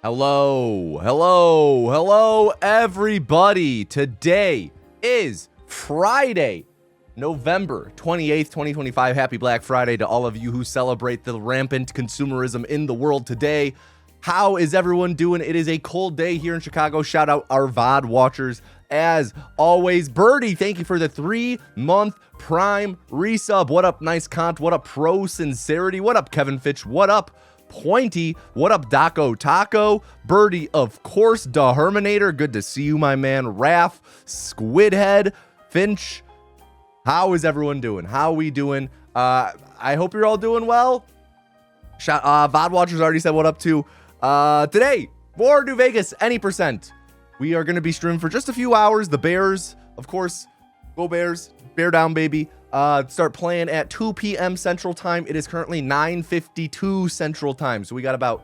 Hello, everybody. Today is Friday, November 28th, 2025. Happy Black Friday to all of you who celebrate the rampant consumerism in the world today. How is everyone doing? It is a cold day here in Chicago. Shout out our VOD watchers. As always, Birdie, thank you for the 3-month Prime resub. What up, Nice Cont? What up, Pro Sincerity? What up, Kevin Fitch? What up, Pointy? What up, Daco Taco? Birdie, of course, Da Herminator. Good to see you, my man. Raph, Squidhead, Finch. How is everyone doing? How are we doing? I hope you're all doing well. VOD watchers already said what up to. Today, for New Vegas Any Percent, we are going to be streaming for just a few hours. The Bears, of course, go Bears. Bear down, baby. Start playing at 2 p.m. Central Time. It is currently 9:52 Central Time. So we got about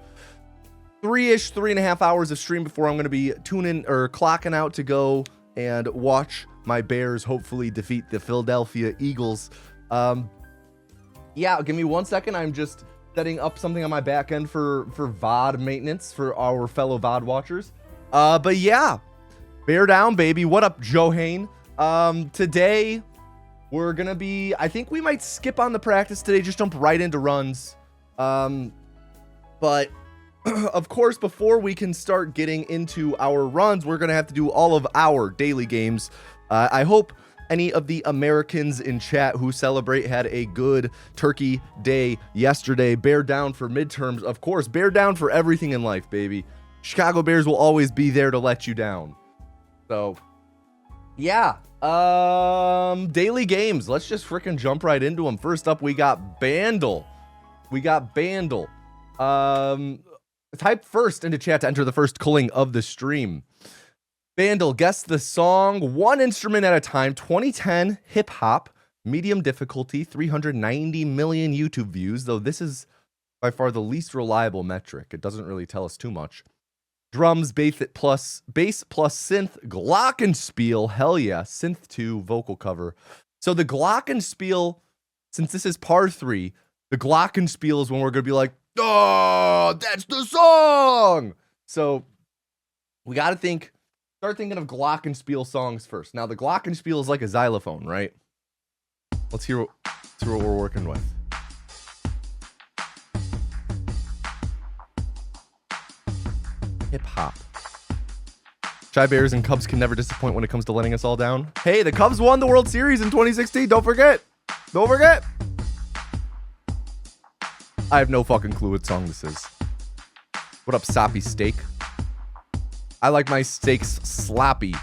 3.5 hours of stream before I'm going to be tuning or clocking out to go and watch my Bears hopefully defeat the Philadelphia Eagles. Yeah, give me 1 second. I'm just setting up something on my back end for VOD maintenance for our fellow VOD watchers. But yeah, bear down, baby. What up, Johanne? Today we're gonna be, I think we might skip on the practice today, just jump right into runs. But of course, before we can start getting into our runs, we're gonna have to do all of our daily games. I hope any of the Americans in chat who celebrate had a good turkey day yesterday. Bear down for midterms, of course. Bear down for everything in life, baby. Chicago Bears will always be there to let you down. So, yeah. Daily games. Let's just freaking jump right into them. First up, we got Bandle. Type first into chat to enter the first culling of the stream. Bandle, guess the song, one instrument at a time, 2010 hip hop, medium difficulty, 390 million YouTube views, though this is by far the least reliable metric. It doesn't really tell us too much. Drums, bass plus synth, glockenspiel, hell yeah, synth 2, vocal cover. So the glockenspiel, since this is par 3, the glockenspiel is when we're going to be like, oh, that's the song! So we got to start thinking of glockenspiel songs first. Now the glockenspiel is like a xylophone, right? Let's hear what we're working with. Hip hop. Chi Bears and Cubs can never disappoint when it comes to letting us all down. Hey, the Cubs won the World Series in 2016. Don't forget. I have no fucking clue what song this is. What up, Soppy Steak? I like my steaks sloppy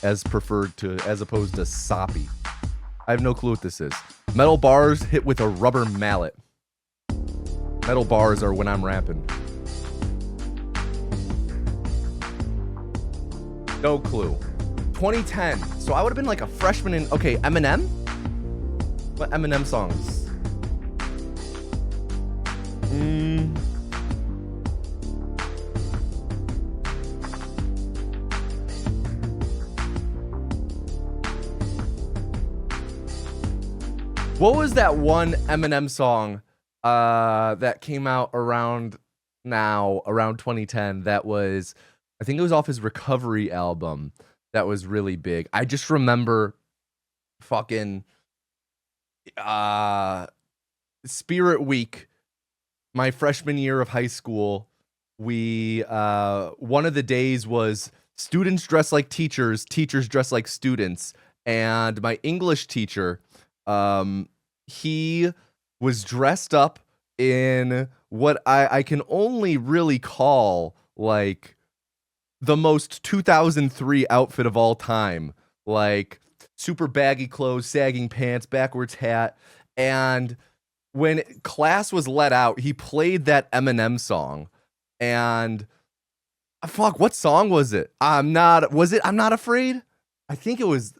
as opposed to soppy. I have no clue what this is. Metal bars hit with a rubber mallet. Metal bars are when I'm rapping. No clue. 2010. So I would have been like a freshman in... Okay, Eminem? What Eminem songs? What was that one Eminem song that came out around 2010 that was... I think it was off his Recovery album that was really big. I just remember fucking Spirit Week, my freshman year of high school. We one of the days was students dress like teachers, teachers dress like students, and my English teacher, he was dressed up in what I can only really call like the most 2003 outfit of all time, like super baggy clothes, sagging pants, backwards hat. And when class was let out, he played that Eminem song. And fuck, what song was it? I'm Not Afraid? I think it was.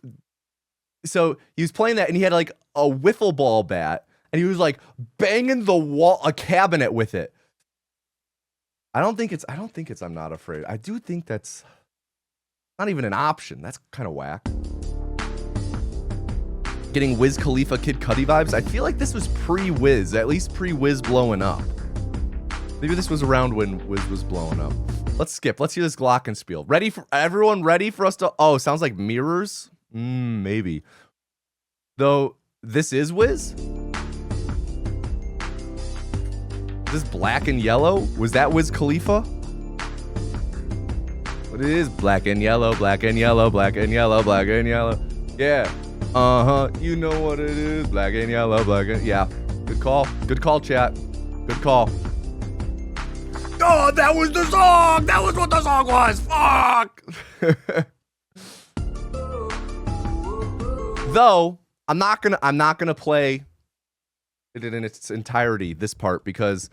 So he was playing that and he had like a wiffle ball bat and he was like banging the wall, a cabinet with it. I don't think it's I'm Not Afraid. I do think that's not even an option. That's kind of whack. Getting Wiz Khalifa Kid Cudi vibes. I feel like this was pre-Wiz, at least pre-Wiz blowing up. Maybe this was around when Wiz was blowing up. Let's skip. Let's hear this glockenspiel. Ready for everyone? Ready for us to? Oh, sounds like mirrors. Maybe. Though this is Wiz. This black and yellow. Was that Wiz Khalifa? What it is? Black and yellow, black and yellow, black and yellow, black and yellow. Yeah. You know what it is. Black and yellow, black and yeah. Good call. Good call, chat. Good call. Oh, that was the song. That was what the song was. Fuck. Though I'm not gonna play it in its entirety, this part, because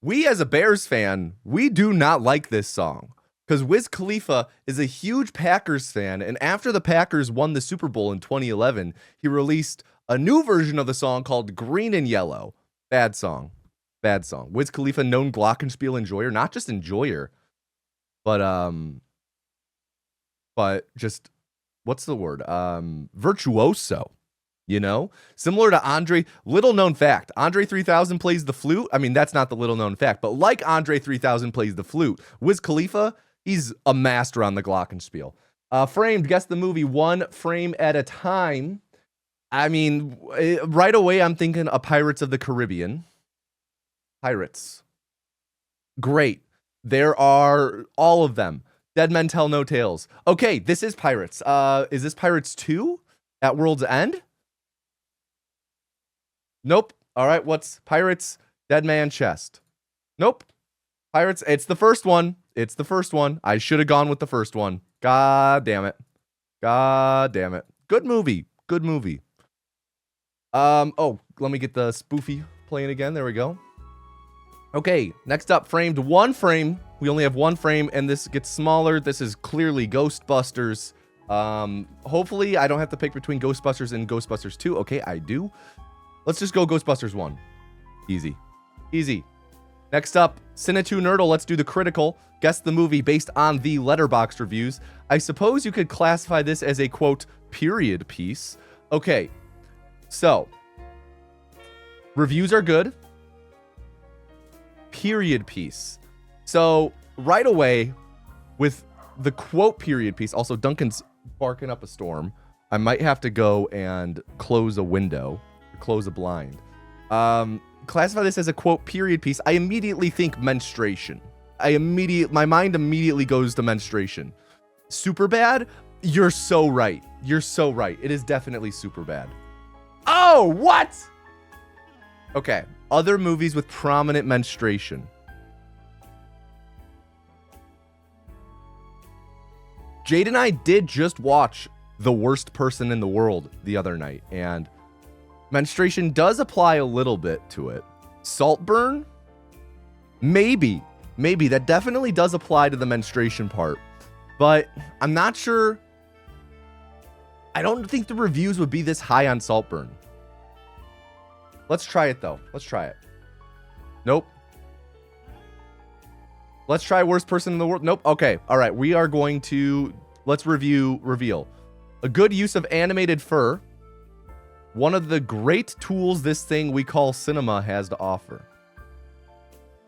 we as a Bears fan, we do not like this song. Because Wiz Khalifa is a huge Packers fan, and after the Packers won the Super Bowl in 2011, he released a new version of the song called Green and Yellow. Bad song. Bad song. Wiz Khalifa, known glockenspiel enjoyer, not just enjoyer, but just, what's the word? Virtuoso, you know? Similar to Andre, little known fact, Andre 3000 plays the flute. I mean, that's not the little known fact, but like Andre 3000 plays the flute, Wiz Khalifa, he's a master on the glockenspiel. Framed, guess the movie one frame at a time. I mean, right away, I'm thinking a Pirates of the Caribbean. Pirates. Great. There are all of them. Dead Men Tell No Tales. Okay, this is Pirates. Is this Pirates 2 at World's End? Nope. All right, what's Pirates Dead Man Chest? Nope. Pirates, it's the first one. It's the first one. I should have gone with the first one. God damn it. God damn it. Good movie. Good movie. Oh, let me get the spoofy playing again. There we go. Okay, next up, framed one frame. We only have one frame, and this gets smaller. This is clearly Ghostbusters. Hopefully, I don't have to pick between Ghostbusters and Ghostbusters 2. Okay, I do. Let's just go Ghostbusters 1. Easy. Easy. Next up, Cine2 Nerdle. Let's do the critical. Guess the movie based on the Letterboxd reviews. I suppose you could classify this as a, quote, period piece. Okay, so reviews are good. Period piece. So right away with the quote period piece, also Duncan's barking up a storm. I might have to go and close a window, close a blind. Classify this as a quote period piece. I immediately think menstruation. My mind immediately goes to menstruation. Super bad? You're so right. You're so right. It is definitely super bad. Oh, what? Okay. Other movies with prominent menstruation. Jade and I did just watch The Worst Person in the World the other night, and menstruation does apply a little bit to it. Saltburn? Maybe. Maybe. That definitely does apply to the menstruation part. But I'm not sure. I don't think the reviews would be this high on Saltburn. Let's try it, though. Let's try it. Nope. Let's try Worst Person in the World. Nope. Okay. All right. We are going to... Let's reveal. A good use of animated fur. One of the great tools this thing we call cinema has to offer.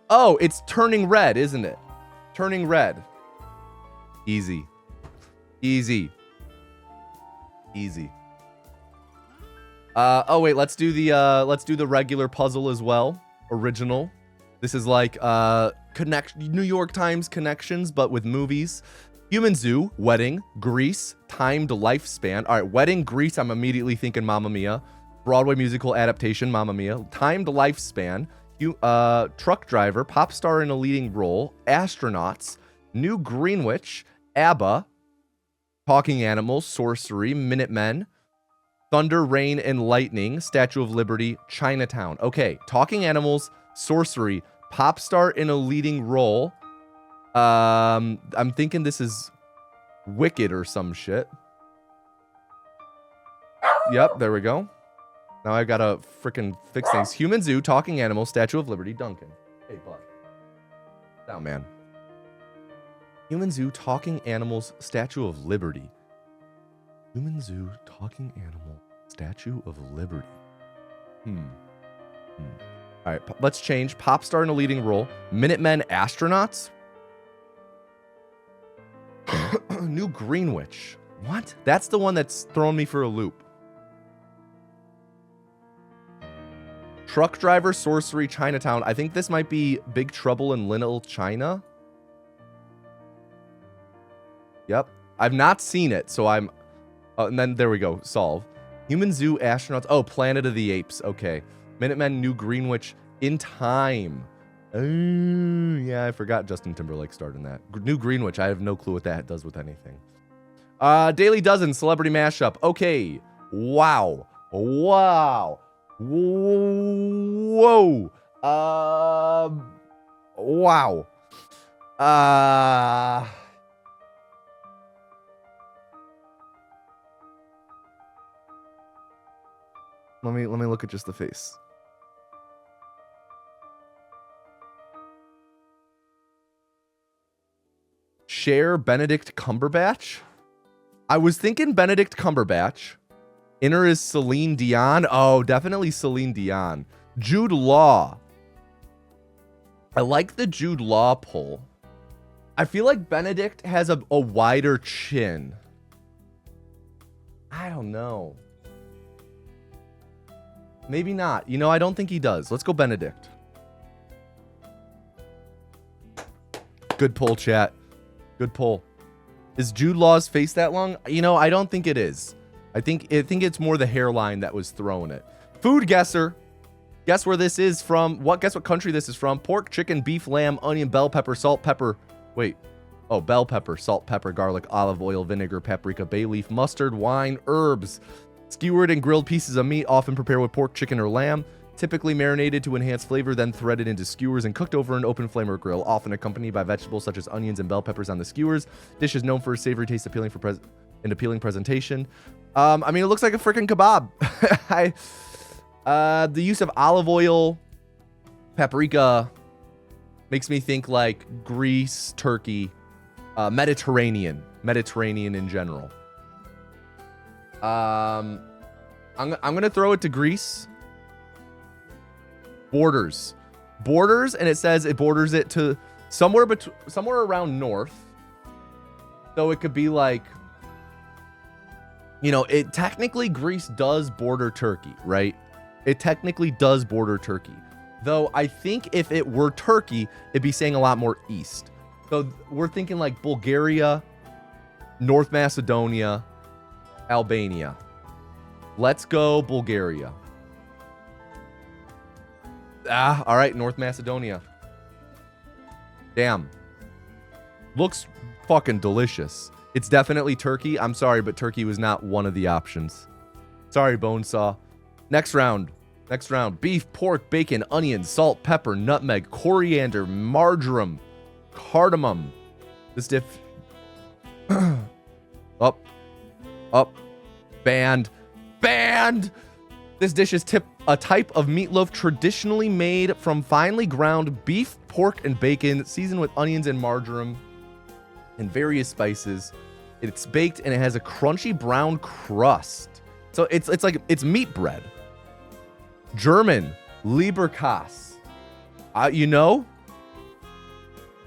Oh, it's Turning Red, isn't it? Turning Red. Easy. Easy. Easy. Oh wait, let's do the regular puzzle as well. Original. This is like New York Times connections, but with movies. Human Zoo, Wedding, Grease, Timed Lifespan. All right, Wedding, Grease, I'm immediately thinking Mamma Mia. Broadway musical adaptation, Mamma Mia. Timed Lifespan, Truck Driver, Pop Star in a Leading Role, Astronauts, New Greenwich, ABBA, Talking Animals, Sorcery, Minutemen, Thunder, Rain, and Lightning, Statue of Liberty, Chinatown. Okay, Talking Animals, Sorcery, Pop Star in a Leading Role. I'm thinking this is Wicked or some shit. Yep, there we go. Now I gotta freaking fix things. Human Zoo, Talking Animals, Statue of Liberty, Duncan. Hey, bud. Down, man. Human Zoo, Talking Animals, Statue of Liberty. Human Zoo, Talking Animal, Statue of Liberty. All right, let's change. Pop Star in a Leading Role. Minutemen, Astronauts. New Greenwich. What? That's the one that's thrown me for a loop. Truck driver, sorcery, Chinatown. I think this might be Big Trouble in Little China. Yep. I've not seen it, so I'm... and then there we go. Solve. Human Zoo, astronauts. Oh, Planet of the Apes. Okay. Minutemen, New Greenwich, In Time. Oh, yeah, I forgot Justin Timberlake starred in that. New Greenwich. I have no clue what that does with anything. Daily Dozen, Celebrity Mashup. Okay. Wow. Wow. Whoa. Wow. Let me look at just the face. Cher, Benedict Cumberbatch. I was thinking Benedict Cumberbatch. Inner is Celine Dion. Oh, definitely Celine Dion. Jude Law. I like the Jude Law pull. I feel like Benedict has a wider chin. I don't know. Maybe not. You know, I don't think he does. Let's go Benedict. Good pull, chat. Good pull. Is Jude Law's face that long? You know, I don't think it is. I think it's more the hairline that was throwing it. Food guesser. Guess where this is from. Guess what country this is from. Pork, chicken, beef, lamb, onion, bell pepper, salt, pepper. Wait. Oh, bell pepper, salt, pepper, garlic, olive oil, vinegar, paprika, bay leaf, mustard, wine, herbs. Skewered and grilled pieces of meat, often prepared with pork, chicken, or lamb. Typically marinated to enhance flavor, then threaded into skewers and cooked over an open flame or grill, often accompanied by vegetables such as onions and bell peppers on the skewers. Dish is known for its savory taste, appealing presentation. I mean, it looks like a freaking kebab. The use of olive oil, paprika, makes me think like Greece, Turkey, Mediterranean in general. I'm gonna throw it to Greece. Borders, and it says it borders it to somewhere around north. So it could be like, you know, it technically Greece does border Turkey, right? It technically does border Turkey. Though I think if it were Turkey, it'd be saying a lot more east. So we're thinking like Bulgaria, North Macedonia, Albania. Let's go Bulgaria. All right, North Macedonia. Damn. Looks fucking delicious. It's definitely Turkey. I'm sorry, but Turkey was not one of the options. Sorry, Bonesaw. Next round. Beef, pork, bacon, onion, salt, pepper, nutmeg, coriander, marjoram, cardamom. This diff... Up. Banned. This dish is a type of meatloaf traditionally made from finely ground beef, pork, and bacon, seasoned with onions and marjoram and various spices. It's baked and it has a crunchy brown crust. So it's meat bread. German, Leberkäse. You know?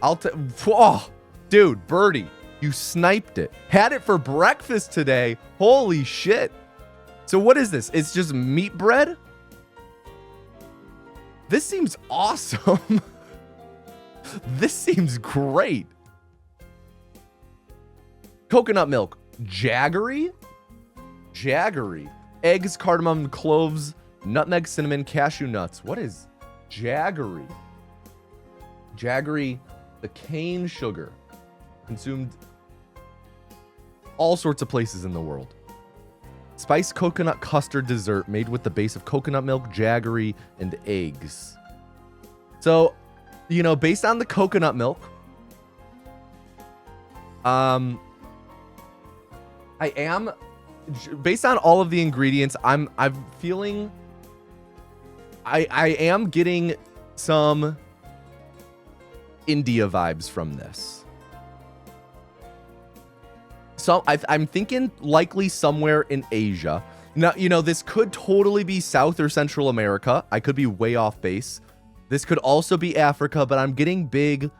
Oh, dude, Birdie, you sniped it. Had it for breakfast today. Holy shit. So what is this? It's just meat bread? This seems awesome. This seems great. Coconut milk. Jaggery? Eggs, cardamom, cloves, nutmeg, cinnamon, cashew nuts. What is jaggery? Jaggery, the cane sugar. Consumed all sorts of places in the world. Spiced coconut custard dessert made with the base of coconut milk, jaggery, and eggs. So, you know, based on the coconut milk, I am, based on all of the ingredients, I'm feeling, I am getting some India vibes from this. So I'm thinking likely somewhere in Asia. Now, you know, this could totally be South or Central America. I could be way off base. This could also be Africa, but I'm getting big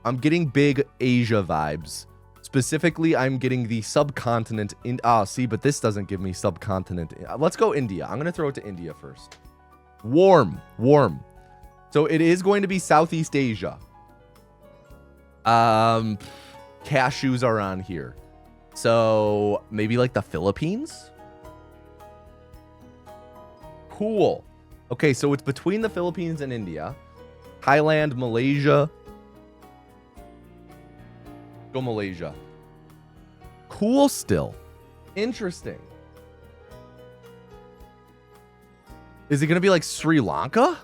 Asia vibes. Specifically, I'm getting the subcontinent in. See, but this doesn't give me subcontinent. Let's go India. I'm going to throw it to India first. Warm. So it is going to be Southeast Asia. Cashews are on here. So maybe like the Philippines? Cool. Okay, so it's between the Philippines and India. Thailand, Malaysia. Go Malaysia. Cool still. Interesting. Is it going to be like Sri Lanka?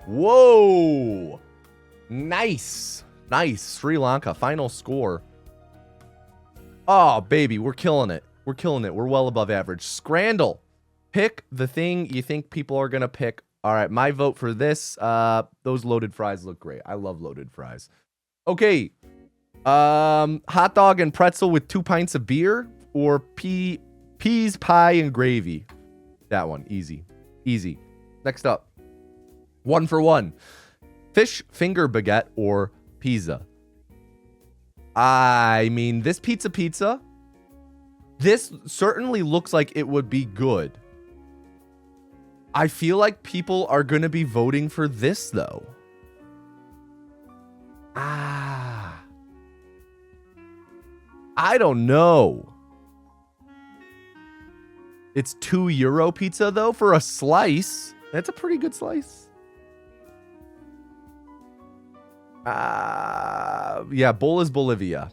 Whoa. Nice. Sri Lanka. Final score. Oh, baby. We're killing it. We're well above average. Scrandle. Pick the thing you think people are going to pick. All right. My vote for this. Those loaded fries look great. I love loaded fries. Okay. Hot dog and pretzel with 2 pints of beer, or peas, pie, and gravy. That one. Easy. Next up. 1 for 1. Fish finger baguette or pizza. I mean, this pizza. This certainly looks like it would be good. I feel like people are going to be voting for this, though. I don't know. It's €2 pizza, though, for a slice. That's a pretty good slice. Yeah, Bol is Bolivia.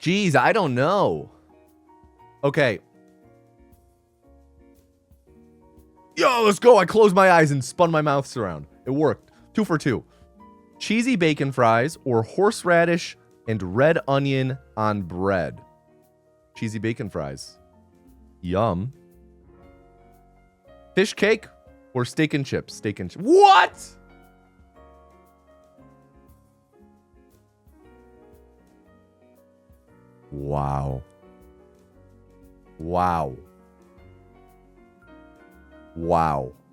Jeez, I don't know. Okay. Yo, let's go. I closed my eyes and spun my mouth around. It worked. 2 for 2. Cheesy bacon fries or horseradish and red onion on bread. Cheesy bacon fries. Yum. Fish cake or steak and chips? What? Wow.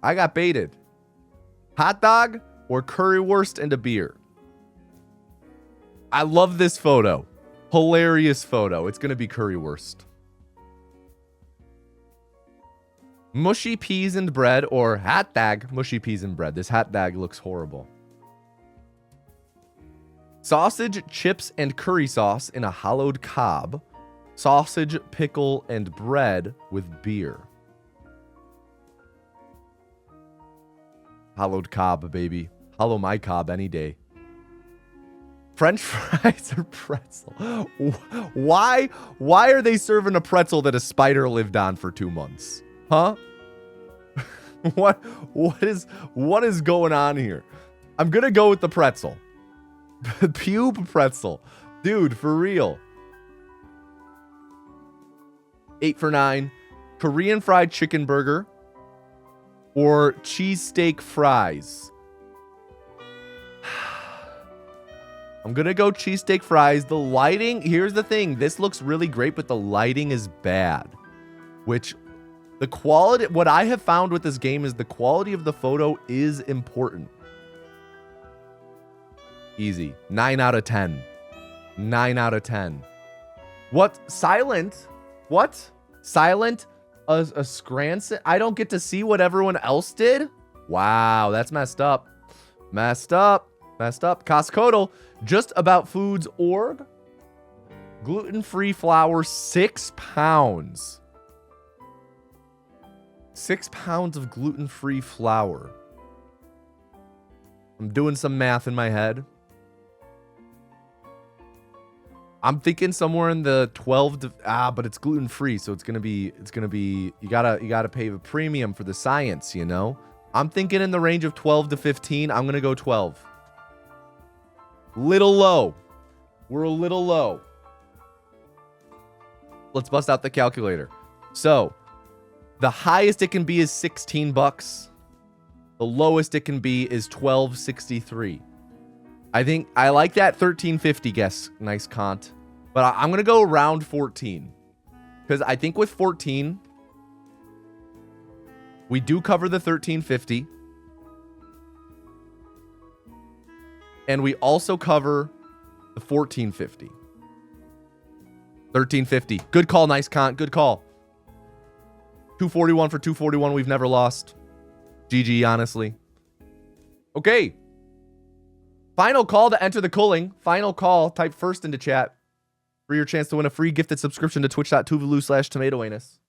I got baited. Hot dog or currywurst and a beer? I love this photo. Hilarious photo. It's going to be currywurst. Mushy peas and bread or hot dog, mushy peas and bread. This hot dog looks horrible. Sausage, chips, and curry sauce in a hollowed cob. Sausage, pickle, and bread with beer. Hollowed cob, baby. Hollow my cob any day. French fries or pretzel? Why are they serving a pretzel that a spider lived on for 2 months? Huh? What is going on here? I'm gonna go with the pretzel. Pube pretzel. Dude, for real. 8 for 9. Korean fried chicken burger or cheesesteak fries? I'm gonna go cheesesteak fries. The lighting, here's the thing. This looks really great, but the lighting is bad. Which, the quality, what I have found with this game is the quality of the photo is important. Easy. 9 out of 10. 9 out of 10. What? Silent? What? Silent? A Scranton? I don't get to see what everyone else did? Wow, that's messed up. Messed up. Costco, just about foods org. Gluten-free flour, 6 pounds. 6 pounds of gluten-free flour. I'm doing some math in my head. I'm thinking somewhere in the 12 to, but it's gluten-free, so it's gonna be, you gotta pay the premium for the science, you know? I'm thinking in the range of 12 to 15. I'm gonna go 12. Little low. We're a little low. Let's bust out the calculator. So, the highest it can be is $16. The lowest it can be is $12.63. I think I like that $13.50 guess. Nice Kant. But I'm going to go around 14. Because I think with 14, we do cover the $13.50. And we also cover the 1450. 1350. Good call, nice con. Good call. 241 for 241. We've never lost. GG, honestly. Okay. Final call to enter the culling. Final call. Type first into chat for your chance to win a free gifted subscription to twitch.tv/tomatoanus.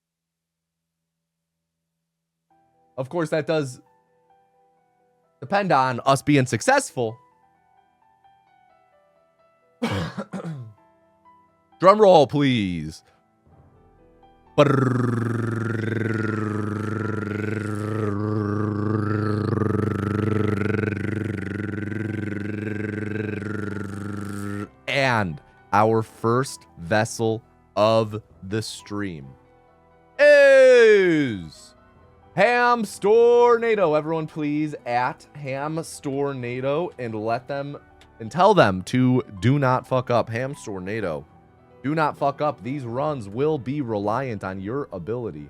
Of course, that does depend on us being successful. Drum roll, please. And our first vessel of the stream is Hamstornado. Everyone please at Hamstornado and let them and tell them to do not fuck up. Hamstornado, do not fuck up. These runs will be reliant on your ability.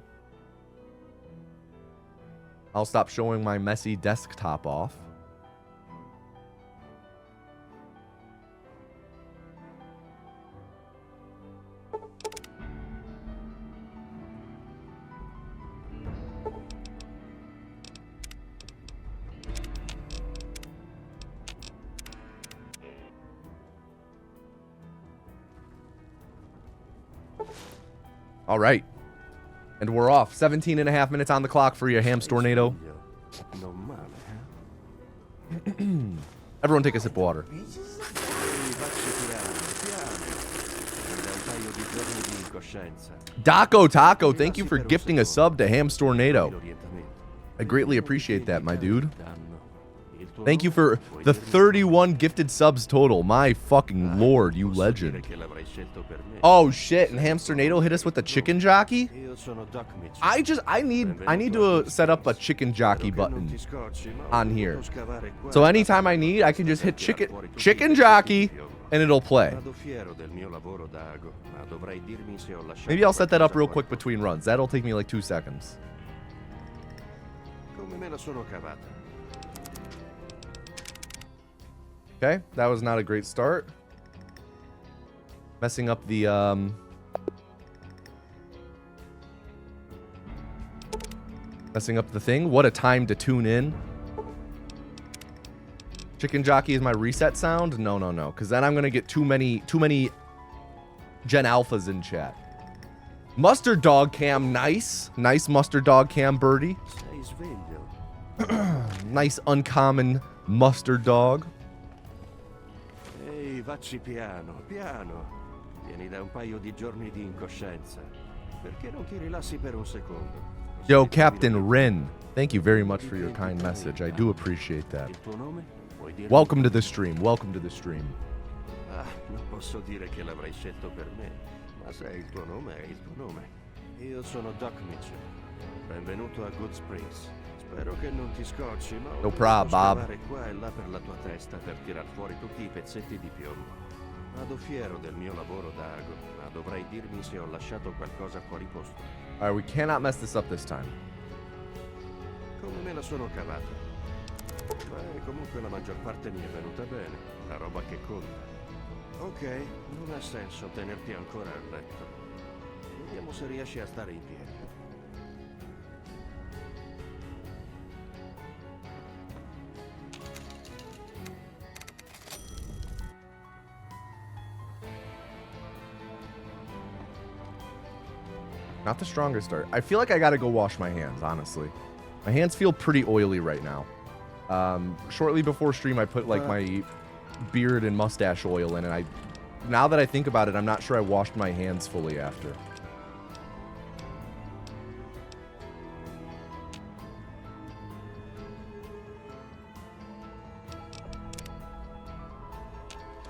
I'll stop showing my messy desktop off. All right. And we're off. 17 and a half minutes on the clock for your Hamstornado. Everyone take a sip of water. Daco Taco, thank you for gifting a sub to Hamstornado. I greatly appreciate that, my dude. Thank you for the 31 gifted subs total. My fucking lord, you legend. Oh shit, and Hamstornado hit us with the chicken jockey? I need to set up a chicken jockey button on here. So anytime I need, I can just hit chicken jockey and it'll play. Maybe I'll set that up real quick between runs. That'll take me like 2 seconds. Okay, that was not a great start. Messing up the thing. What a time to tune in. Chicken jockey is my reset sound? No, no, no. Because then I'm gonna get too many Gen Alphas in chat. Mustard dog cam, nice. Nice mustard dog cam, birdie. Nice uncommon mustard dog. Vacci piano, piano. Vieni da un paio di giorni di incoscienza. Perché non ti rilassi per un secondo? Yo, Captain Rin, thank you very much for your kind message. I do appreciate that. Welcome to the stream. Welcome to the stream. Ah, non posso dire che l'avrai scelto per me, ma se è il tuo nome, è il tuo nome. Io sono Doc Mitchell. Benvenuto a Good Springs. Spero che non ti scocci, ma no problem, Bob. Qua e là per la tua testa per tirar fuori tutti i pezzetti di piombo. Vado fiero del mio lavoro da ago, ma dovrai dirmi se ho lasciato qualcosa fuori posto. All right, we cannot mess this up this time. Come me la sono cavata? Beh, comunque la maggior parte mi è venuta bene, la roba che conta. Ok, non ha senso tenerti ancora a letto. Vediamo se riesci a stare in piedi. Not the strongest start. I feel like I gotta go wash my hands, honestly. My hands feel pretty oily right now. Shortly before stream, I put like my beard and mustache oil in, and now that I think about it, I'm not sure I washed my hands fully after.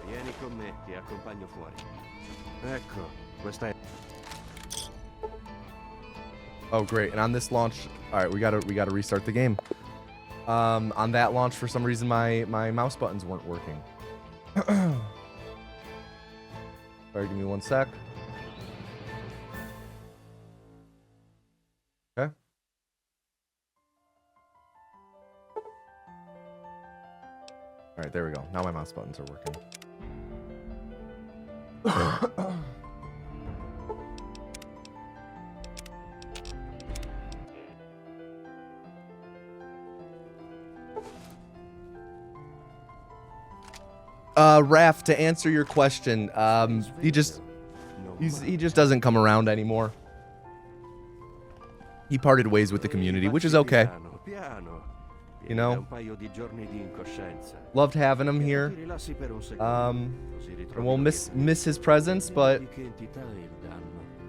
Vieni con me, ti accompagno fuori. Ecco, questa è... Oh, great. And on this launch, all right, we gotta restart the game. On that launch, for some reason, my mouse buttons weren't working. Sorry, give me 1 sec. Okay. right, there we go. Now my mouse buttons are working. Raph, to answer your question, he just doesn't come around anymore. He parted ways with the community, which is okay. You know, loved having him here. And we'll miss his presence, but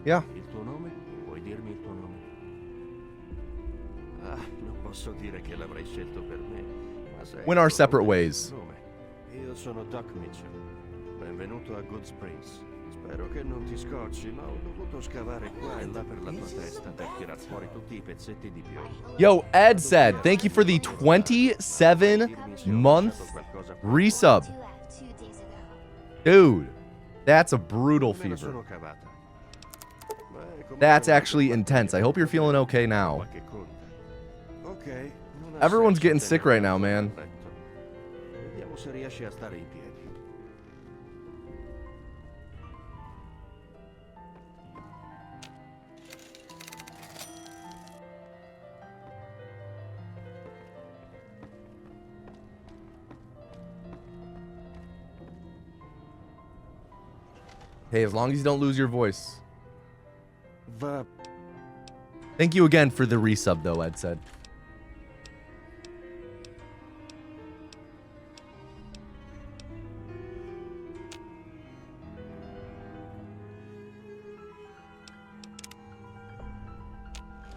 yeah. Went our separate ways. Io sono Doc Mitchell. Benvenuto a Good Springs. Spero che non ti scocci, ma ho dovuto scavare qua e là per la tua testa per tirar fuori tutti i pezzetti di piombo. Yo, Ed said, thank you for the 27-month resub. Dude, that's a brutal fever. That's actually intense. I hope you're feeling okay now. Everyone's getting sick right now, man. Se riesci a stare in piedi. Hey, as long as you don't lose your voice. Thank you again for the resub, though, Ed said.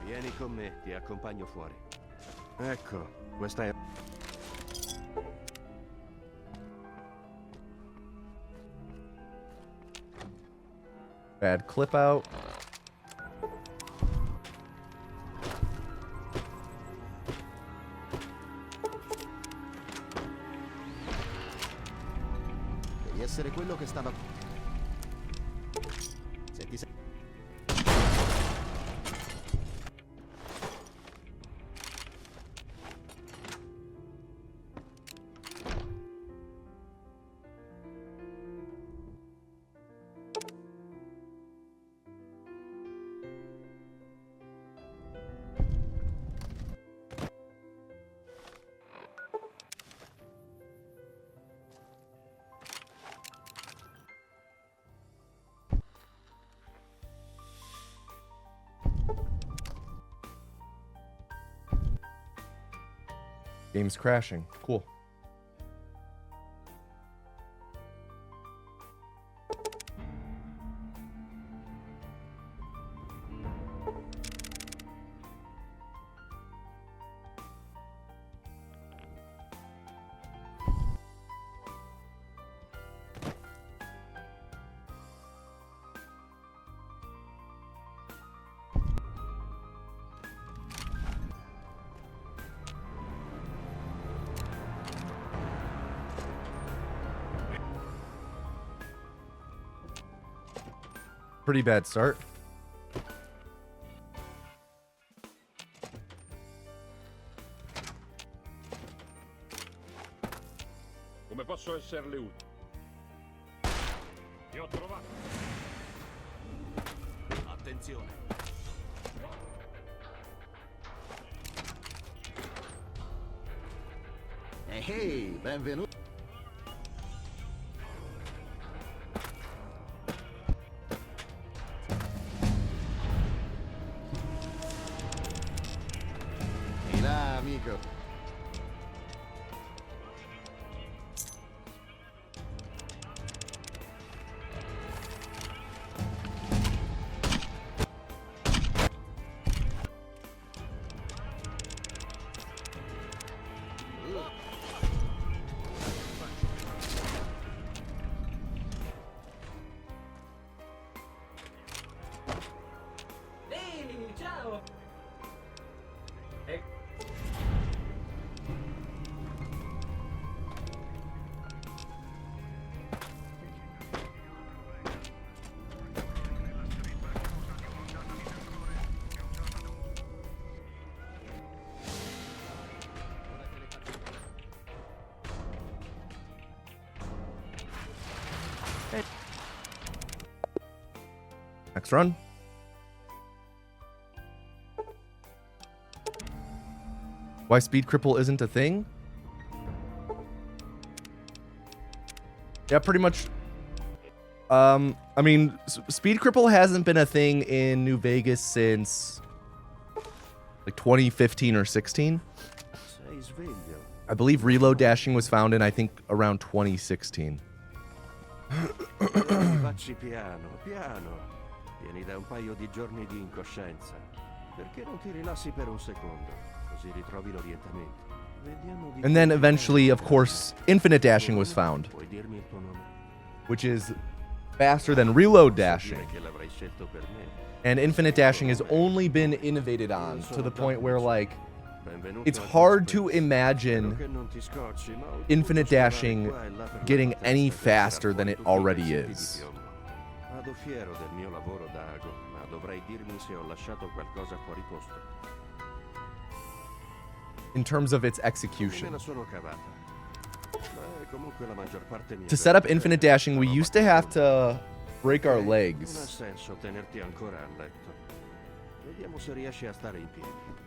Vieni con me, ti accompagno fuori. Ecco, questa è... Bad clip out. Devi essere quello che stava... Se ti sei... Game's crashing. Cool. Pretty bad start. Come posso esserle utile? Ti ho trovato. Attenzione. Ehi, benvenuto. Ehi là, amico. Next run. Why speed cripple isn't a thing? Yeah, pretty much. I mean, speed cripple hasn't been a thing in New Vegas since like 2015 or 16. Sei sveglio. I believe reload dashing was found in, I think, around 2016. Facci piano, piano. Vieni da un paio di giorni di incoscienza. Perché non ti rilassi per un secondo? Così ritrovi l'orientamento. Vediamo di And then eventually, of course, infinite dashing was found, Puoi dirmi il tuo nome? which is faster than reload dashing. Dire che l'avrai scelto per me. And infinite dashing has only been innovated on to the point where, like, Benvenuto it's a hard to Spring. imagine Spero che non ti scocci, ma ho infinite dovuto dashing sparare qua e là per la getting tua any testa per faster tirar than it fuori tutti i already pezzetti di is. piombo. Vado fiero del mio lavoro d'ago, ma dovrai dirmi se ho lasciato qualcosa fuori posto. In terms of its Me execution. la sono cavata. Beh, comunque la maggior parte mi To è set up venuta infinite bene. dashing, we La roba used to che have conta. to break our Non ha legs. senso tenerti ancora a letto. Vediamo se riesci a stare in piedi.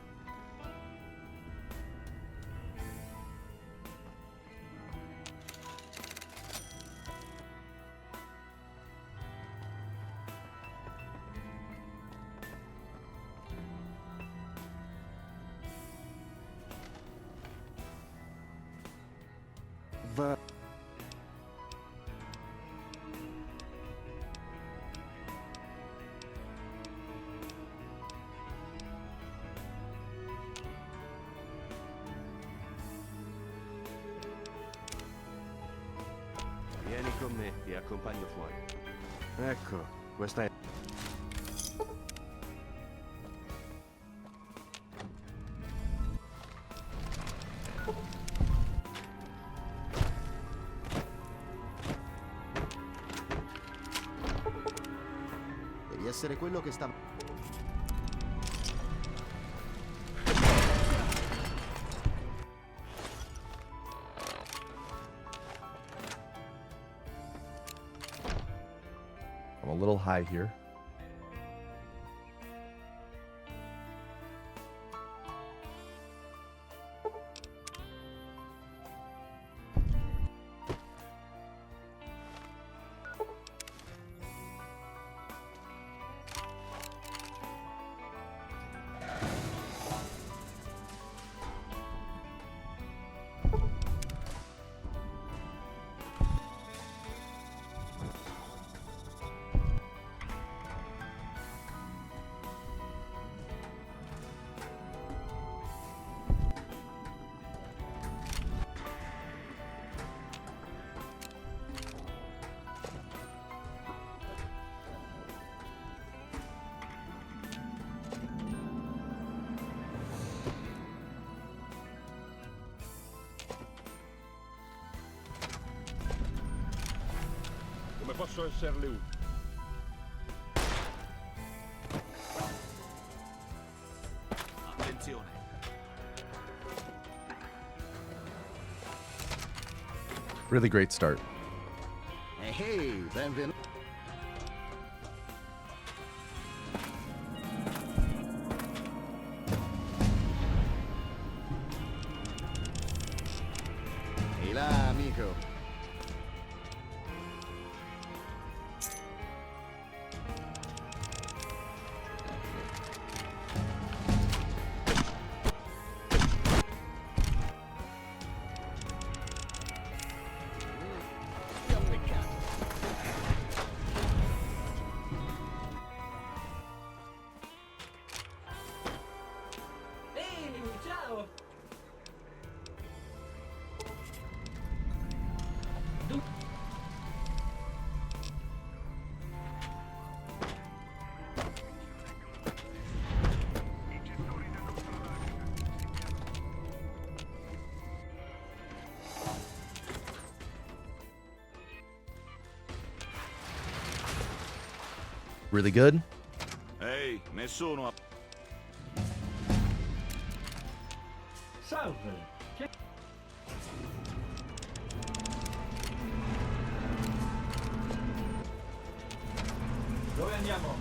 Va. Vieni con me, ti accompagno fuori. Ecco, questa è... Devi essere quello che sta... I'm a little high here. Come posso esserle utile? Attenzione. Really great start. Hey, benvenuto. Ehi là, amico. Really good. Ehi, nessuno... Salve. Dove andiamo?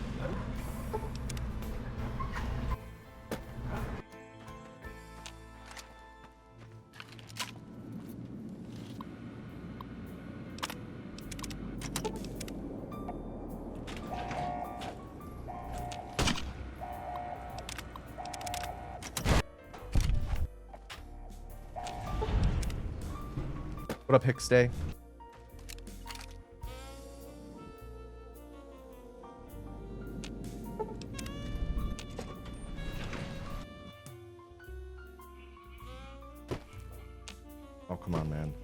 What up, Hickstay? Oh, come on, man.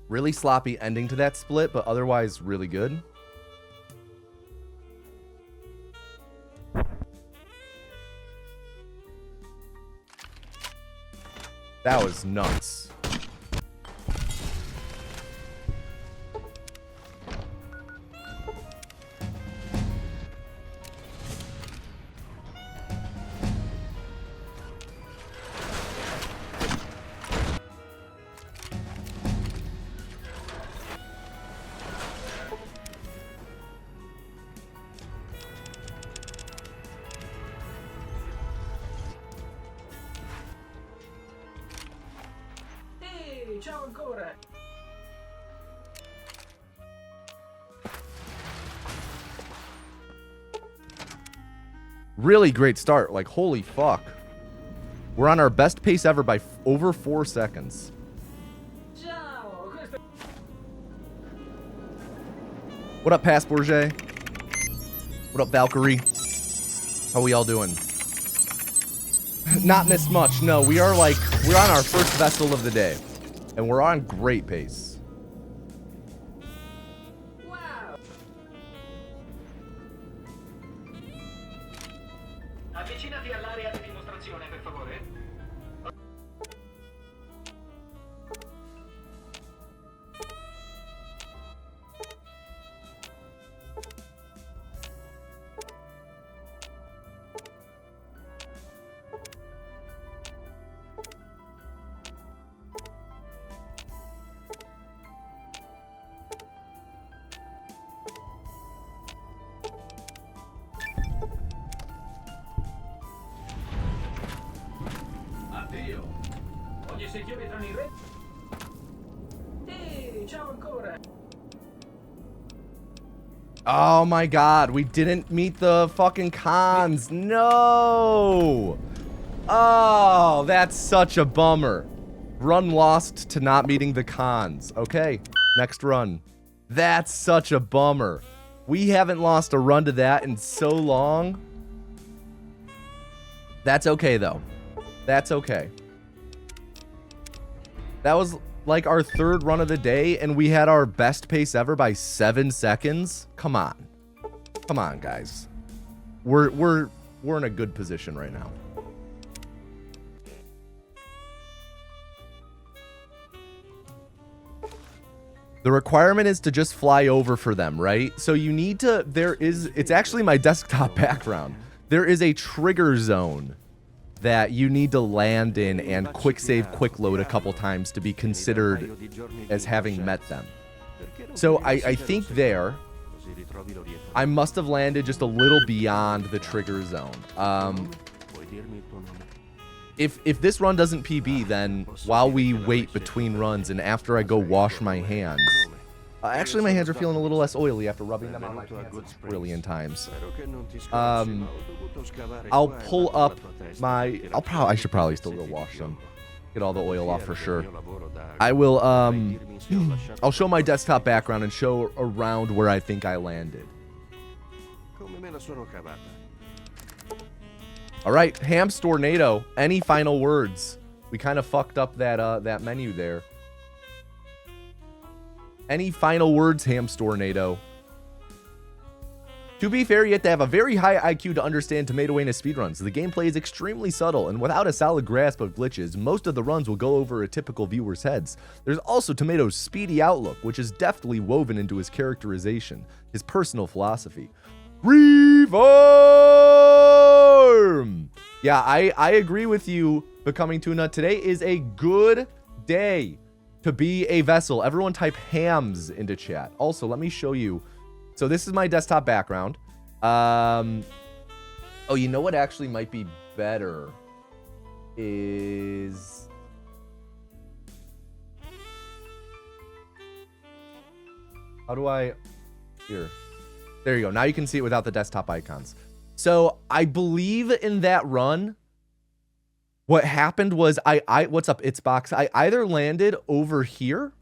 Really sloppy ending to that split, but otherwise really good. That was nuts. Ciao ancora. Really great start. Like, holy fuck. We're on our best pace ever by over 4 seconds. Ciao. What up, Pass Bourget? What up, Valkyrie? How we all doing? Not missed much. No, we're on our first vessel of the day. And we're on great pace. Wow. Avvicinati all'area di dimostrazione, per favore. Addio. Ogni secchione tra i re. Ehi, ciao ancora. Oh my god, we didn't meet the fucking cons. No. Oh, that's such a bummer. Run lost to not meeting the cons. Okay, next run. That's such a bummer. We haven't lost a run to that in so long. That's okay, though. That's okay. That was like our third run of the day, and we had our best pace ever by 7 seconds. Come on. Come on, guys. We're in a good position right now. The requirement is to just fly over for them, right? So you need to, it's actually my desktop background. There is a trigger zone that you need to land in and quick save, quick load a couple times to be considered as having met them. So I think there, I must have landed just a little beyond the trigger zone. If this run doesn't PB, then while we wait between runs and after I go wash my hands, actually my hands are feeling a little less oily after rubbing them on my hands a trillion times. I'll pull up my, I should probably still go wash them, get all the oil off for sure. I will, I'll show my desktop background and show around where I think I landed. All right, Hamstornado, any final words? We kind of fucked up that that menu there. Any final words, Hamstornado? To be fair, you have to have a very high IQ to understand Tomato Any Speedruns. The gameplay is extremely subtle, and without a solid grasp of glitches, most of the runs will go over a typical viewer's heads. There's also Tomato's speedy outlook, which is deftly woven into his characterization, his personal philosophy. Reform! Yeah, I agree with you, Becoming Tuna. Today is a good day to be a vessel. Everyone type hams into chat. Also, let me show you. So this is my desktop background. Oh, you know what actually might be better is... How do I... Here. There you go. Now you can see it without the desktop icons. So I believe in that run, what happened was what's up, It's Box? I either landed over here.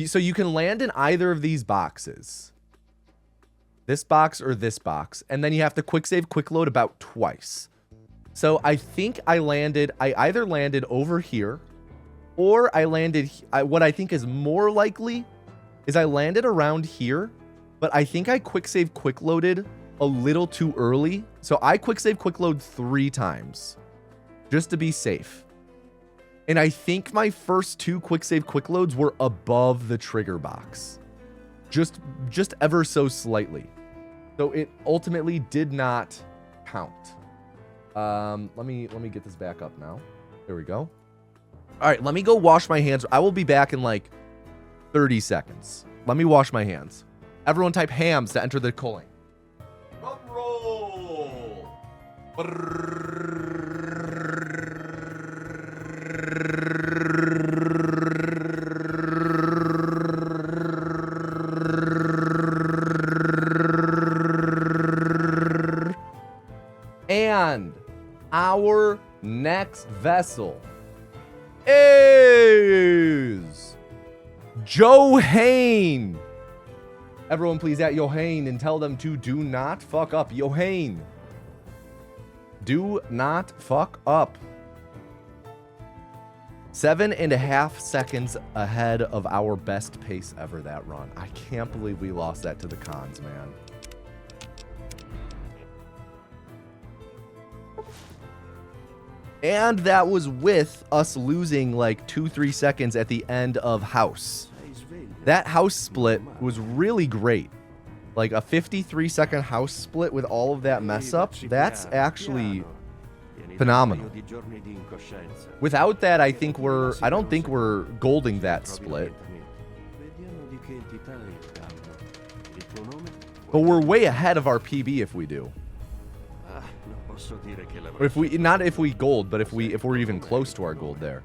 So you can land in either of these boxes. This box or this box. And then you have to quick save, quick load about twice. So I think I either landed over here or I landed, what I think is more likely is I landed around here, but I think I quick save, quick loaded a little too early. So I quick save, quick load 3 times just to be safe. And I think my first 2 quick save, quick loads were above the trigger box. Just ever so slightly. So it ultimately did not count. Let me get this back up now. There we go. All right, let me go wash my hands. I will be back in like 30 seconds. Let me wash my hands. Everyone type hams to enter the calling. Drum roll. And our next vessel is Johann. Everyone please at Johann and tell them to do not fuck up. Johann. Do not fuck up. 7.5 seconds ahead of our best pace ever that run. I can't believe we lost that to the cons, man. And that was with us losing like 2-3 seconds at the end of house. That house split was really great. Like a 53-second house split with all of that mess up. That's actually phenomenal. Without that, I don't think we're golding that split. But we're way ahead of our PB if we do. Or if we, not if we gold, but if we're even close to our gold there.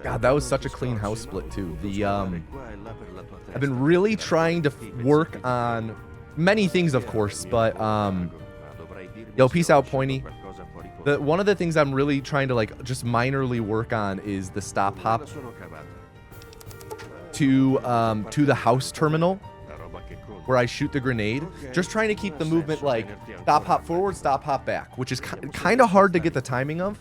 God, that was such a clean house split too. I've been really trying to work on many things, of course, but yo, peace out, Pointy. One of the things I'm really trying to like just minorly work on is the stop hop to the house terminal where I shoot the grenade. Just trying to keep the movement like stop hop forward, stop hop back, which is kind of hard to get the timing of.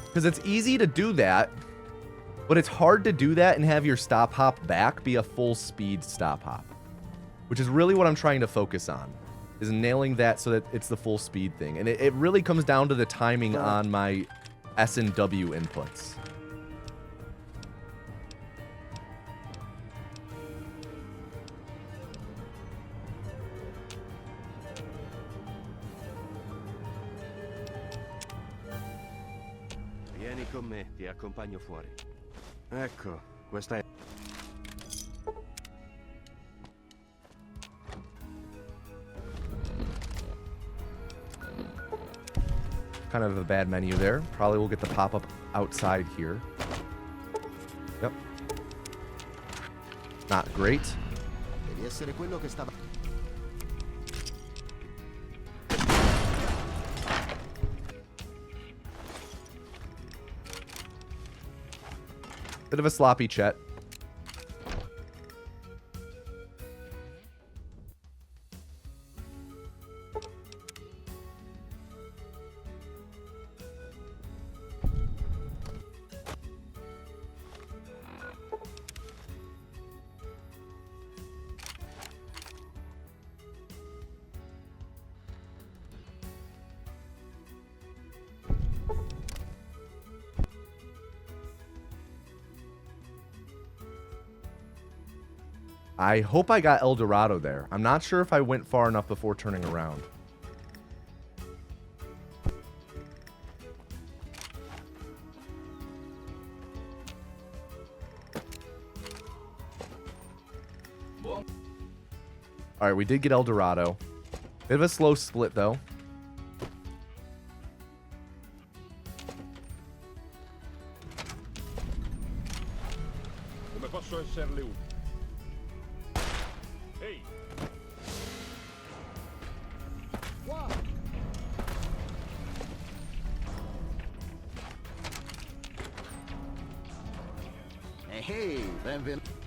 Because it's easy to do that, but it's hard to do that and have your stop hop back be a full speed stop hop, which is really what I'm trying to focus on, is nailing that so that it's the full speed thing. And it really comes down to the timing on my S and W inputs. Vieni con me, ti accompagno fuori. Ecco, questa è... Kind of a bad menu there. Probably will get the pop-up outside here. Yep. Not great. Devi essere quello che stava... Bit of a sloppy Chet. I hope I got El Dorado there. I'm not sure if I went far enough before turning around. All right, we did get El Dorado. Bit of a slow split, though. posso esserle utile? Ehi! Hey, benvenuto.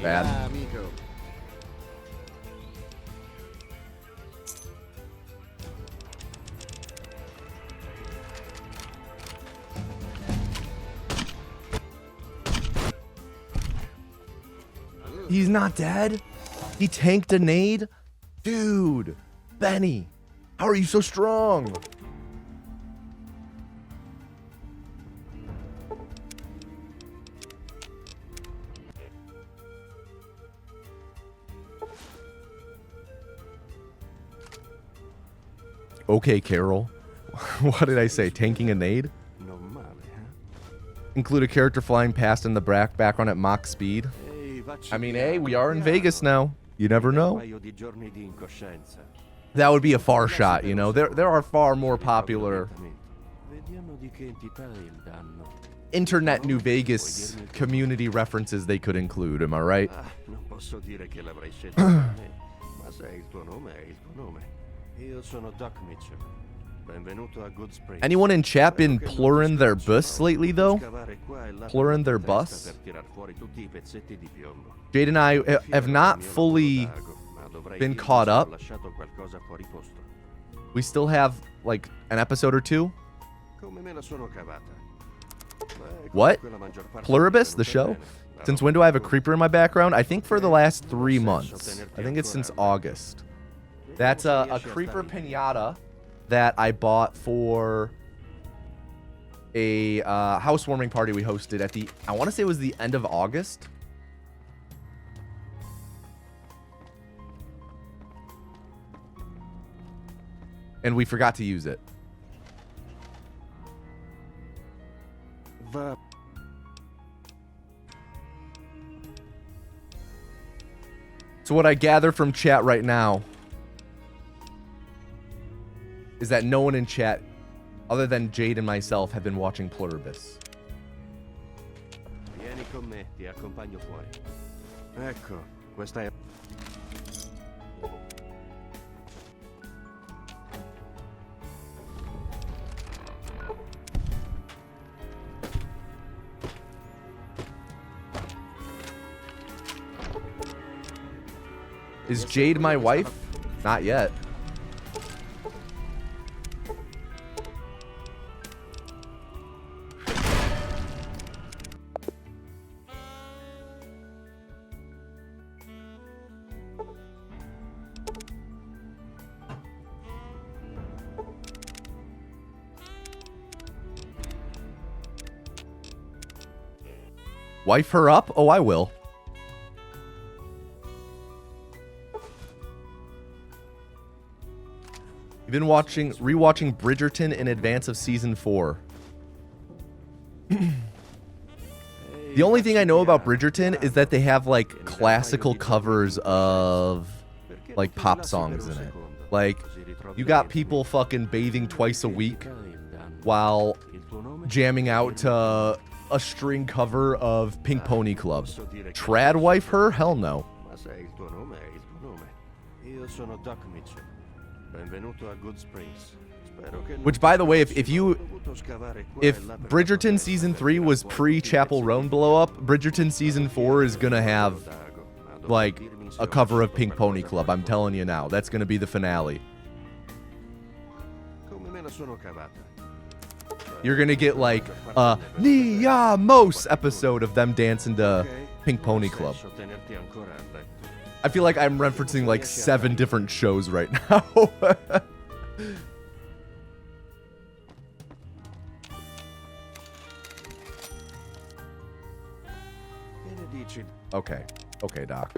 Bad. Amico. He's not dead? He tanked a nade? Dude, Benny, how are you so strong? Okay, Carol. What did I say? Tanking a nade? Non male, eh? Include a character flying past in the background at Mach speed. Ehi, vacci I mean, via, hey, we are in piano. Vegas now. You never Un know. paio di giorni di incoscienza. That would be a far shot, you know. There are far more popular Vediamo di che entità è il danno. internet New Vegas community references they could include. Am I right? Ah, non posso dire che l'avrei scelto per me, ma se è il tuo nome, è il tuo nome. Io sono Doc Mitchell. Benvenuto a Good Springs. Anyone in chat been plurring their bus lately, though? Scavare qua e là Plurring their per la bus? testa per tirar fuori tutti I pezzetti di piombo. Jade and I have not fully Ma dovrei been dirmi caught se ho up. lasciato qualcosa fuori posto. We still have, like, an episode or two. Come me la sono cavata? Beh, What? comunque la maggior parte Pluribus, è the venuta show? bene. La Since roba when do I have a che creeper in my background? I think for the last 3 months. I think it's since August. That's a creeper pinata that I bought for a housewarming party we hosted at the, I want to say it was the end of August. And we forgot to use it. Va. So what I gather from chat right now is that no one in chat, other than Jade and myself, have been watching Pluribus. Vieni con me, ti accompagno fuori. Ecco, questa è. Is Jade my wife? Not yet. Wife her up? Oh, I will. You've been rewatching Bridgerton in advance of season 4. The only thing I know about Bridgerton is that they have like classical covers of like pop songs in it. Like you got people fucking bathing twice a week while jamming out to a string cover of Pink Pony Club. Trad wife her? Hell no. Ma se è il tuo nome, è il tuo nome. Io sono Doc Mitchell. Benvenuto a Good Springs. Spero che Which, by the way, if if Bridgerton season 3 was pre-Chapel Roan blow up, Bridgerton season 4 is gonna have like a cover of Pink Pony Club. I'm telling you now, that's gonna be the finale. Come me la sono cavata. You're gonna get like a Niamos episode of them dancing to Pink Pony Club. Posso tenerti ancora a letto. I feel like I'm referencing like 7 different shows right now. Che ne dici? Okay. Okay, Doc.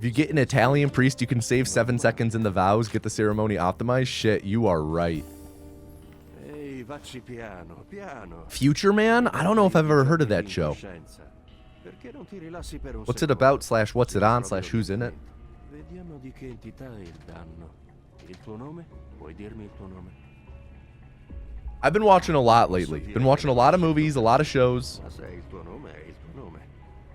If you get an Italian priest, you can save 7 seconds in the vows, get the ceremony optimized. Shit, you are right. Ehi, vacci piano, piano. Future Man? I don't know if I've ever heard of that show. Perché non ti rilassi per un What's it secondo? about / what's it on / who's in it? Vediamo di che entità è il danno. Il tuo nome? Puoi dirmi il tuo nome? I've been watching a lot lately. Been watching a lot of movies, a lot of shows. Ma se il tuo nome è il tuo nome.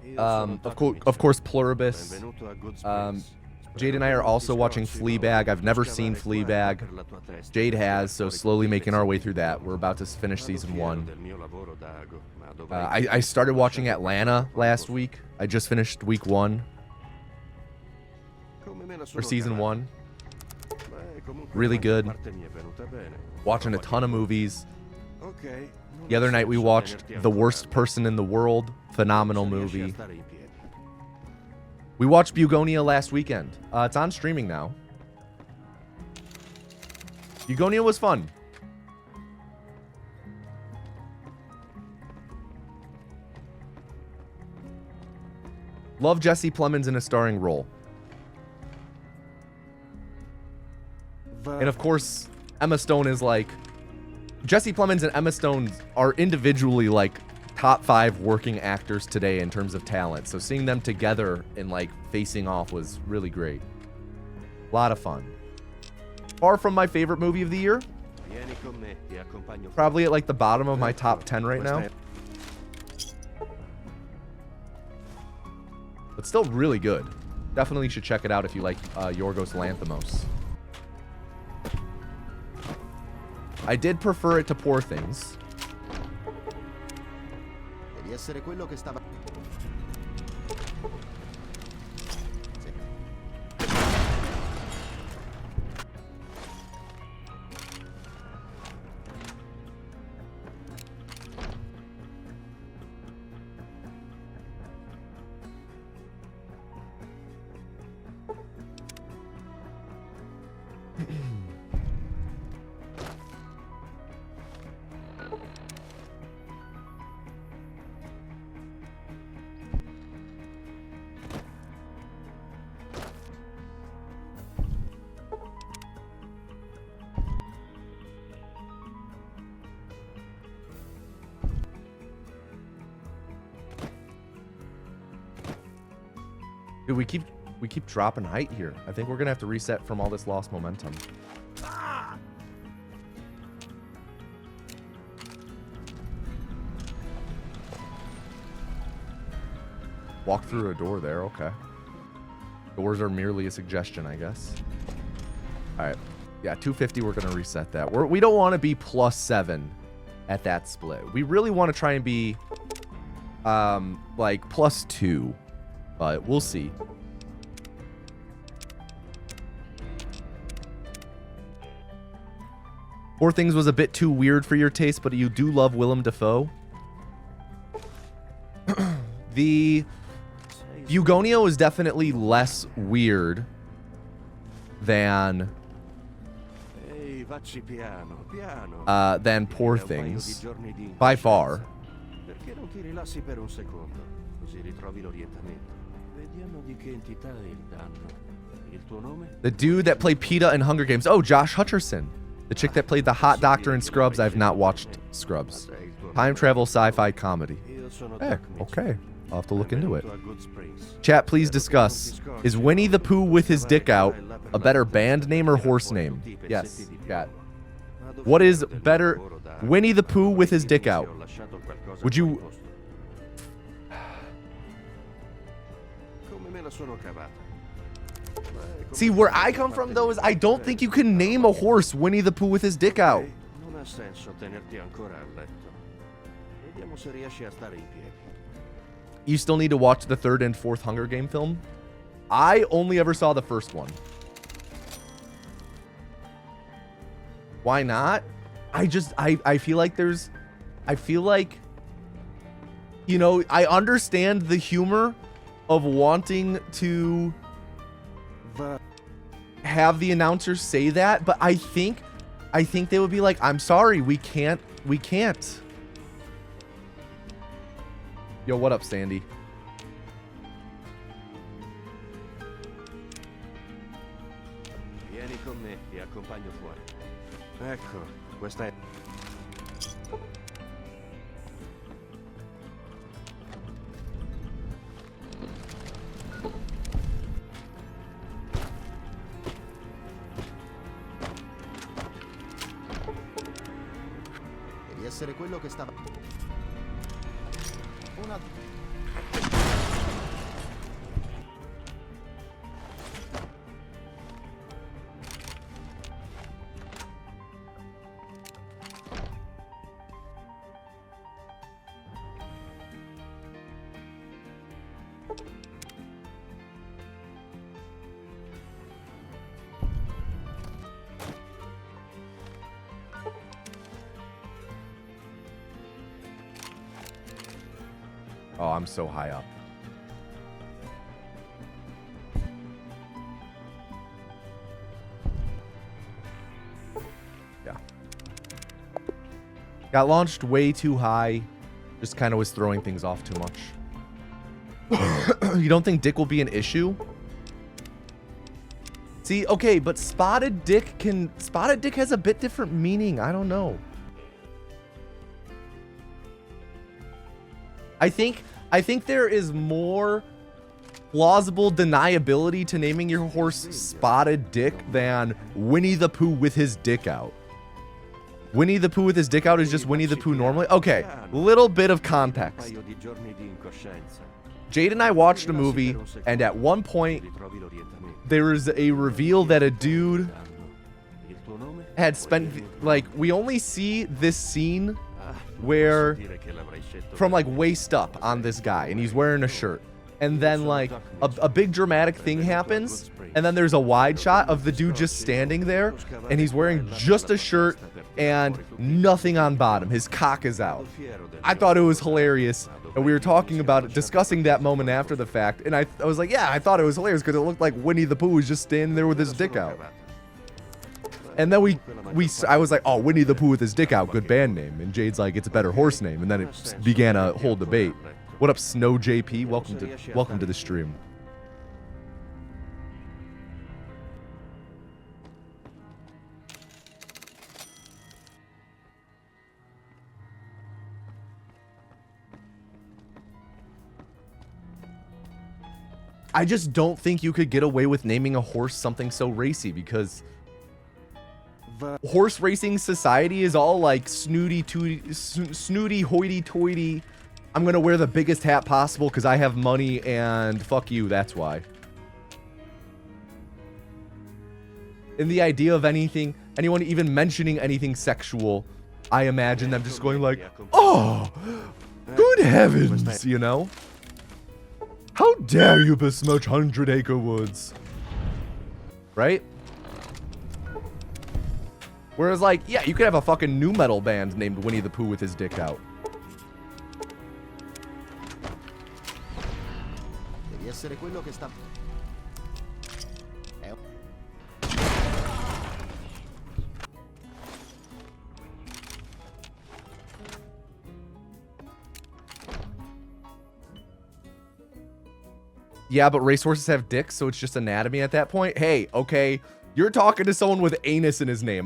Io sono Of course, Pluribus. Benvenuto a Good Springs. Jade and I are also watching Fleabag. I've never seen Fleabag. Jade has, so slowly making our way through that. We're about to finish season 1. I started watching Atlanta last week. I just finished week 1 or season 1. Really good. Watching a ton of movies. The other night we watched The Worst Person in the World. Phenomenal movie. We watched Bugonia last weekend. It's on streaming now. Bugonia was fun. Love Jesse Plemons in a starring role. And of course, Emma Stone is like... Jesse Plemons and Emma Stone are individually like top 5 working actors today in terms of talent. So seeing them together and like facing off was really great. A lot of fun. Far from my favorite movie of the year. Probably at like the bottom of my top 10 right now. But still really good. Definitely should check it out if you like Yorgos Lanthimos. I did prefer it to Poor Things. Devi essere quello che stava... Dude, we keep dropping height here. I think we're gonna have to reset from all this lost momentum. Walk through a door there, okay. Doors are merely a suggestion, I guess. Alright. Yeah, 250, we're gonna reset that. We don't want to be +7 at that split. We really want to try and be like +2. But we'll see. Poor Things was a bit too weird for your taste, but you do love Willem Dafoe. The Bugonio is definitely less weird than Poor Things by far. The dude that played PETA in Hunger Games. Oh, Josh Hutcherson. The chick that played the hot doctor in Scrubs. I've not watched Scrubs. Time travel sci-fi comedy. Hey, okay. I'll have to look into it. Chat, please discuss. Is Winnie the Pooh with his dick out a better band name or horse name? Yes, chat. What is better? Winnie the Pooh with his dick out. Would you... See, where I come from, though, is I don't think you can name a horse Winnie the Pooh with his dick out. You still need to watch the 3rd and 4th Hunger Game film. I only ever saw the first one. Why not? I feel like there's... I feel like... You know, I understand the humor of wanting to have the announcers say that, but I think they would be like, I'm sorry, we can't. Yo, what up, Sandy? bagno fuori. Ecco, questa è... Devi essere quello che stava... Una... Oh, I'm so high up. Yeah. Got launched way too high. Just kind of was throwing things off too much. You don't think Dick will be an issue? See, okay, but Spotted Dick has a bit different meaning. I don't know. I think there is more plausible deniability to naming your horse Spotted Dick than Winnie the Pooh with his dick out. Winnie the Pooh with his dick out is just Winnie the Pooh normally. Okay, little bit of context. Jade and I watched a movie, and at one point, there was a reveal that a dude had spent, like, we only see this scene where from like waist up on this guy, and he's wearing a shirt, and then like a big dramatic thing happens, and then there's a wide shot of the dude just standing there, and he's wearing just a shirt and nothing on bottom. His cock is out. I thought it was hilarious, and we were talking about it, discussing that moment after the fact, and I was like, yeah, I thought it was hilarious because it looked like Winnie the Pooh was just standing there with his dick out. And then I was like, oh, Winnie the Pooh with his dick out, good band name. And Jade's like, it's a better horse name. And then it began a whole debate. What up, Snow JP? Welcome to the stream. I just don't think you could get away with naming a horse something so racy, because horse racing society is all like snooty hoity-toity. I'm gonna wear the biggest hat possible because I have money, and fuck you, that's why. In the idea of anyone even mentioning anything sexual, I imagine them just going like, oh, good heavens, you know? How dare you besmirch 100 Acre Woods? Right? Whereas, like, yeah, you could have a fucking nu metal band named Winnie the Pooh with his dick out. Devi essere quello che sta... Yeah, but racehorses have dicks, so it's just anatomy at that point. Hey, okay, you're talking to someone with anus in his name.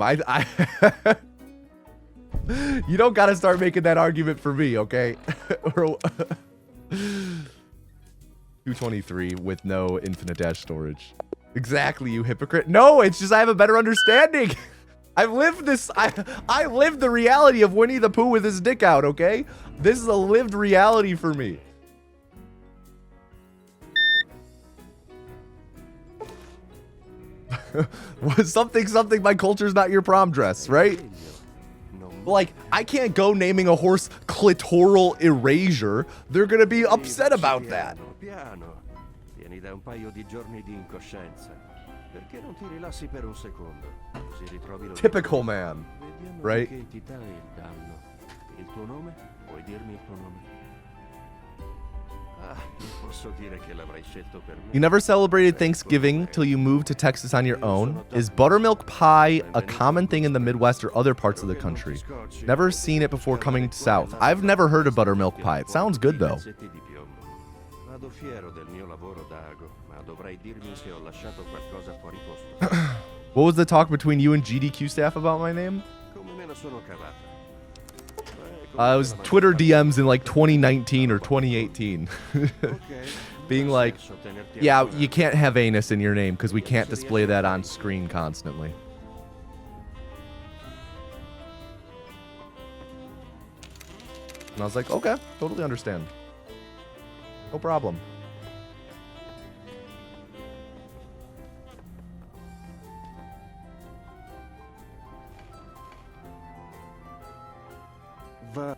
You don't gotta start making that argument for me, okay? 223 with no infinite dash storage. Exactly, you hypocrite. No, it's just I have a better understanding. I've lived this. I lived the reality of Winnie the Pooh with his dick out, okay? This is a lived reality for me. something, my culture's not your prom dress, right? Like, I can't go naming a horse clitoral erasure. They're gonna be upset about that. Typical man, right? You never celebrated Thanksgiving till you moved to Texas on your own? Is buttermilk pie a common thing in the Midwest or other parts of the country? Never seen it before coming south. I've never heard of buttermilk pie. It sounds good though. What was the talk between you and GDQ staff about my name? Come me la sono cavata. It was Twitter DMs in like 2019 or 2018. Being like, yeah, you can't have anus in your name because we can't display that on screen constantly. And I was like, okay, totally understand. No problem. Va.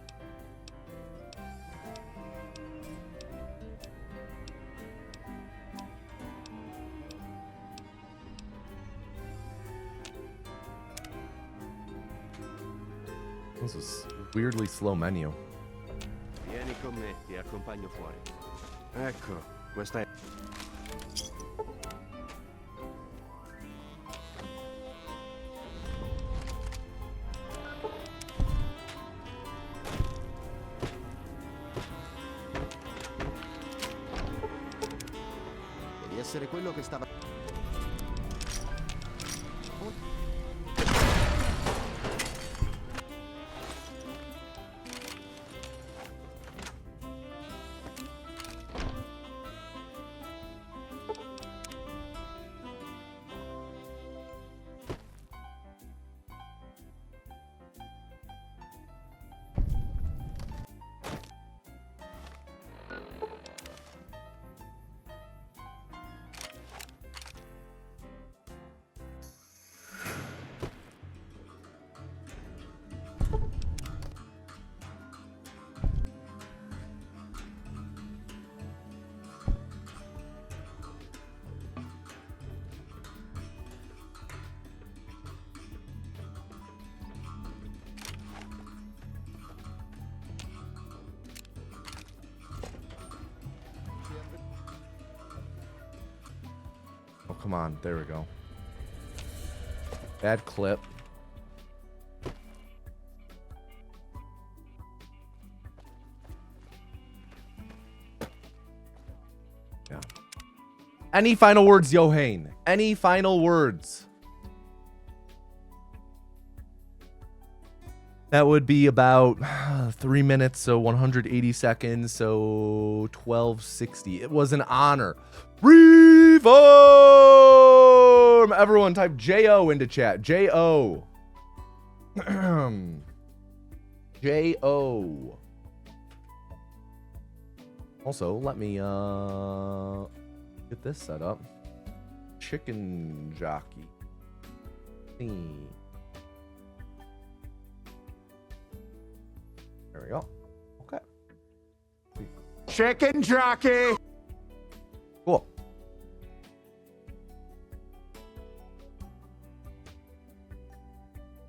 This is weirdly slow menu. Vieni con me, ti accompagno fuori. Ecco, questa è... Devi essere quello che stava... Oh, come on. There we go. Bad clip. Yeah. Any final words, Johann? Any final words? That would be about 3 minutes, so 180 seconds, so 1260. It was an honor. Reform! Everyone type J-O into chat. J-O. J-O. Also, let me get this set up. Chicken jockey. There we go. Okay. Chicken jockey! Cool.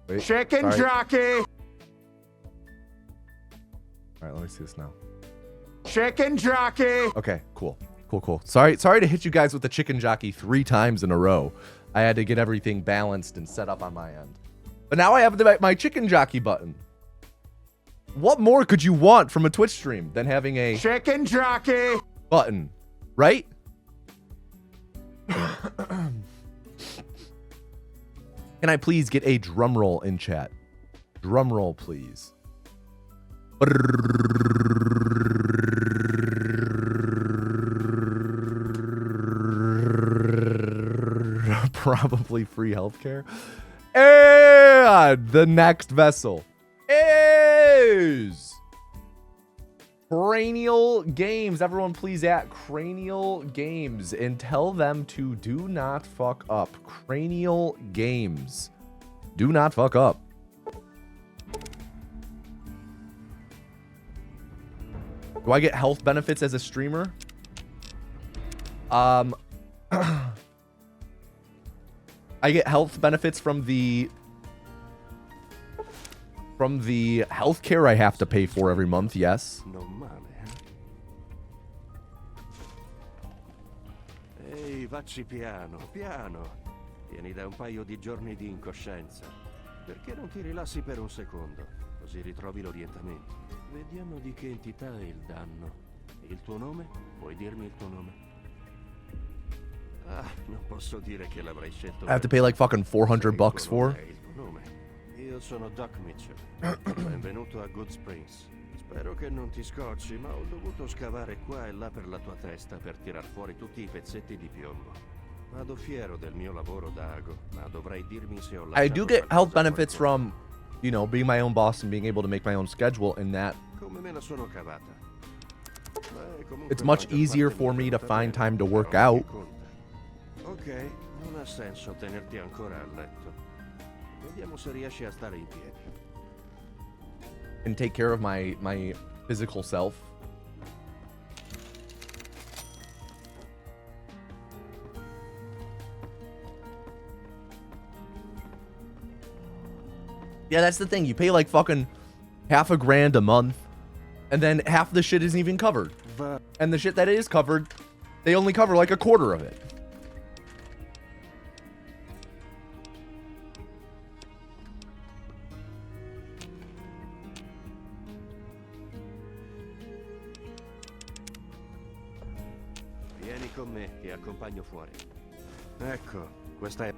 Wait, Chicken sorry. jockey! All right, let me see this now. Chicken jockey! Okay, cool. Cool. Sorry to hit you guys with the chicken jockey 3 times in a row. I had to get everything balanced and set up on my end. But now I have my chicken jockey button. What more could you want from a Twitch stream than having a Chicken jockey! button, right? Can I please get a drum roll in chat? Drum roll, please. Probably free healthcare. And the next vessel is Cranial Games. Everyone please at Cranial Games and tell them to do not fuck up. Cranial Games. Do not fuck up. Do I get health benefits as a streamer? I get health benefits from the healthcare I have to pay for every month, yes. Non male, eh? Ehi, vacci piano, piano. Vieni da un paio di giorni di incoscienza. Perché non ti rilassi per un secondo? Così ritrovi l'orientamento. Vediamo di che entità è il danno. Il tuo nome? Puoi dirmi il tuo nome? Ah, non posso dire che l'avrei scelto. I have to pay like fucking $400 for. Io sono Doc Mitchell. Benvenuto a Good Springs. Spero che non ti scocci, ma ho dovuto scavare qua e là per la tua testa per tirar fuori tutti i pezzetti di piombo. Vado fiero del mio lavoro da ago, ma dovrai dirmi se ho lasciato I do get qualcosa health a benefits qualcuno. from, you know, being my own boss and being able to make my own schedule in that Come me la sono cavata? Beh, comunque it's la much maggior easier parte for mi è me to venuta find bene, time to la work roba out che conta. Ok, non ha senso tenerti ancora a letto. Vediamo se riesci a stare in piedi. and take care of my physical self. Yeah, that's the thing. You pay like fucking half a grand a month, and then half the shit isn't even covered. Va. And the shit that is covered, they only cover like a quarter of it. Vieni con me, ti accompagno fuori. Ecco, questa è...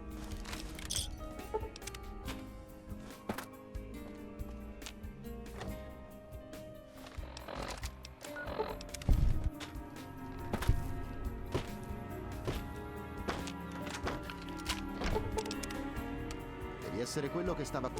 Devi essere quello che stava...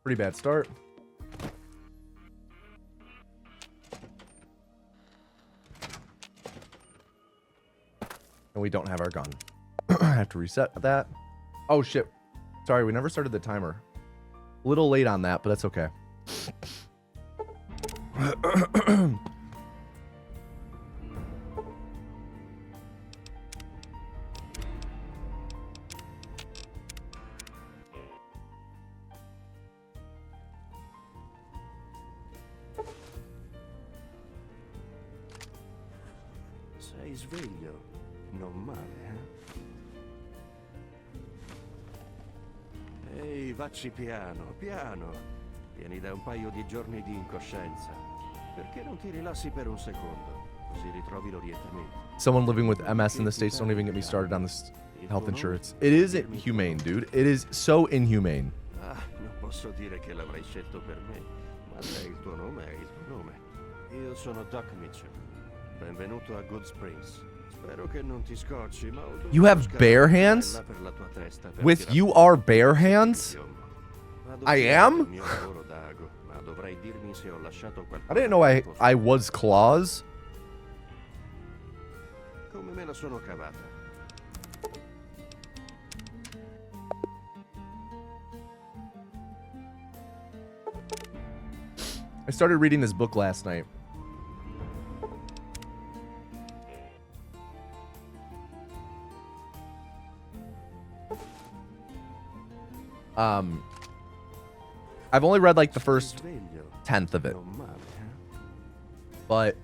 Pretty bad start. And we don't have our gun. I have to reset that. Oh shit. Sorry, we never started the timer. A little late on that, but that's okay. Sei sveglio? Non male, eh? Ehi, vacci piano, piano. Vieni da un paio di giorni di incoscienza. Perché non ti rilassi per un secondo? Così ritrovi l'orientamento. Someone living with MS in the States, don't even get me started on this health insurance. It is inhumane, dude. It is so inhumane. Ah, non posso dire che l'avrei scelto per me, ma se è il tuo nome, è il tuo nome. Io sono Doc Mitchell. Benvenuto a Good Springs. Spero che non ti scocci, ma ho dovuto You have scavare bare qua e hands? là per la tua testa per With tirar you fuori are tutti bare i pezzetti di hands? piombo. Vado I fiero am? del mio lavoro da ago, ma dovrai dirmi se ho lasciato qualcosa I didn't know al tuo I was claws. Come me la sono cavata? I started reading this book last night. I've only read like the first Sveglio? 10th of it, Non male, eh? but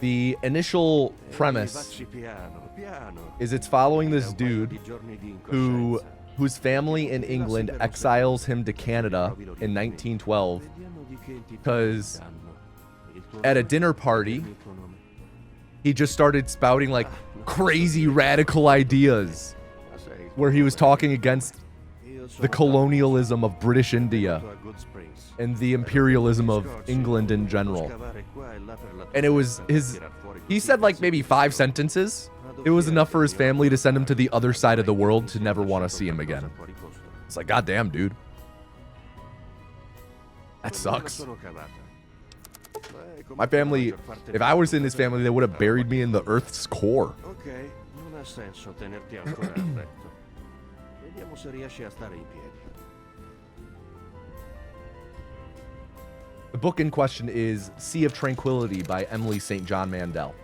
the initial Ehi, premise vacci piano, piano. is it's following Da this un paio dude di giorni di who incoscienza. whose family in England exiles him to Canada in 1912 Vediamo di che entità because danno. Il tuo at a nome? dinner party Dimmi il tuo nome. he just started spouting like crazy radical ideas Ma sei il tuo where he was nome. talking against Io the colonialism of British India a good springs. and the imperialism of England in general. Scavare qua e là per la And it was his, he said like maybe 5 sentences. It was enough for his family to send him to the other side of the world to never want to see him again. It's like, goddamn, dude. That sucks. My family, if I was in his family, they would have buried me in the Earth's core. Ok, non ha senso tenerti ancora a letto. Vediamo se riesci a stare in piedi. The book in question is Sea of Tranquility by Emily St. John Mandel.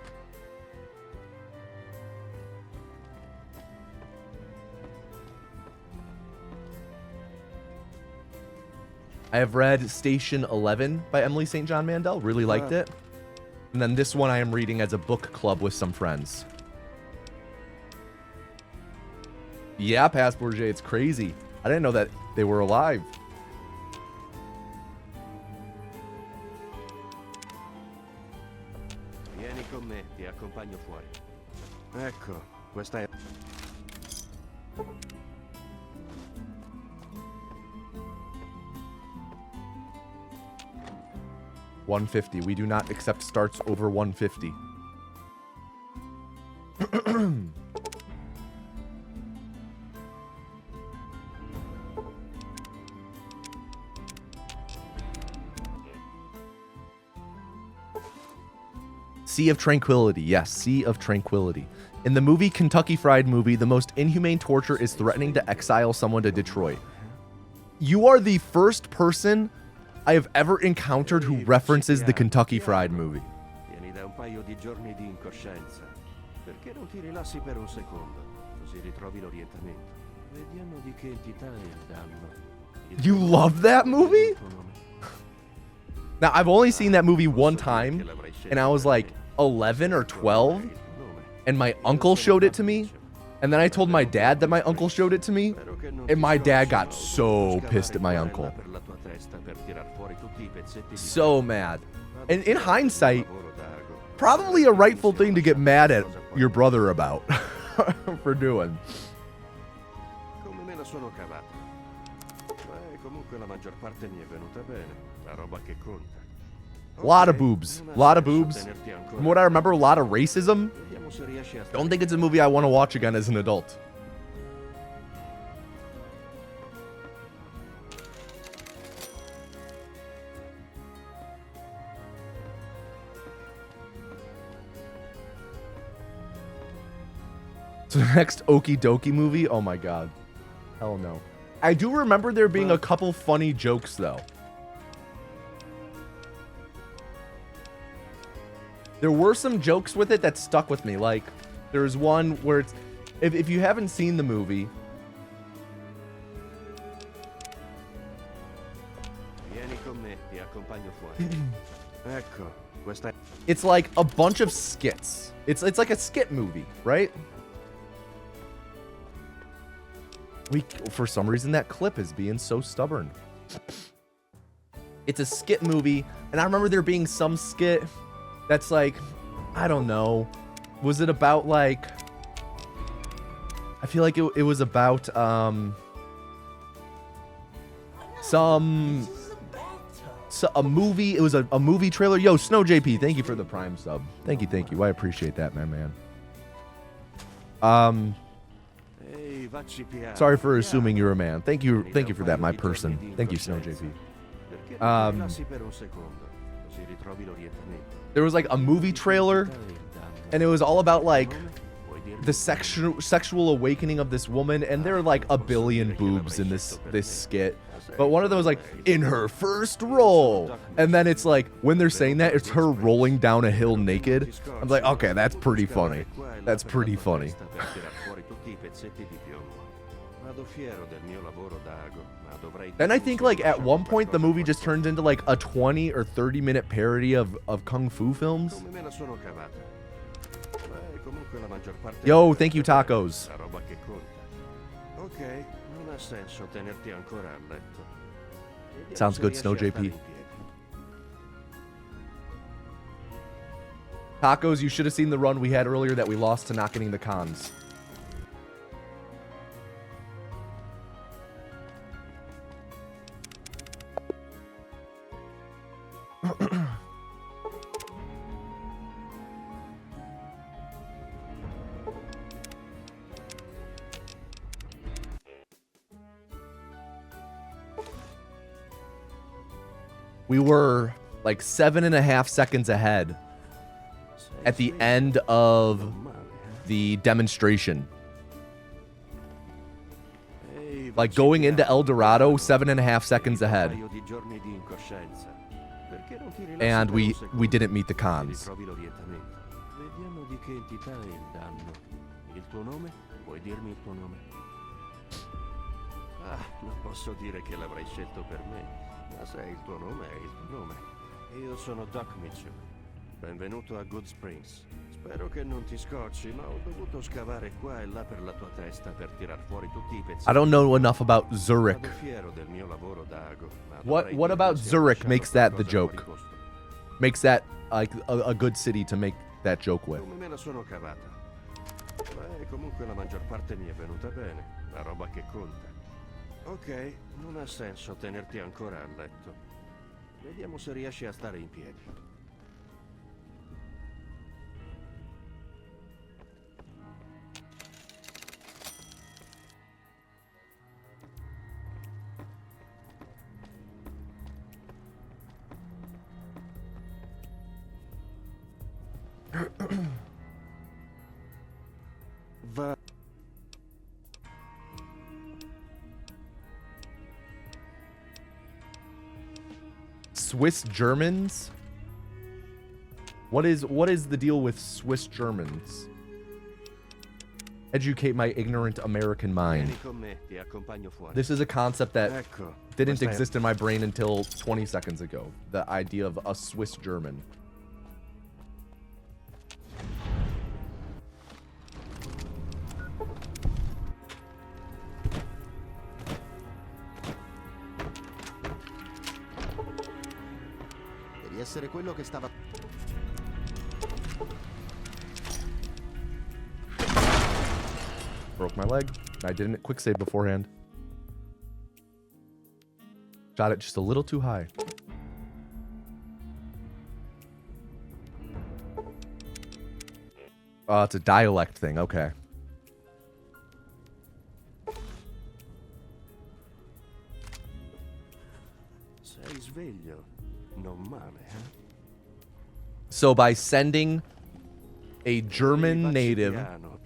I have read Station 11 by Emily St. John Mandel. Really liked it. And then this one I am reading as a book club with some friends. Yeah, Passport J, it's crazy. I didn't know that they were alive. Vieni con me, ti accompagno fuori. Ecco, questa è... $150. We do not accept starts over $150. Sea of Tranquility. Yes, Sea of Tranquility. In the movie Kentucky Fried Movie, the most inhumane torture is threatening to exile someone to Detroit. You are the first person I have ever encountered who references the Kentucky Fried Movie. Vieni da un paio di giorni di incoscienza. Perché non ti rilassi per un secondo? Così ritrovi l'orientamento. Vediamo di che entità è il danno. You love that movie? Now, I've only seen that movie one time, and I was like 11 or 12, and my uncle showed it to me, and then I told my dad that my uncle showed it to me, and my dad got so pissed at my uncle. So mad. And in hindsight, probably a rightful thing to get mad at your brother about for doing. Come me la sono cavata. Comunque la maggior parte mi è venuta bene. La roba che conta. A lot of boobs. A lot of boobs. From what I remember, a lot of racism. Don't think it's a movie I want to watch again as an adult. So the next Okie Dokie movie? Oh my god. Hell no. I do remember there being a couple funny jokes though. There were some jokes with it that stuck with me. Like, there's one where it's... If you haven't seen the movie... It's like a bunch of skits. It's like a skit movie, right? For some reason, that clip is being so stubborn. It's a skit movie, and I remember there being some skit... that's like, I don't know. Was it about like... I feel like it was about a movie. It was a movie trailer. Yo, Snow JP, thank you for the Prime sub. Thank you. I appreciate that, man. Sorry for assuming you're a man. Thank you for that, my person. Thank you, Snow JP. There was like a movie trailer, and it was all about like the sexual awakening of this woman, and there are like a billion boobs in this skit. But one of them was like, in her first role. And then it's like, when they're saying that, it's her rolling down a hill naked. I'm like, okay, that's pretty funny. That's pretty funny. Then I think like at one point the movie just turns into like a 20 or 30 minute parody of kung fu films. Yo, thank you, tacos. Sounds good, Snow JP. Tacos, you should have seen the run we had earlier that we lost to not getting the cons. We were like 7.5 seconds ahead at the end of the demonstration. Like going into El Dorado, 7.5 seconds ahead. And we didn't meet the cons. Vediamo di che entità è il danno. Il tuo nome? Puoi dirmi il tuo nome? Ah, non posso dire che l'avrai scelto per me, ma se è il tuo nome, è il tuo nome. Io sono Doc Mitchell. Benvenuto a Good Springs. Spero che non ti scocci, ma ho dovuto scavare qua e là per la tua testa per tirar fuori tutti i pezzi. I don't know enough about Zurich. Vado fiero del mio lavoro d'ago, ma What dovrei about dirmi se ho Zurich lasciato makes that the qualcosa joke? fuori posto. Makes that like a good city to make that joke with. Come me la sono cavata. Beh, comunque la maggior parte mi è venuta bene, la roba che conta. Ok, non ha senso tenerti ancora a letto. Vediamo se riesci a stare in piedi. Va. Swiss Germans? What is the deal with Swiss Germans? Educate my ignorant American mind. Vieni con me, ti accompagno fuori. This is a concept that Ecco, didn't questa è- exist in my brain until 20 seconds ago. The idea of a Swiss German. Devi essere quello che stava... Broke my leg. I didn't quick save beforehand. Shot it just a little too high. Oh, it's a dialect thing. Okay. Sei sveglio. Non male, eh? So by sending a German native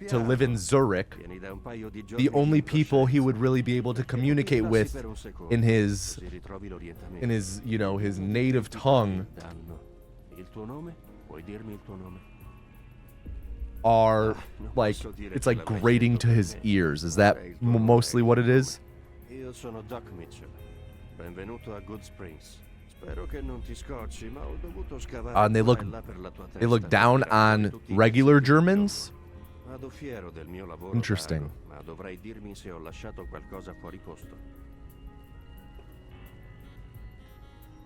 to live in Zurich, Vieni da un paio di giorni the only di people he incoscienza. would really be able to communicate Tassi with per un secondo, in his così ritrovi l'orientamento. his native tongue Danno. Il tuo nome? Puoi dirmi il tuo nome? are like, it's like grating to his ears. Is that mostly what it is? Io sono Doc Mitchell. Benvenuto a Good Springs. Spero che non ti scocci, ma ho dovuto scavare And they qua look e là per la tua they look testa down per tirare on tutti i regular pezzi di Germans. intorno. Vado fiero del mio lavoro Interesting. d'ago, ma dovrei dirmi se ho lasciato qualcosa fuori posto.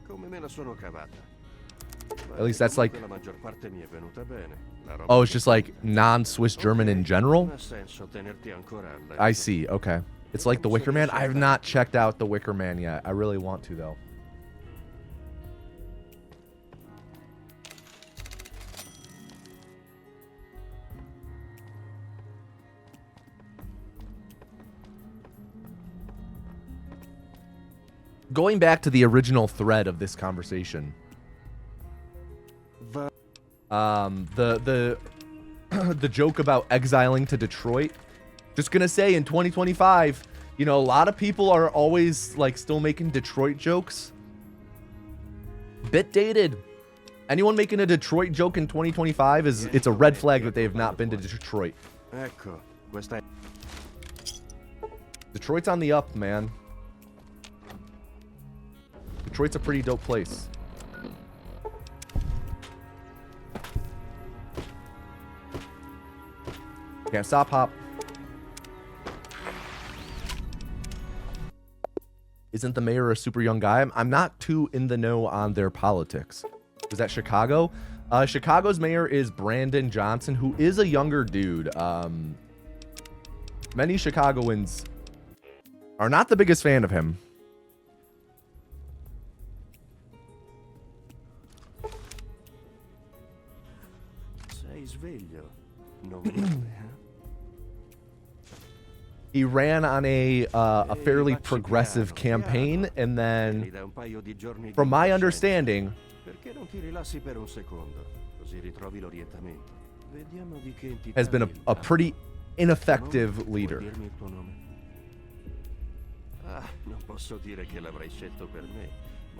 Come me la sono cavata? At least that's like, La maggior parte mi è venuta bene. La roba oh, it's che just like non-Swiss German in general. non ha senso tenerti ancora a letto. I see. Okay. It's like The Wicker Man. I have not checked out The Wicker Man yet. I really want to though. Going back to the original thread of this conversation. The the joke about exiling to Detroit. Just gonna say, in 2025, you know, a lot of people are always like still making Detroit jokes. Bit dated. Anyone making a Detroit joke in 2025 it's a red flag that they have not been to Detroit. Ecco, questa è... Detroit's on the up, man. Detroit's a pretty dope place. Can't stop, Hop. Isn't the mayor a super young guy? I'm not too in the know on their politics. Is that Chicago? Chicago's mayor is Brandon Johnson, who is a younger dude. Many Chicagoans are not the biggest fan of him. Sei sveglio. Non male, eh? He ran on a fairly progressive campaign, and then, Da un paio di giorni di from my incoscienza. understanding, Perché non ti rilassi per un secondo? Così ritrovi l'orientamento. Vediamo di che entità has been è il a capo. pretty ineffective Tuo nome? leader. Puoi dirmi il tuo nome? Ah, non posso dire che l'avrei scelto per me,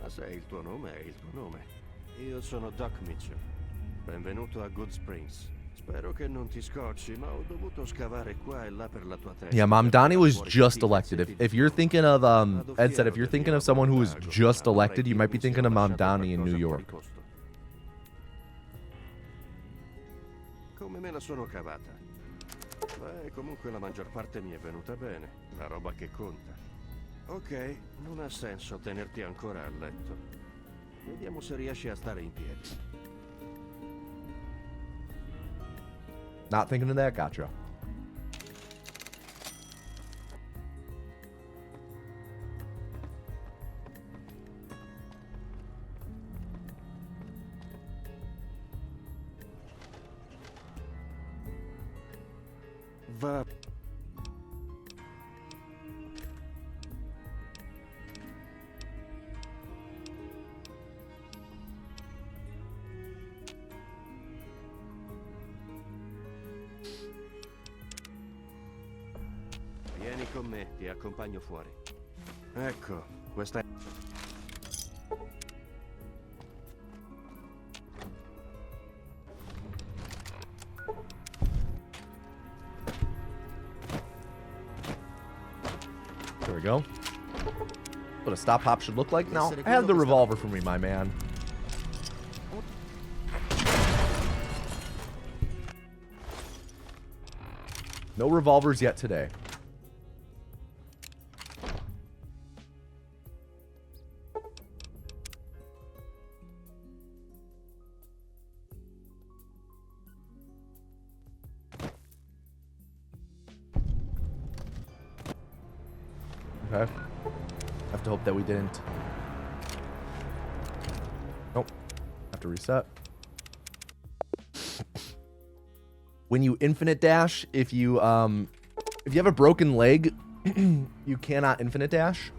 ma se è il tuo nome, è il tuo nome. Io sono Doc Mitchell. Benvenuto a Good Springs. Spero che non ti scocci, ma ho dovuto scavare qua e là per la tua testa. Yeah, Mom per Donnie tirar was fuori just tutti i elected. pezzetti If di you're piombo. thinking of Vado Ed said, fiero if you're del thinking mio of someone who was lavoro just d'ago, ma elected, you might be vorrei dirmi thinking se of ho Mom lasciato Donnie in New qualcosa fuori York. posto. Come me la sono cavata? Beh, comunque la maggior parte mi è venuta bene, la roba che conta. Ok, non ha senso tenerti ancora a letto. Vediamo se riesci a stare in piedi. Not thinking of that, gotcha. Va. Vieni con me, ti accompagno fuori. Ecco, questa è... There we go. What a stop hop should look like. Now, have the revolver for me, my man. No revolvers yet today. Okay. Have to hope that we didn't. Nope. Have to reset. When you infinite dash, if you have a broken leg, you cannot infinite dash.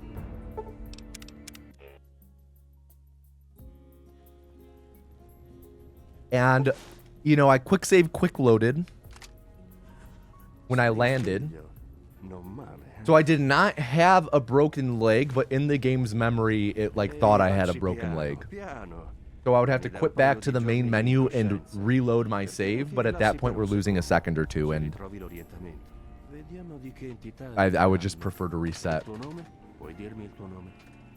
And you know, I quick save quick loaded when I landed. Non male. So I did not have a broken leg, but in the game's memory, it like thought I had a broken leg. Piano. So I would have to quit back to the main menu and reload my save, but at that point we're losing a second or two, and Ritrovi l'orientamento. Vediamo di che entità è I would il just capo. prefer to reset. Il tuo nome? Puoi dirmi il tuo nome?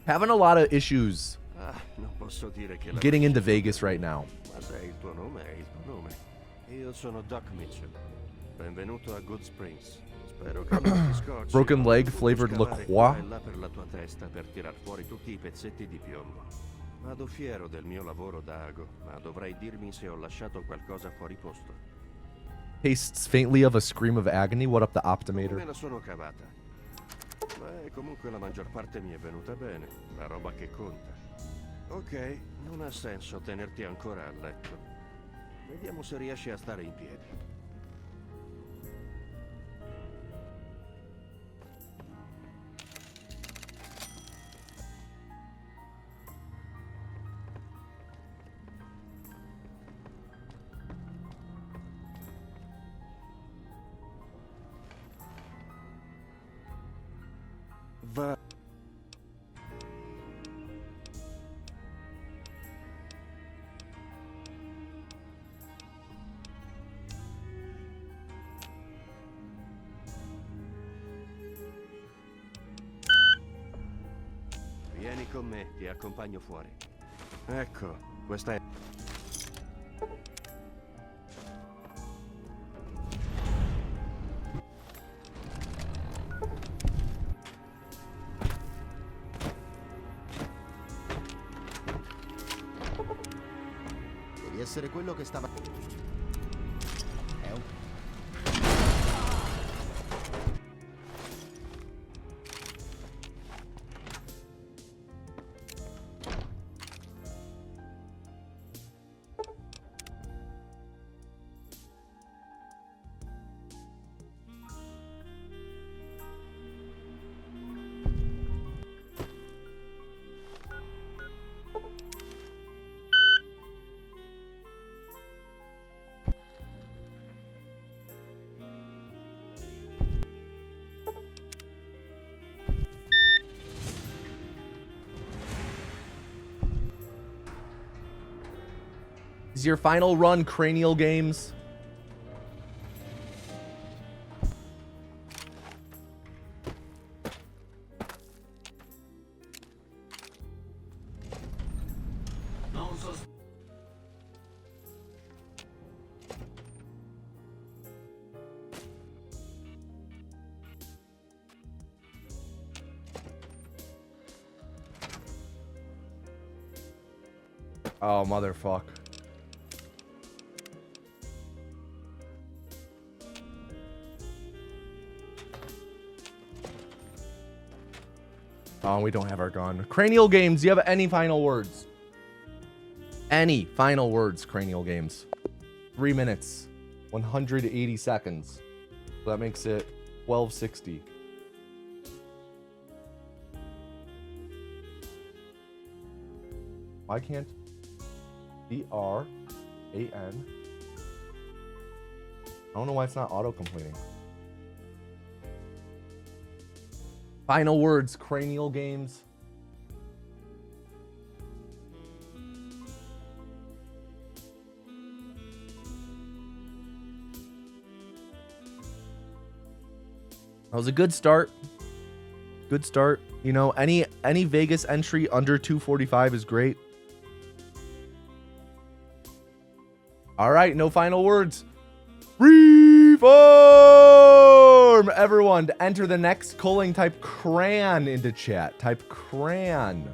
Having a lot of issues Ah, non posso dire che getting into l'avrei Vegas right now. scelto, ma se è il tuo nome, è il tuo nome. Io sono Doc Mitchell. Benvenuto a Good Springs. Spero che non ti scocci. Broken Ho leg dovuto flavored scavare liqueur. qua e là per la tua testa per tirar fuori tutti i pezzetti di piombo. Vado fiero del mio lavoro d'ago, ma dovrei dirmi se ho lasciato qualcosa fuori posto. Tastes faintly of a scream of agony. What up, the Come Optimator? me la sono cavata? Beh, comunque la maggior parte mi è venuta bene, la roba che conta. Ok, non ha senso tenerti ancora a letto. Vediamo se riesci a stare in piedi. Va. Vieni con me, ti accompagno fuori. Ecco, questa è... Devi essere quello che stava... È un... Is your final run cranial games? Oh, motherfuck. Oh, we don't have our gun. Cranial games, do you have any final words? Any final words, cranial games? 3 minutes, 180 seconds. So that makes it 1260. Why can't DRAN? I don't know why it's not auto-completing. Final words, cranial games. That was a good start. Good start. You know, any Vegas entry under 245 is great. All right, no final words. Reform! Everyone, to enter the next culling, type cran into chat. Type cran.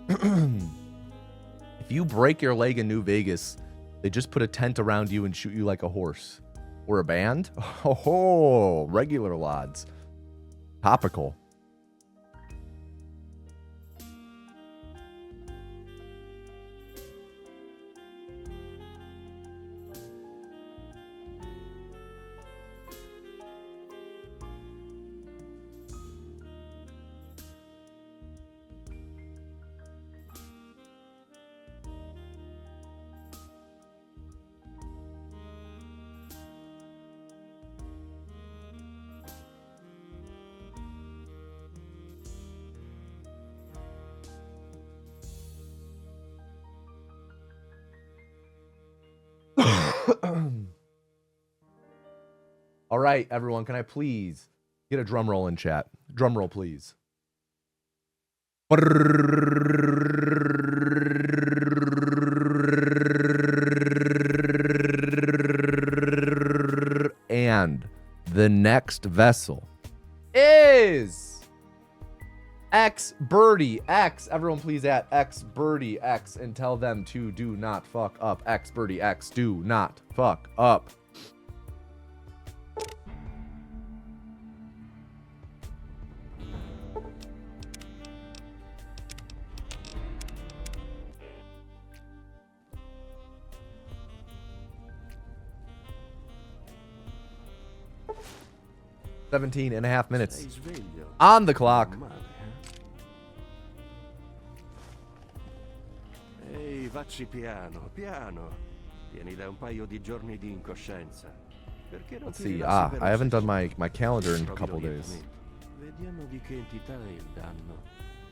If you break your leg in New Vegas, they just put a tent around you and shoot you like a horse. Or a band? Oh, regular lads. Topical. All right, everyone, can I please get a drum roll in chat? Drum roll, please. And the next vessel is X Birdie X. Everyone, please at X Birdie X and tell them to do not fuck up. X Birdie X, do not fuck up. Seventeen and a half minutes on the clock. Ehi, vacci piano, piano. Vieni da un paio di giorni di incoscienza. Perché non Let's ti see. rilassi per I haven't done un my calendar in a Provi couple lo days. dirmi. Vediamo di che entità è il danno.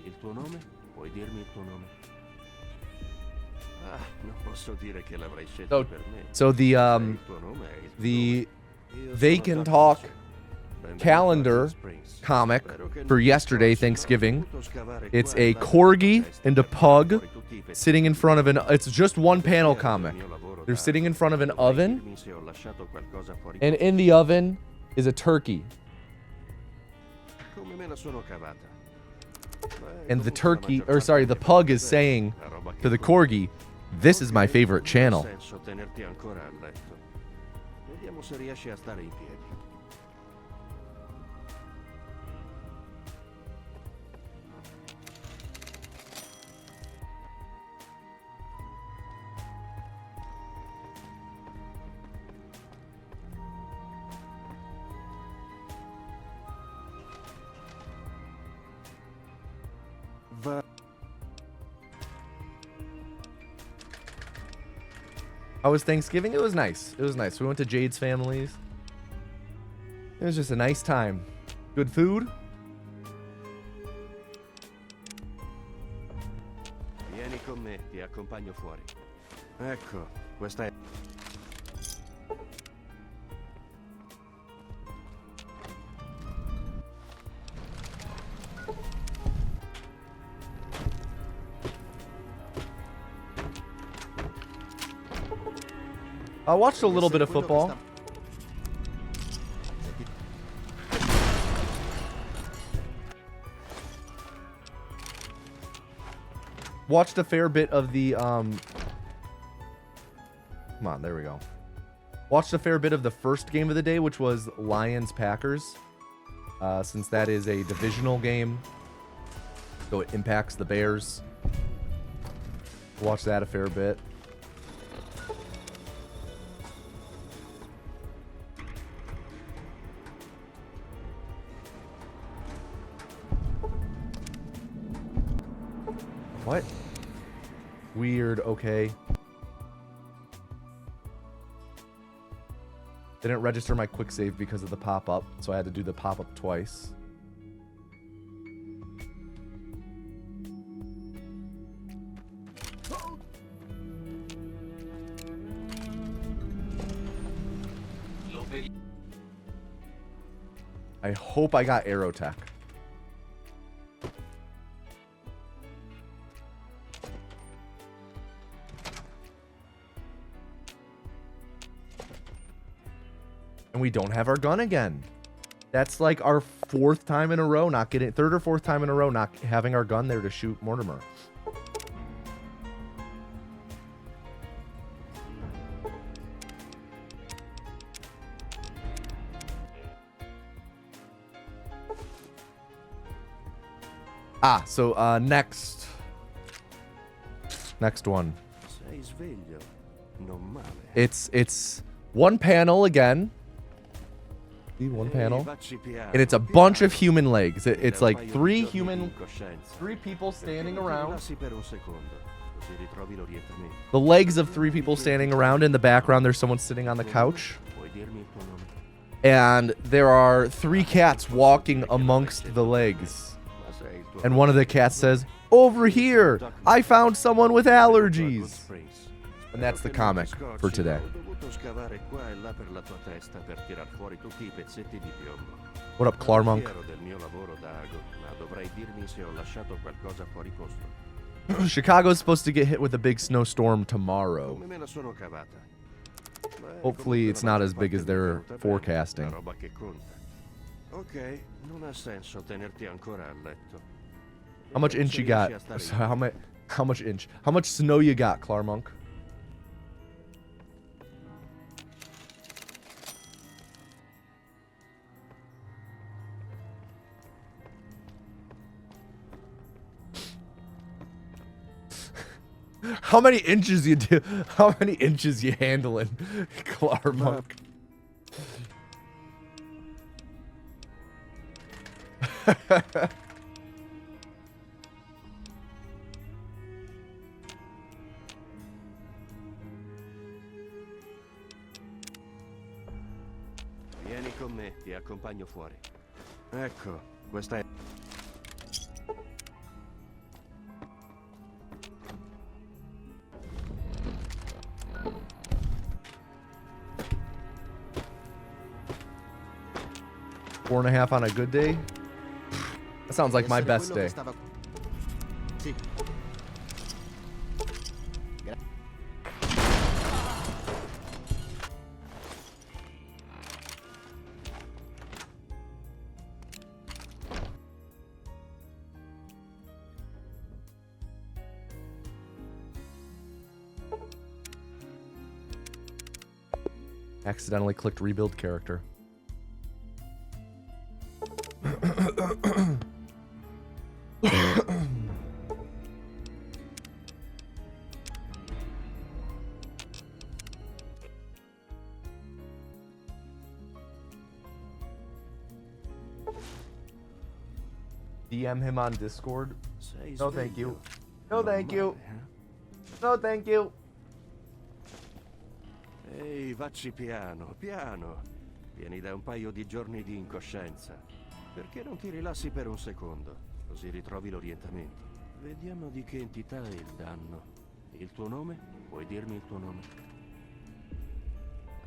Il tuo nome? Puoi dirmi il tuo nome? Ah, non posso dire che l'avrei scelto per me. So the Il tuo nome è il tuo the nome. Io They sono Can Giacomo. Talk Benvenuto calendar a Springs. comic Spero che for non yesterday ti possa, Thanksgiving. ho dovuto scavare It's qua e a là corgi per and a tirar pug fuori tutti i pezzi sitting in front of an. It's just one panel del comic. mio lavoro They're da sitting in front of an dovrei oven, dirmi se ho lasciato qualcosa fuori and posto. in the oven is a turkey. Come me la sono cavata. Beh, And the comunque la turkey, maggior or sorry, parte the dei pug posti is bene, saying la roba che to the conta. corgi, "This is my Ok, favorite non ha channel." senso tenerti ancora a letto. Vediamo se riesci a stare in piedi. Va. How was Thanksgiving? It was nice. It was nice. We went to Jade's family's. It was just a nice time. Good food. me, ti accompagno fuori. Ecco, questa è... I watched a little bit of football. Watched a fair bit of the come on, there we go. Watched a fair bit of the first game of the day, which was Lions-Packers. Since that is a divisional game, so it impacts the Bears. Watched that a fair bit. What? Weird, okay. Didn't register my quick save because of the pop-up, so I had to do the pop-up twice. I hope I got Aerotech. And we don't have our gun again. That's like our fourth time in a row not getting, third or fourth time in a row not having our gun there to shoot Mortimer. So next one. Sei sveglio. Non male. It's one panel again. See, one panel. And it's a bunch of human legs. It's like three people standing around. The legs of three people standing around. In the background, there's someone sitting on the couch. And there are three cats walking amongst the legs. And one of the cats says, "Over here, I found someone with allergies." And that's the comic for today. What up, Clarmonk? Chicago's supposed to get hit with a big snowstorm tomorrow. Hopefully it's not as big as they're forecasting. How much inch you got? How much inch? How much snow you got, Clarmonk? How many inches you do? How many inches you handling, Clarmonk? Vieni con me, ti accompagno fuori. Ecco, questa è... Four and a half on a good day? That sounds like my best day. Accidentally clicked rebuild character. DM him on Discord. No, thank you. No, thank you. No, thank you. Ehi, vacci piano, piano. Vieni da un paio di giorni di incoscienza. Perché non ti rilassi per un secondo? Così ritrovi l'orientamento. Vediamo di che entità è il danno. Il tuo nome? Puoi dirmi il tuo nome?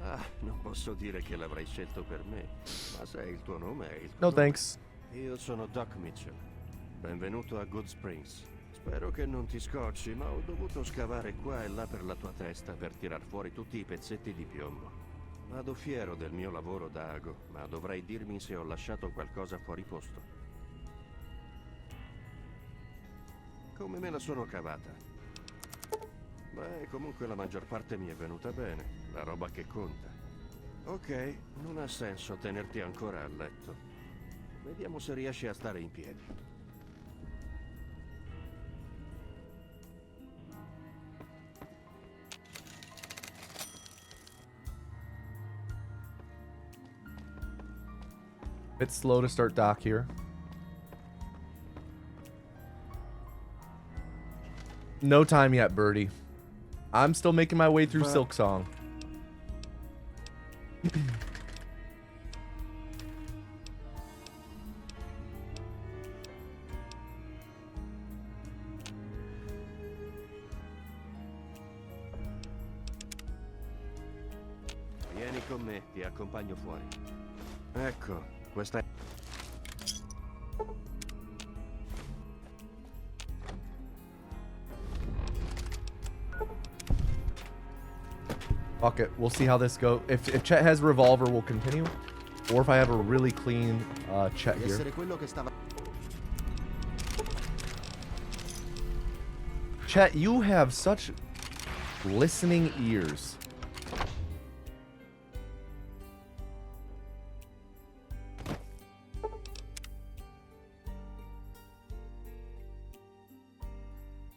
Ah, non posso dire che l'avrei scelto per me, ma se il tuo nome è il tuo No nome. thanks. Io sono Doc Mitchell. Benvenuto a Good Springs. Spero che non ti scocci, ma ho dovuto scavare qua e là per la tua testa per tirar fuori tutti i pezzetti di piombo. Vado fiero del mio lavoro da ago, ma dovrai dirmi se ho lasciato qualcosa fuori posto. Come me la sono cavata? Beh, comunque la maggior parte mi è venuta bene, la roba che conta. Ok, non ha senso tenerti ancora a letto. Vediamo se riesci a stare in piedi. Bit slow to start dock here. No time yet, Birdie. I'm still making my way through Silk Song. Vieni con me, ti accompagno fuori. Ecco, questa è... Fuck it. We'll see how this goes. If Chet has revolver, we'll continue. Or if I have a really clean Chet Devi here. essere quello che stava... Chet, you have such listening ears.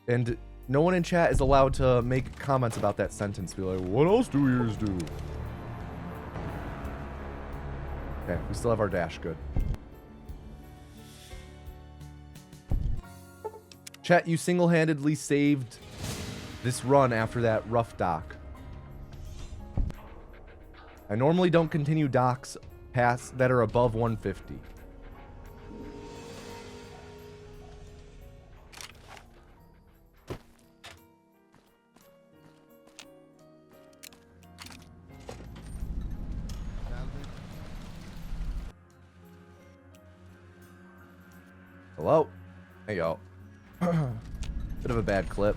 And no one in chat is allowed to make comments about that sentence. Be like, what else do ears do? Okay, we still have our dash. Good. Chat, you single-handedly saved this run after that rough dock. I normally don't continue docks past that are above 150. Hello? There you go. Bit of a bad clip.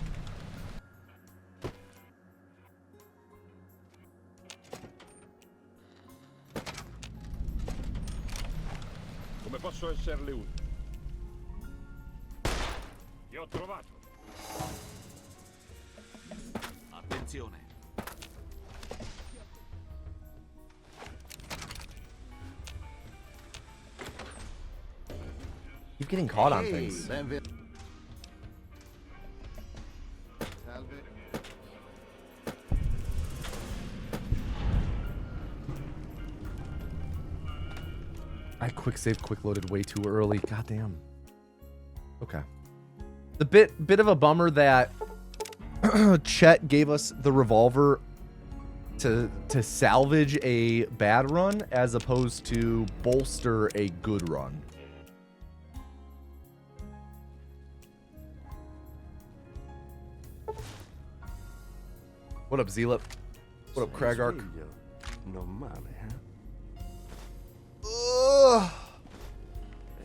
Come posso esserle utile? Ti ho trovato. Attenzione. Keep getting caught on things. Salve. I quick save, quick loaded way too early. Goddamn. Okay. The bit of a bummer that Chet gave us the revolver to salvage a bad run as opposed to bolster a good run. What up, Zealop? What up, Kragark? Sveglio. Non male, eh? Ugh.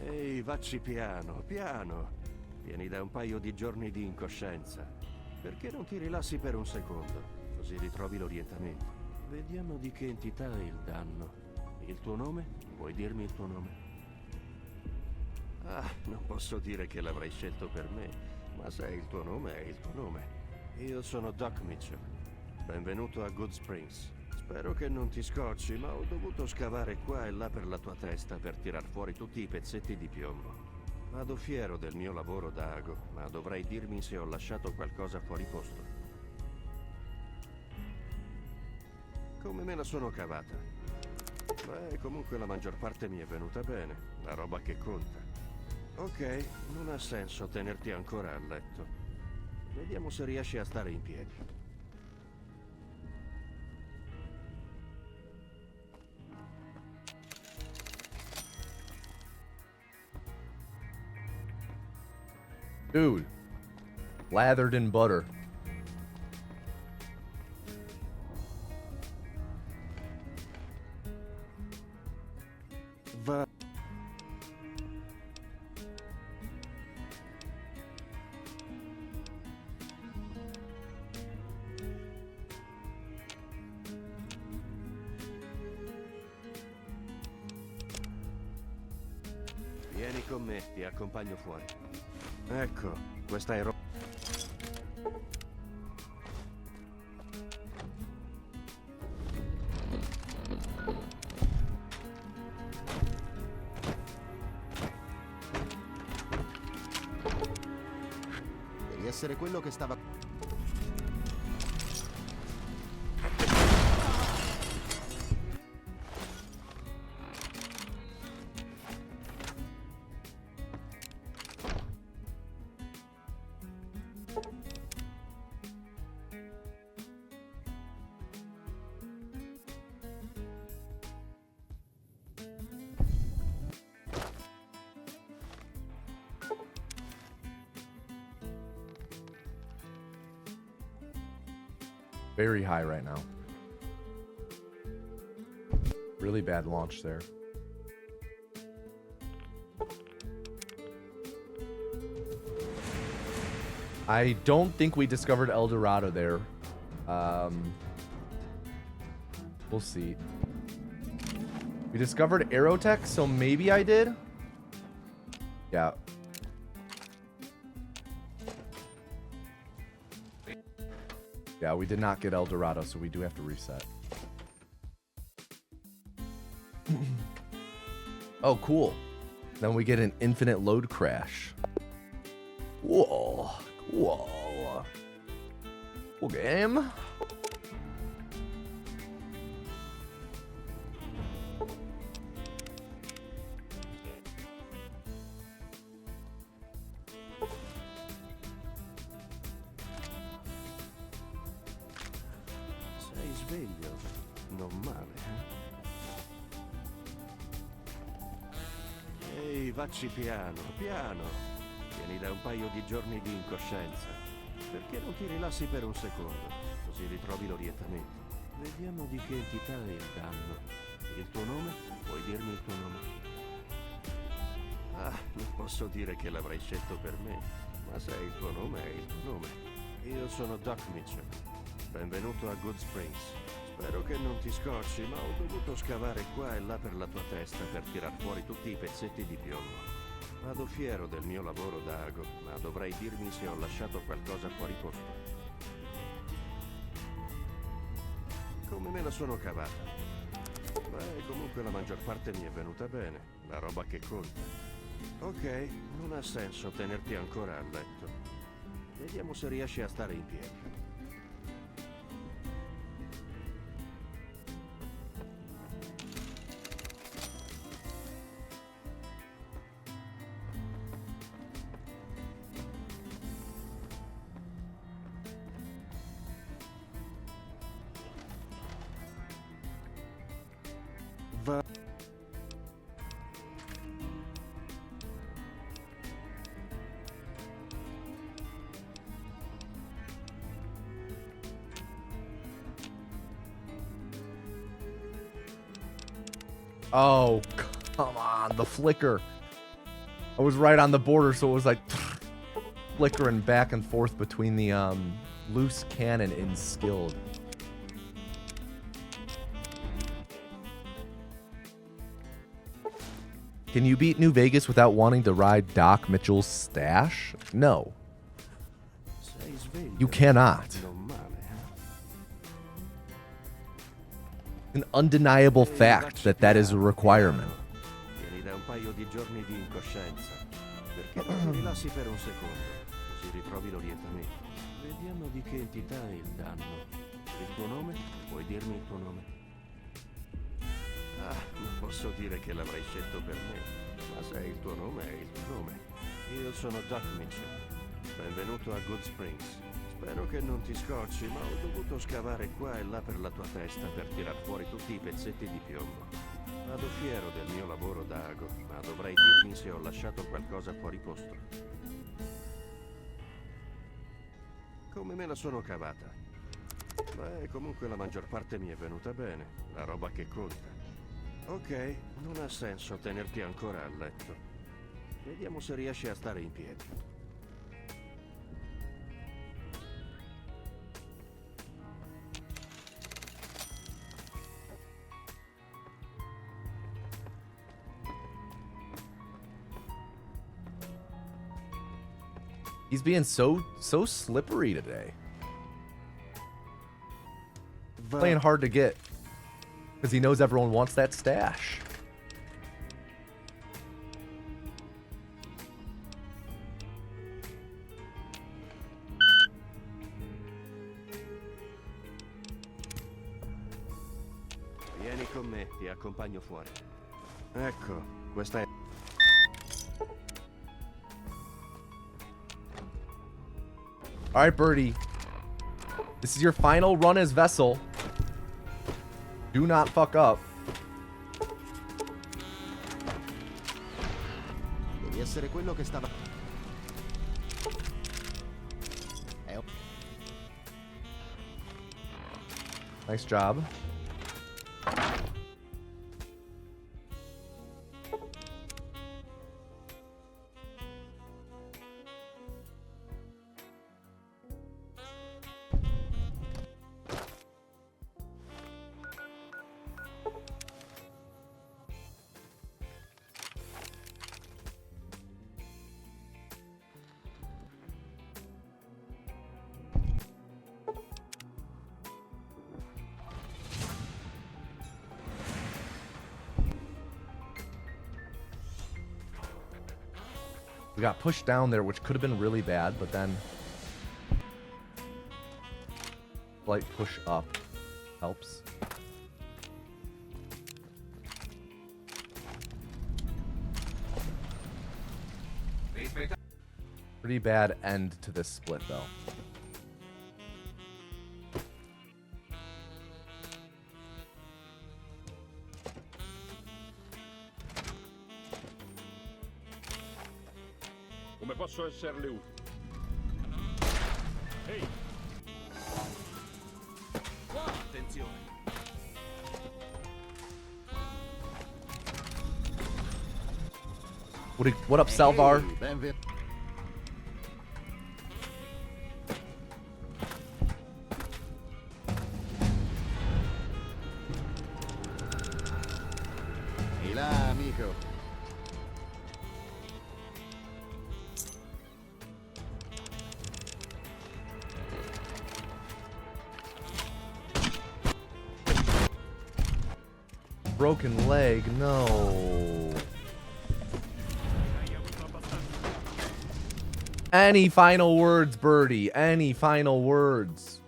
Ehi, vacci piano, piano. Vieni da un paio di giorni di incoscienza. Perché non ti rilassi per un secondo? Così ritrovi l'orientamento. Vediamo di che entità è il danno. Il tuo nome? Puoi dirmi il tuo nome? Ah, non posso dire che l'avrei scelto per me, ma se il tuo nome è il tuo nome. Io sono Doc Mitchell. Benvenuto a Good Springs. Spero che non ti scocci, ma ho dovuto scavare qua e là per la tua testa per tirar fuori tutti i pezzetti di piombo. Vado fiero del mio lavoro da ago, ma dovrai dirmi se ho lasciato qualcosa fuori posto. Come me la sono cavata? Beh, comunque la maggior parte mi è venuta bene, la roba che conta. Ok, non ha senso tenerti ancora a letto. Vediamo se riesci a stare in piedi. Dude. Lathered in butter. con me, ti accompagno fuori. Ecco, questa è roba. Devi essere quello che stava... Very high right now. Really bad launch there. I don't think we discovered El Dorado there. We'll see. We discovered Aerotech, so maybe I did. Yeah. Yeah, we did not get El Dorado, so we do have to reset. Oh, cool. Then we get an infinite load crash. Whoa. Whoa. Cool game. Sei sveglio? Non male, eh? Ehi, vacci piano, piano. Vieni da un paio di giorni di incoscienza. Perché non ti rilassi per un secondo? Così ritrovi l'orientamento. Vediamo di che entità è il danno. Il tuo nome? Puoi dirmi il tuo nome? Ah, non posso dire che l'avrei scelto per me. Ma se è il tuo nome, è il tuo nome. Io sono Doc Mitchell. Benvenuto a Good Springs. Spero che non ti scocci, ma ho dovuto scavare qua e là per la tua testa per tirar fuori tutti i pezzetti di piombo. Vado fiero del mio lavoro da ago, ma dovrai dirmi se ho lasciato qualcosa fuori posto. Come me la sono cavata? Beh, comunque la maggior parte mi è venuta bene, la roba che conta. Ok, non ha senso tenerti ancora a letto. Vediamo se riesci a stare in piedi. Oh, come on, the flicker. I was right on the border, so it was like flickering back and forth between the loose cannon and skilled. Can you beat New Vegas without wanting to ride Doc Mitchell's stash? No. Sei sveglio? You cannot. Non male, An undeniable fact that is a requirement. Vieni da un paio di giorni di incoscienza. Perché non ti rilassi per un secondo? Così ritrovi l'orientamento. Vediamo di che entità è il danno. Il tuo nome? Puoi dirmi il tuo nome? Ah, non posso dire che l'avrei scelto per me. Ma se è il tuo nome, è il tuo nome. Io sono Doc Mitchell. Benvenuto a Good Springs. Spero che non ti scocci, ma ho dovuto scavare qua e là per la tua testa per tirar fuori tutti i pezzetti di piombo. Vado fiero del mio lavoro da ago, ma dovrai dirmi se ho lasciato qualcosa fuori posto. Come me la sono cavata? Beh, comunque la maggior parte mi è venuta bene, la roba che conta. Ok, non ha senso tenerti ancora a letto. Vediamo se riesci a stare in piedi. He's being so slippery today. Playing hard to get because he knows everyone wants that stash. Vieni con me, ti accompagno fuori. Ecco, questa è... All right, Birdie. This is your final run as Vessel. Do not fuck up. Devi essere quello che stava... Nice job. We got pushed down there, which could have been really bad, but then slight push up helps. Pretty bad end to this split, though. Come posso esserle utile? Ehi, Attenzione. What up, Salvar? Benvenuto. Ehi là, amico. Broken leg, no. Any final words, Birdie? Any final words?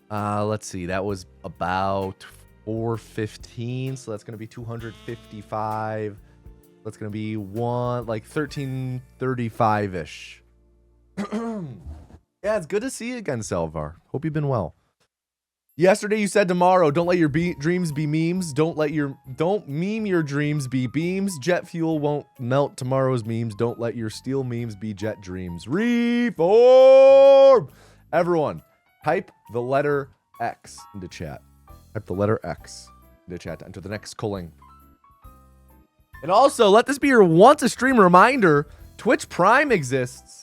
Let's see. That was about 415, so that's going to be 255. That's going to be 1335-ish. Yeah, it's good to see you again, Salvar. Hope you've been well. Yesterday you said tomorrow, don't let your dreams be memes. Don't meme your dreams be beams. Jet fuel won't melt tomorrow's memes. Don't let your steel memes be jet dreams. Reform! Everyone, type the letter X into chat. Type the letter X into chat to enter the next culling. And also, let this be your once a stream reminder. Twitch Prime exists.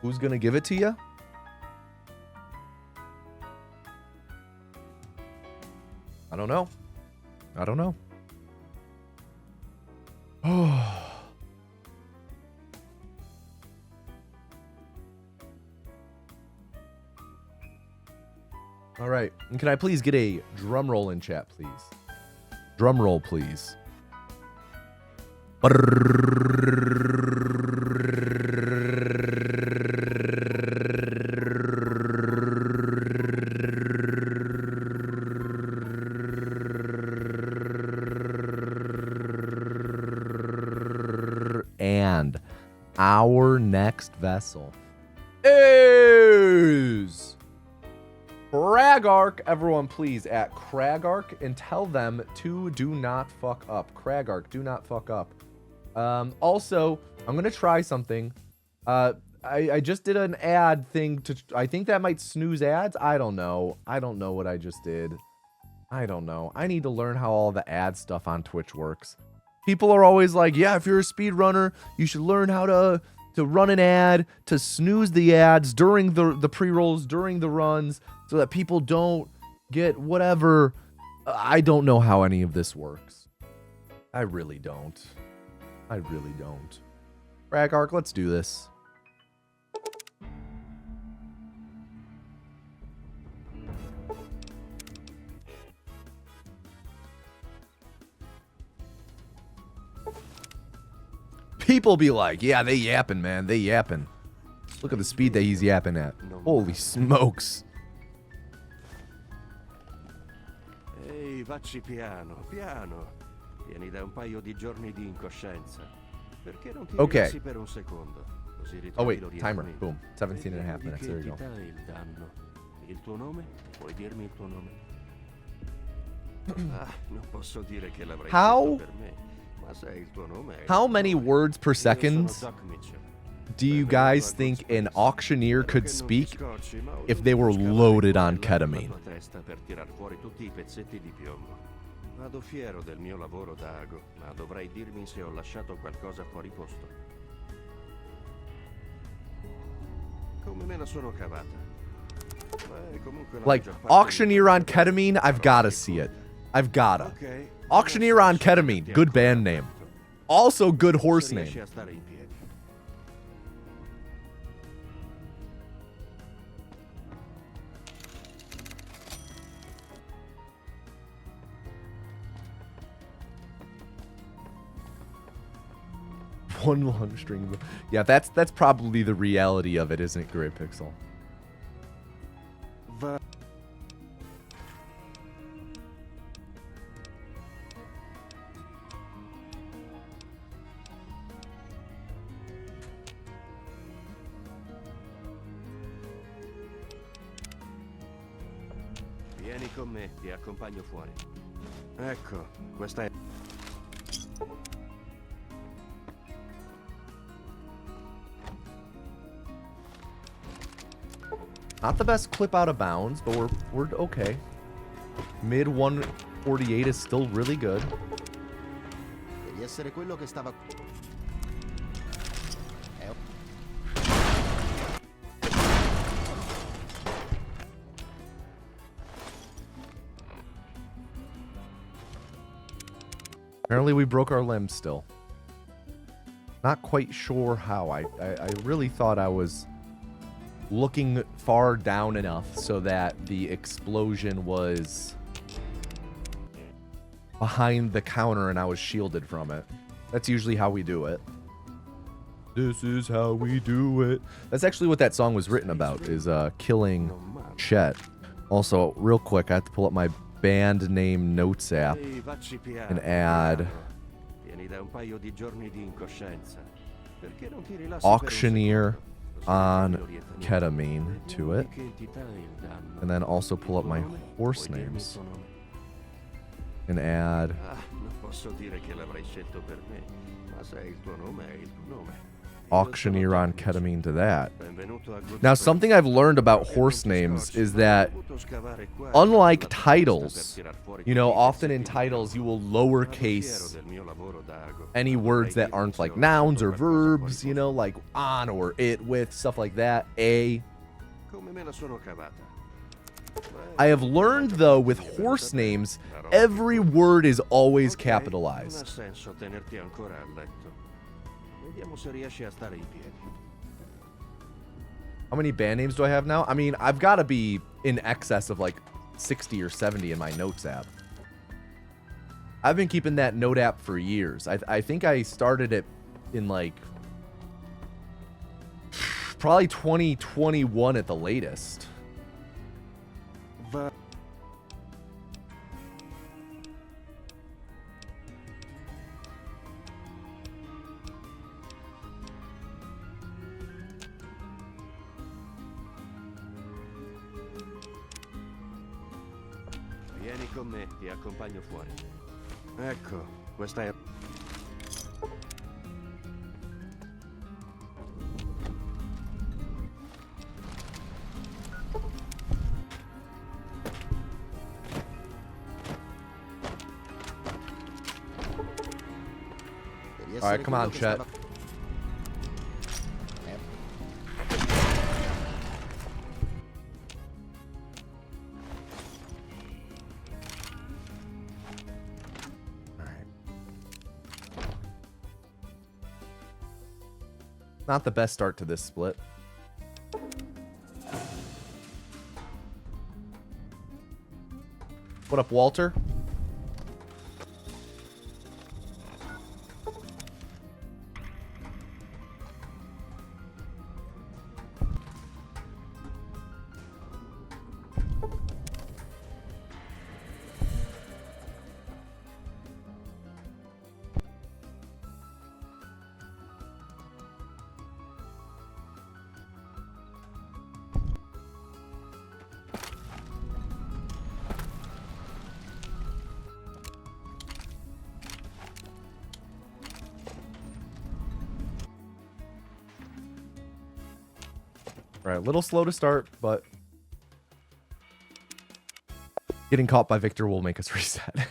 Who's gonna give it to you? I don't know. I don't know. Oh. All right. And can I please get a drum roll in chat, please? Drum roll, please. And our next vessel is Kragark. Everyone, please, at Kragark and tell them to do not fuck up. Kragark, do not fuck up. Also, I'm gonna try something. I just did an ad thing to. I think that might snooze ads. I don't know. I don't know what I just did. I don't know. I need to learn how all the ad stuff on Twitch works. People are always like, yeah, if you're a speedrunner, you should learn how to run an ad, to snooze the ads during the pre-rolls, during the runs, so that people don't get whatever. I don't know how any of this works. I really don't. I really don't. Rag Arc, let's do this. People be like, yeah, they yapping, man. They yapping. Look at the speed that he's yapping at. Holy smokes. Ehi, vacci piano, piano. Vieni da un paio di giorni di incoscienza. Perché non ti rilassi per un secondo? Così ritrovi Oh, wait. l'orientamento. Timer. Boom. 17 and a half minutes. There you go. Di che entità è il danno? Il tuo nome? Puoi dirmi il tuo nome? Non posso dire che l'avrei scelto per me. Ma se il tuo nome è How many words per second do you guys think an auctioneer could speak if they were loaded on ketamine? Per tirar fuori tutti i pezzetti di piombo. Vado fiero del mio lavoro da ago, ma dovrai dirmi se ho lasciato qualcosa fuori posto. Come me la sono cavata? Comunque la Like, maggior parte auctioneer on ketamine, I've gotta see it. I've gotta. Ok. Auctioneer on ketamine, good band name. Also good horse name. Riesci a stare in piedi. One long string. Yeah, that's probably the reality of it, isn't it, Gray Pixel? Vieni con me, ti accompagno fuori. Ecco, questa è... Not the best clip out of bounds, but we're okay. Mid 148 is still really good. Devi essere quello che stava... Apparently we broke our limbs still. Not quite sure how. I really thought I was looking far down enough so that the explosion was behind the counter and I was shielded from it. That's usually how we do it. This is how we do it. That's actually what that song was written about, is killing Chet. Also, real quick, I have to pull up my band name notes app and add auctioneer on ketamine to it, and then also pull up my horse names and add auctioneer on ketamine to that. Now, something I've learned about horse names is that, unlike titles, you know, often in titles you will lowercase any words that aren't like nouns or verbs, you know, like on or it, with, stuff like that. A. I have learned, though, with horse names, every word is always capitalized. How many band names do I have now? I mean, I've got to be in excess of like 60 or 70 in my notes app. I've been keeping that note app for years. I think I started it in like probably 2021 at the latest. Vieni con me, ti accompagno fuori. Ecco, questa è... essere Alright, come quello on, che Chet. stava- Alright. Not the best start to this split. What up, Walter? All right, a little slow to start, but getting caught by Victor will make us reset.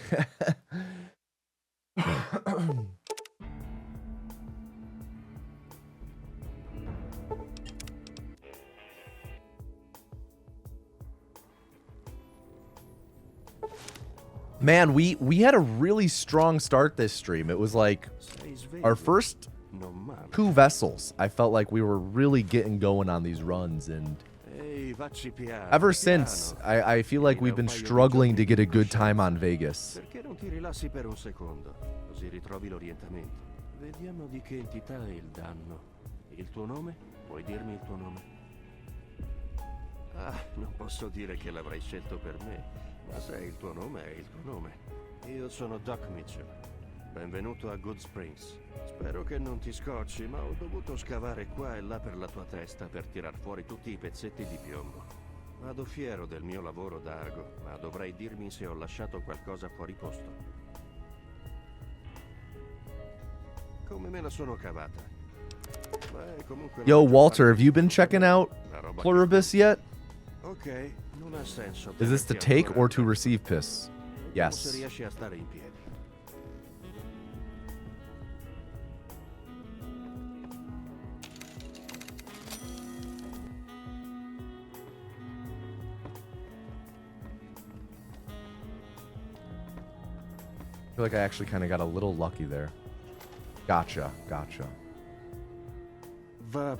Man, we had a really strong start this stream. It was like Sei sveglio? our first Non male. 2 vessels. I felt like we were really getting going on these runs, and Ehi, vacci piano. ever since, piano. I feel like we've been struggling to get a good time on Vegas. Perché non ti rilassi per un secondo? Così ritrovi l'orientamento. Vediamo di che entità è il danno. Il tuo nome? Puoi dirmi il tuo nome? Ah, non posso dire che l'avrai scelto per me, ma se il tuo nome è il tuo nome. Io sono Doc Mitchell. Benvenuto a Good Springs. Spero che non ti scocci, ma ho dovuto scavare qua e là per la tua testa per tirar fuori tutti i pezzetti di piombo. Vado fiero del mio lavoro d'ago, ma dovrai dirmi se ho lasciato qualcosa fuori posto. Come me la sono cavata? Beh, comunque Yo, la Walter, maggior have you been parte checking out la roba che- Pluribus yet? Ok, non ha senso. Is this to tenerti take ancora or to a- receive piss? Vediamo se Yes. riesci a stare in piedi. I feel like I actually kind of got a little lucky there. Gotcha, gotcha. Va.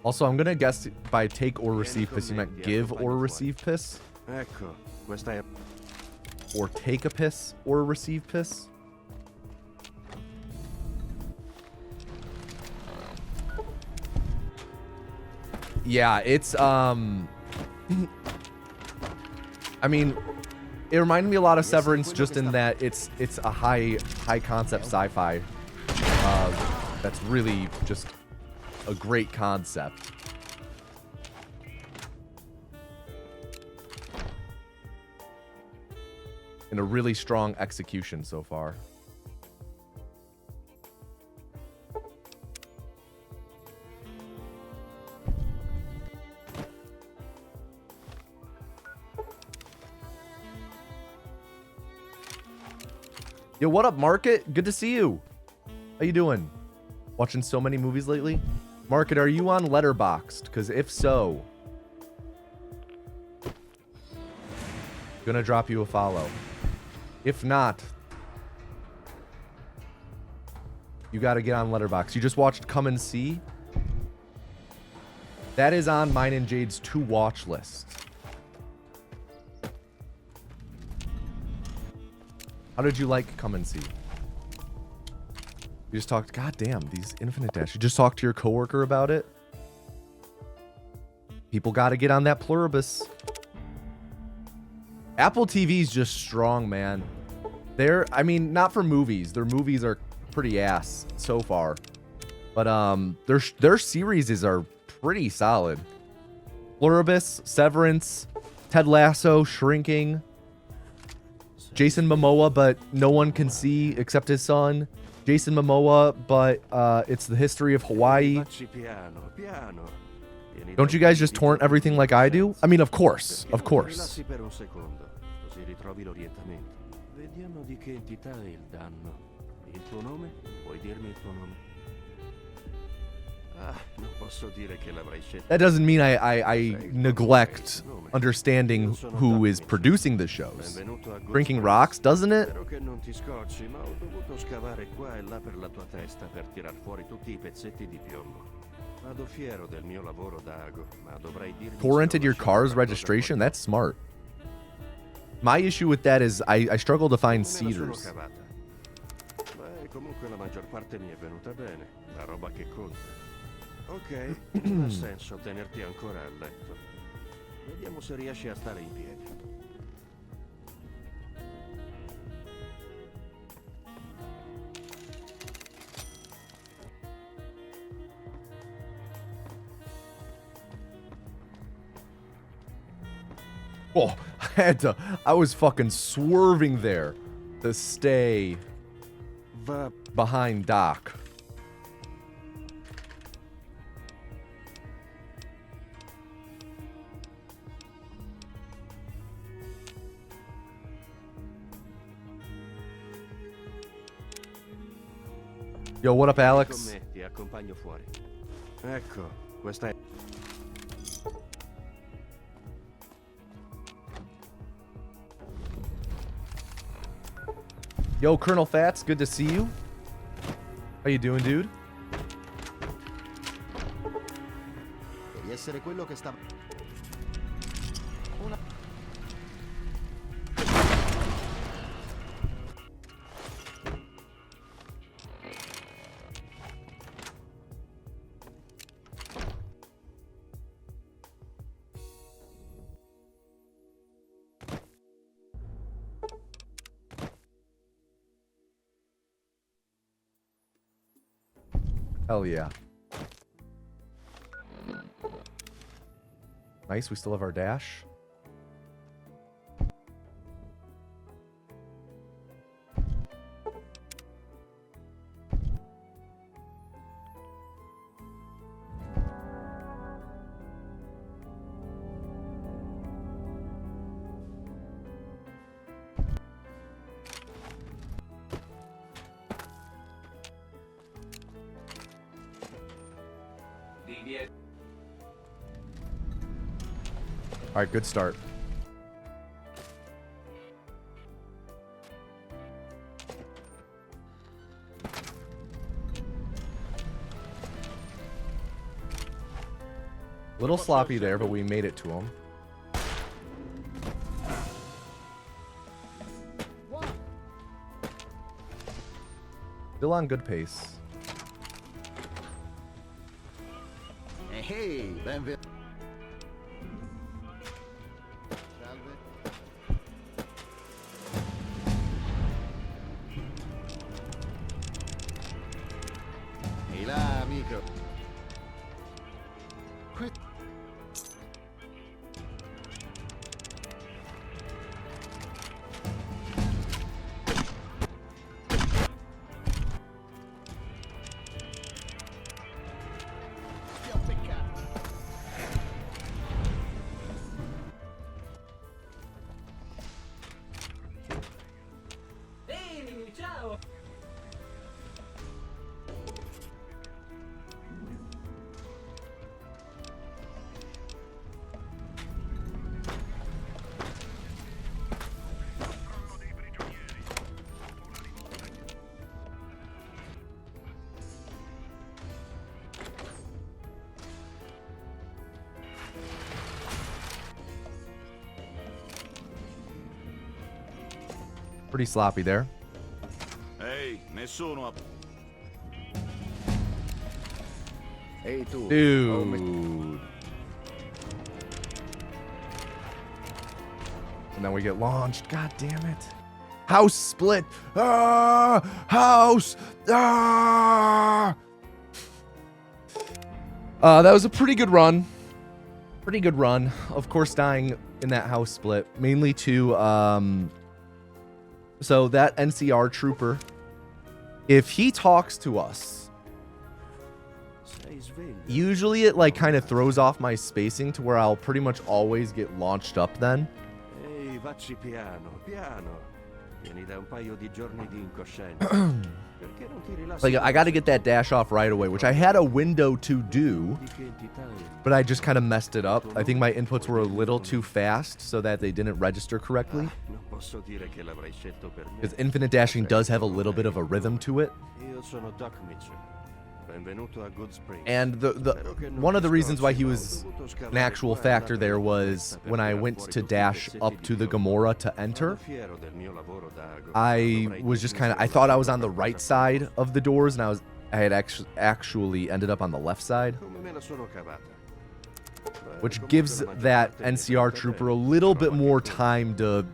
Also, I'm gonna guess by take or receive piss, you meant give or receive piss? Ecco, questa è. Or take a piss or receive piss? Yeah, it's I mean, it reminded me a lot of Severance just in that it's a high concept sci-fi that's really just a great concept. And a really strong execution so far. Yo, what up, Market? Good to see you. How you doing? Watching so many movies lately? Market, are you on Letterboxd? Because if so, gonna drop you a follow. If not, you gotta get on Letterboxd. You just watched Come and See? That is on mine and Jade's to watch list. How did you like Come and See? You just talked, god damn, these Infinite Dash. You just talked to your coworker about it? People gotta get on that Pluribus. Apple TV's just strong, man. I mean, not for movies. Their movies are pretty ass so far. But their series are pretty solid. Pluribus, Severance, Ted Lasso, Shrinking, Jason Momoa, but no one can see except his son. Jason Momoa, but it's the history of Hawaii. Facci piano, piano. Vieni Don't you guys just torrent everything like I do? I mean, of course, Perché of non ti course. rilassi per un secondo, così ritrovi l'orientamento. Vediamo di che entità è il danno. Il tuo nome? Puoi dirmi il tuo nome? Ah, non posso dire che l'avrai scelto. That doesn't mean I neglect understanding who is producing the shows. Benvenuto a Drinking rocks, doesn't it? Spero che non ti scocci, ma ho dovuto scavare qua e là per la tua testa per tirar fuori tutti i pezzetti di piombo. Vado fiero del mio lavoro d'ago, ma dovrei dirmi se ho Torrented your lasciato car's qualcosa registration? fuori. That's smart. My issue with that is I struggle to find Me la sono cedars. cavata. Beh, comunque la maggior parte mi è venuta bene, la roba che conta. Ok, non ha senso tenerti ancora a letto. Vediamo se riesci a stare in piedi. Oh, I was fucking swerving there to stay Va behind Doc. Yo, what up, con Alex? me, ti accompagno fuori. Ecco, questa è... Yo, Colonel Fats, good to see you. How you doing, dude? Devi essere quello che stava... Hell yeah. Nice, we still have our dash. All right, good start. Little sloppy there, but we made it to him. Still on good pace. Hey, benvenuto. Salve. Ehi là, amico. Que- Ehi, ciao! Pretty sloppy there. Ehi, nessuno ha... Ehi tu. Dude. And then we get launched. God damn it. House split. Ah! House. Ah! That was a pretty good run. Pretty good run. Of course, dying in that house split. Mainly to, so that NCR trooper if he talks to us, Sei sveglio? usually it like kind of throws off my spacing to where I'll pretty much always get launched up then. Ehi, vacci piano, piano. Vieni da un paio di giorni di incoscienza. Perché non ti rilassi? Like I got to get that dash off right away, which I had a window to do, Di che entità è? but I just kind of messed it up. I think my inputs were a little too fast so that they didn't register correctly. Non posso dire che l'avrai scelto per me. Because infinite dashing does have a little bit of a rhythm to it. Io sono Doc Mitchell. Benvenuto a Good Springs. And one of the reasons why he was an actual factor there was when I went to dash up to the Gamora to enter, Fiero del mio lavoro d'ago. I was just kind of, I thought I was on the right side of the doors, and I had actually ended up on the left side, Come me la sono cavata. which gives that NCR trooper a little bit more time to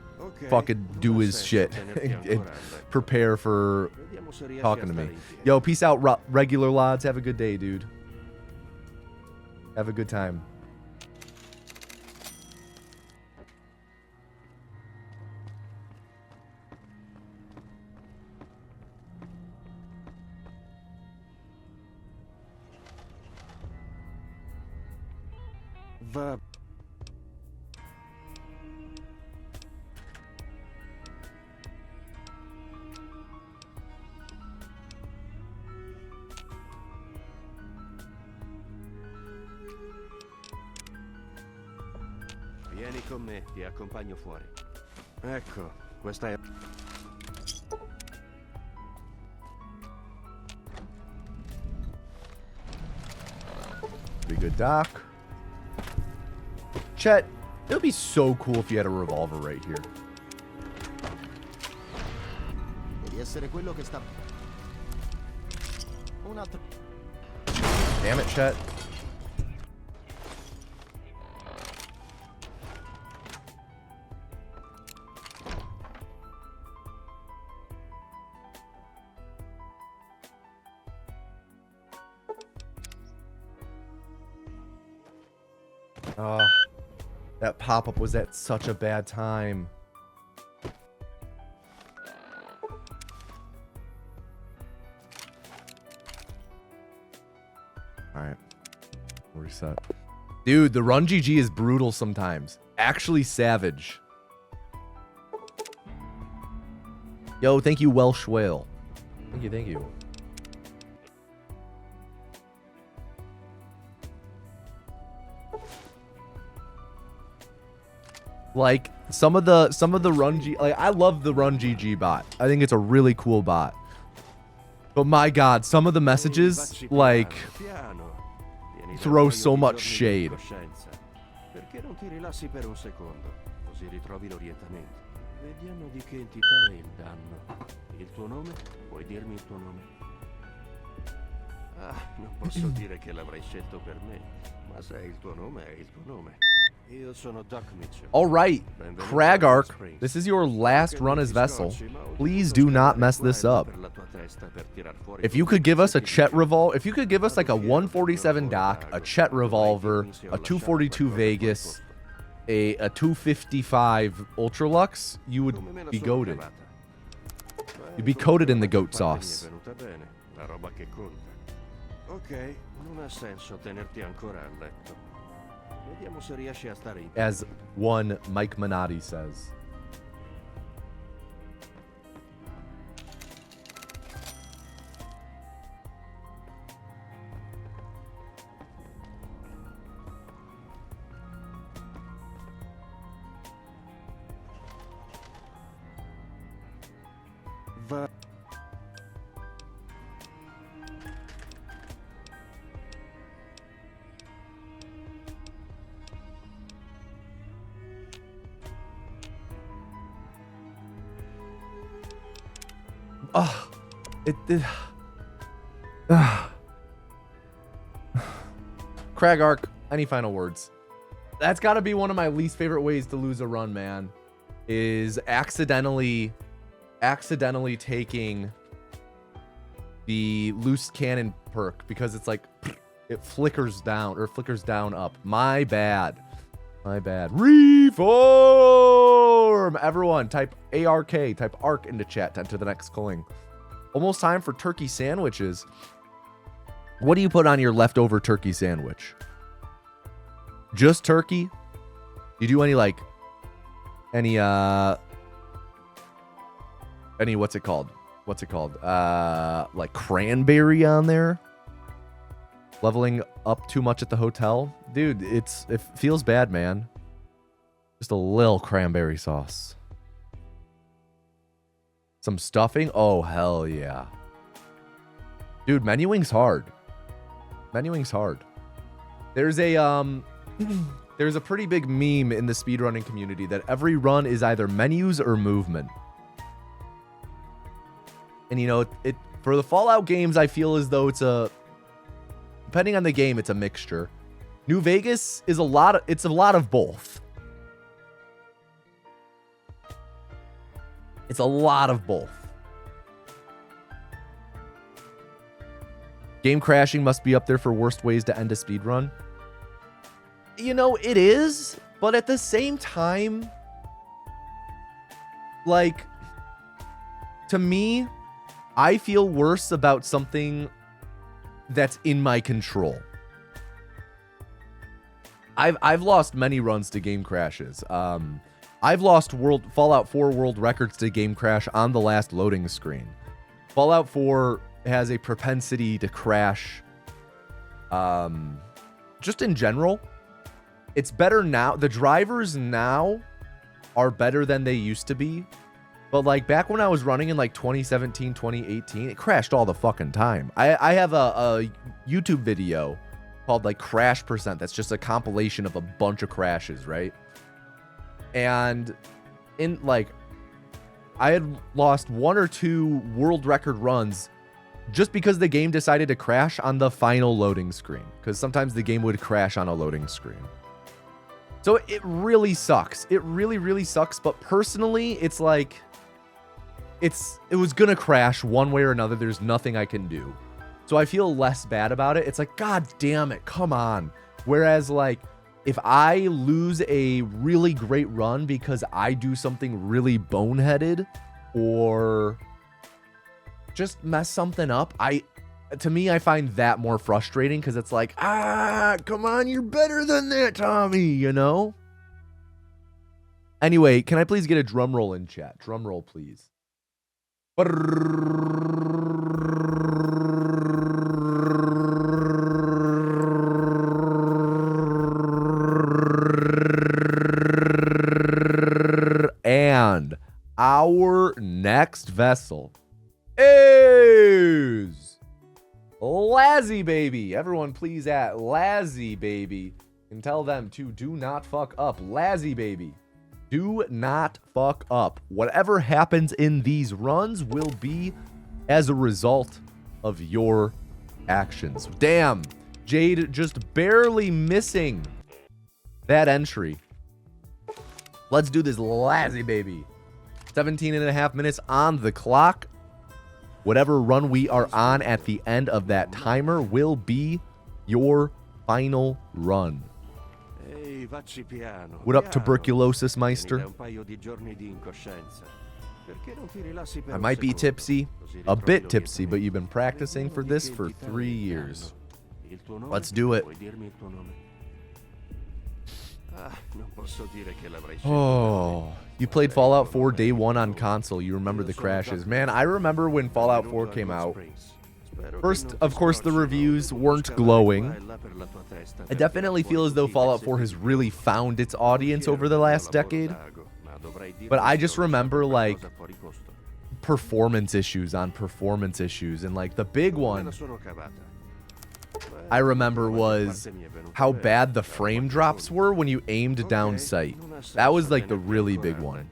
fucking do his shit and prepare for Vediamo se riesci talking a to me. stare in piedi. Yo, peace out, regular lads. Have a good day, dude. Have a good time. Va. Vieni con me, ti accompagno fuori. Ecco, questa è... Pretty good, Doc. Chet, it would be so cool if you had a revolver right here. Devi essere quello che sta... Un altro... Damn it, Chet. Oh, that pop-up was at such a bad time. Alright. Reset. Dude, the run GG is brutal sometimes. Actually savage. Yo, thank you, Welsh Whale. Thank you, thank you. Like some of the run G, like I love the run GG bot. I think it's a really cool bot. But my God, some of the messages like throw so much shade. Perché non ti rilassi per un secondo, così ritrovi l'orientamento. Vediamo di che entità è il danno. Il tuo nome? Puoi dirmi il tuo nome? Ah, non posso dire che l'avrai scelto per me, ma se è il tuo nome, è il tuo nome. Io sono Doc Mitchell. All right, Kragark, this is your last run as Vessel. Please do not mess this up. If you could give us a Chet revolver, if you could give us like a 147 Doc, a Chet revolver, a 242 Vegas, a 255 Ultralux, you would be goated. You'd be coated in the goat sauce. Ok, non ha senso tenerti ancora a letto. Vediamo se riesci a stare in piedi. As one Mike Minotti says. Va. Oh, it. Kragark, any final words? That's got to be one of my least favorite ways to lose a run, man. Is accidentally taking the loose cannon perk because it's like it flickers down or flickers down up. My bad. My bad. Reform! Everyone, type ARK, type ARK into chat to enter the next calling. Almost time for turkey sandwiches. What do you put on your leftover turkey sandwich? Just turkey? You do any what's it called? Like cranberry on there? Leveling up too much at the hotel? Dude, it feels bad, man. Just a little cranberry sauce. Some stuffing? Oh, hell yeah. Dude, menuing's hard. Menuing's hard. There's a there's a pretty big meme in the speedrunning community that every run is either menus or movement. And you know, it for the Fallout games, I feel as though depending on the game, it's a mixture. New Vegas is a lot of both. It's a lot of both. Game crashing must be up there for worst ways to end a speedrun. You know, it is, but at the same time, like, to me, I feel worse about something that's in my control. I've lost many runs to game crashes. I've lost Fallout 4 world records to game crash on the last loading screen. Fallout 4 has a propensity to crash. Just in general, it's better now. The drivers now are better than they used to be. But like back when I was running in like 2017, 2018, it crashed all the fucking time. I have a YouTube video called like Crash Percent. That's just a compilation of a bunch of crashes, right? And in like, I had lost 1 or 2 world record runs just because the game decided to crash on the final loading screen. Because sometimes the game would crash on a loading screen. So it really sucks. It really, really sucks. But personally, it's like, it was gonna crash one way or another. There's nothing I can do. So I feel less bad about it. It's like, God damn it, come on. Whereas like, if I lose a really great run because I do something really boneheaded or just mess something up, to me, I find that more frustrating because it's like, come on, you're better than that, Tommy, you know? Anyway, can I please get a drum roll in chat? Drum roll, please. And our next vessel is Lazzy Baby. Everyone please at Lazzy Baby and tell them to do not fuck up. Lazzy Baby, do not fuck up. Whatever happens in these runs will be as a result of your actions. Damn, Jade just barely missing that entry. Let's do this, Lazzy Baby. 17 and a half minutes on the clock. Whatever run we are on at the end of that timer will be your final run. What up, tuberculosis meister? I might be tipsy, a bit tipsy, but you've been practicing for this for 3 years. Let's do it. Oh, you played Fallout 4 day 1 on console. You remember the crashes. Man, I remember when Fallout 4 came out. First, of course, the reviews weren't glowing. I definitely feel as though Fallout 4 has really found its audience over the last decade. But I just remember, like, performance issues on performance issues. And, like, the big one I remember was how bad the frame drops were when you aimed down sight. That was, like, the really big one.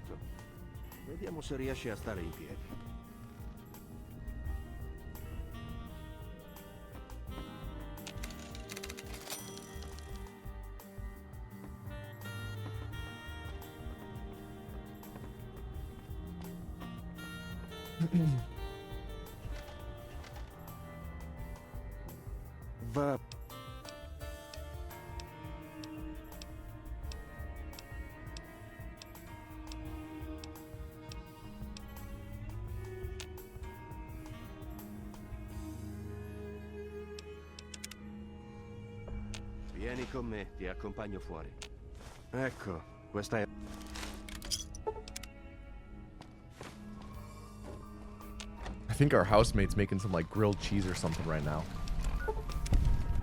Vieni con me, ti accompagno fuori. Ecco, questa è... I think our housemate's making some like grilled cheese or something right now. You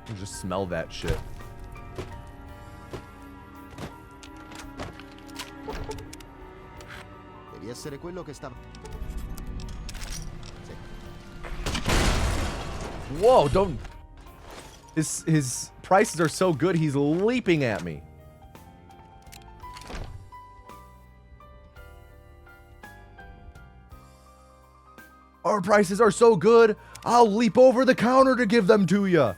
can just smell that shit. Devi essere quello che sta... Whoa, don't... His prices are so good, he's leaping at me. Our prices are so good, I'll leap over the counter to give them to you.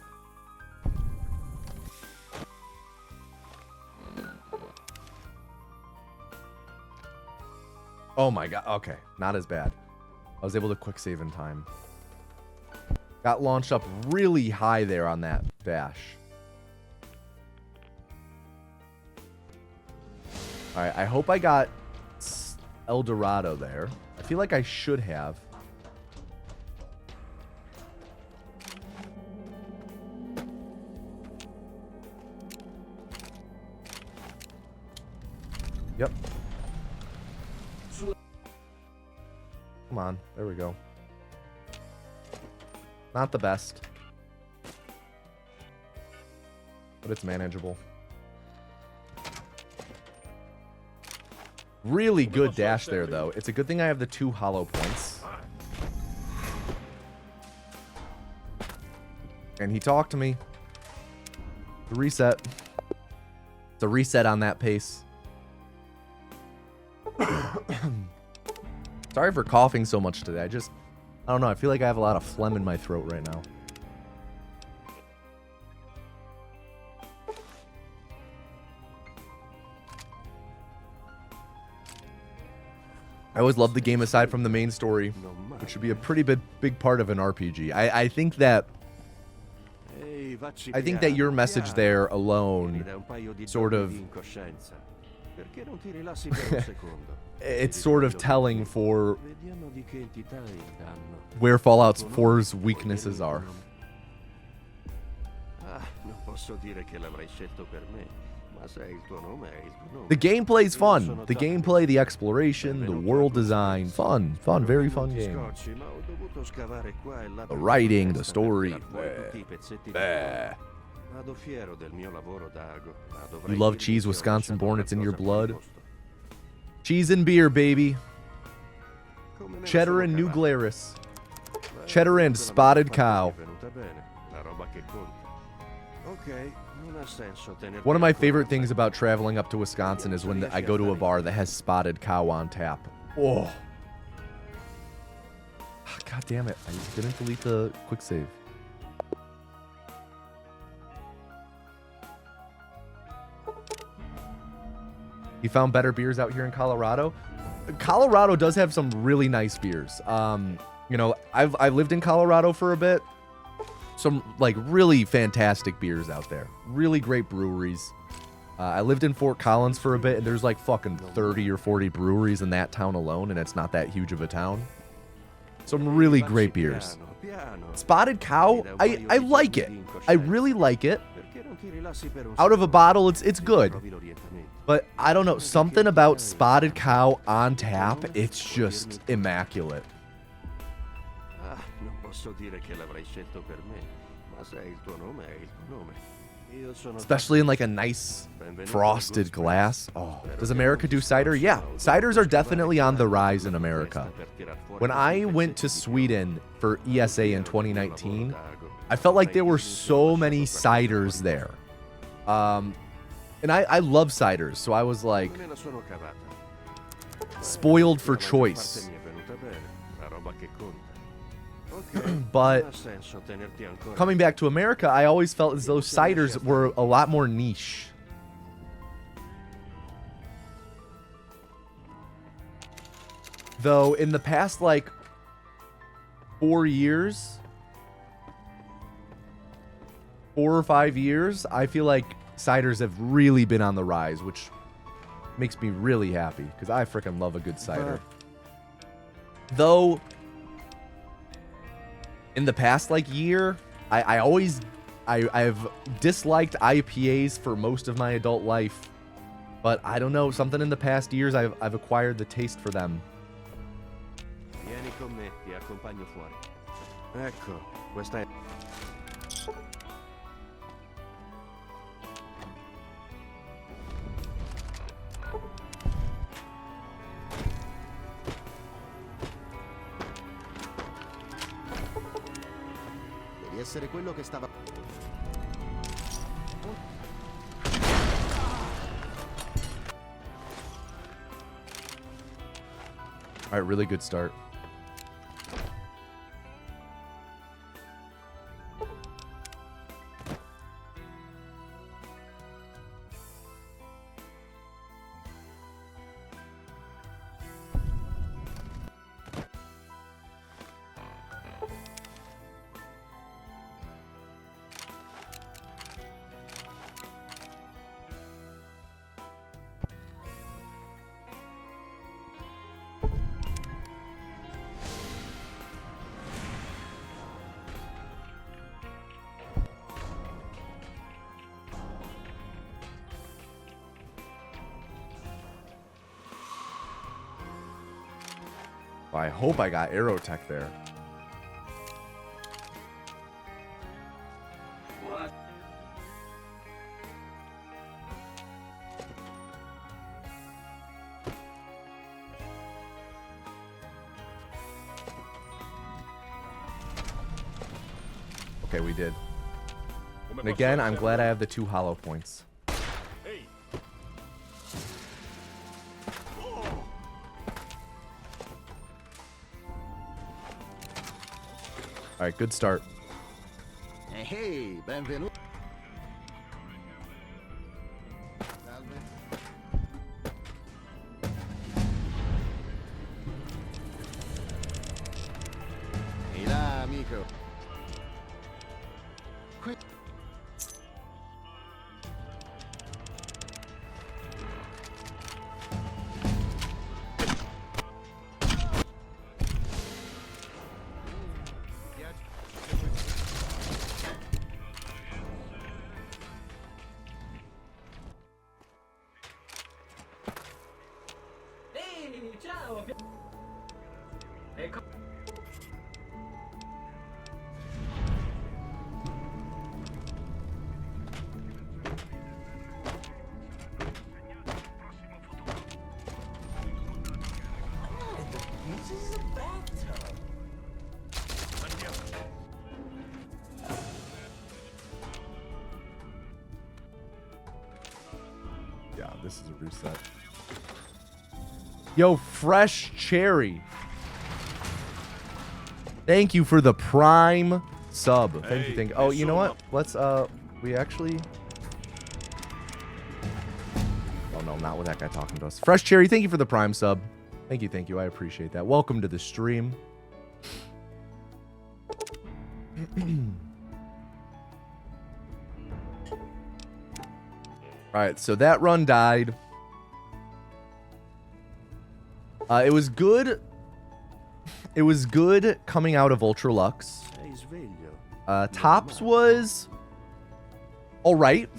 Oh my god, okay, not as bad. I was able to quick save in time. Got launched up really high there on that dash. Alright, I hope I got El Dorado there. I feel like I should have. Yep. Come on, there we go. Not the best, but it's manageable. Really good dash there, though. It's a good thing I have the 2 hollow points. And he talked to me. The reset. It's a reset on that pace. Sorry for coughing so much today. I don't know. I feel like I have a lot of phlegm in my throat right now. I always love the game aside from the main story, which should be a pretty big part of an RPG. I think that your message there alone sort of it's sort of telling for where Fallout 4's weaknesses are. The gameplay's fun. The gameplay, the exploration, the world design, fun, very fun game. The writing, the story. You love cheese, Wisconsin born, it's in your blood. Cheese and beer, baby. Cheddar and New Glarus. Cheddar and Spotted Cow. One of my favorite things about traveling up to Wisconsin is when I go to a bar that has Spotted Cow on tap. Oh. God damn it. I didn't delete the quick save. You found better beers out here in Colorado? Colorado does have some really nice beers. You know, I've lived in Colorado for a bit. Some like really fantastic beers out there. Really great breweries. I lived in Fort Collins for a bit, and there's like fucking 30 or 40 breweries in that town alone, and it's not that huge of a town. Some really great beers. Spotted Cow, I like it. I really like it. Out of a bottle, it's good. But I don't know, something about Spotted Cow on tap, it's just immaculate. Especially in like a nice frosted glass. Oh, does America do cider? Yeah, ciders are definitely on the rise in America. When I went to Sweden for ESA in 2019, I felt like there were so many ciders there. And I love ciders, so I was like spoiled for choice. But coming back to America, I always felt as though ciders were a lot more niche. Though in the past like 4 or 5 years, I feel like ciders have really been on the rise, which makes me really happy because I freaking love a good cider. Though in the past like year, I I've disliked IPAs for most of my adult life, but I don't know, something in the past years I've acquired the taste for them. Vieni con me, ti accompagno fuori. Ecco, questa è... Devi essere quello che stava... All right, really good start. I hope I got Aerotech there. What? Okay, we did. Come And posso again, I'm esserle glad I have the 2 hollow points. Ehi, All right, good start. Hey, benvenuto. Salve. Ehi là, amico. Qui... Ehi, ciao! Ecco. This is a bathtub. Yeah, this is a reset. Yo, Fresh Cherry. Thank you for the prime sub. Thank you, Hey, thank you. Oh, you know nessuno. what? Let's, we actually... Oh, no, not with that guy talking to us. Fresh Cherry, thank you for the prime sub. Thank you, thank you. I appreciate that. Welcome to the stream. All right, so that run died. It was good. It was good coming out of Ultra Lux. Sei sveglio. Tops was all right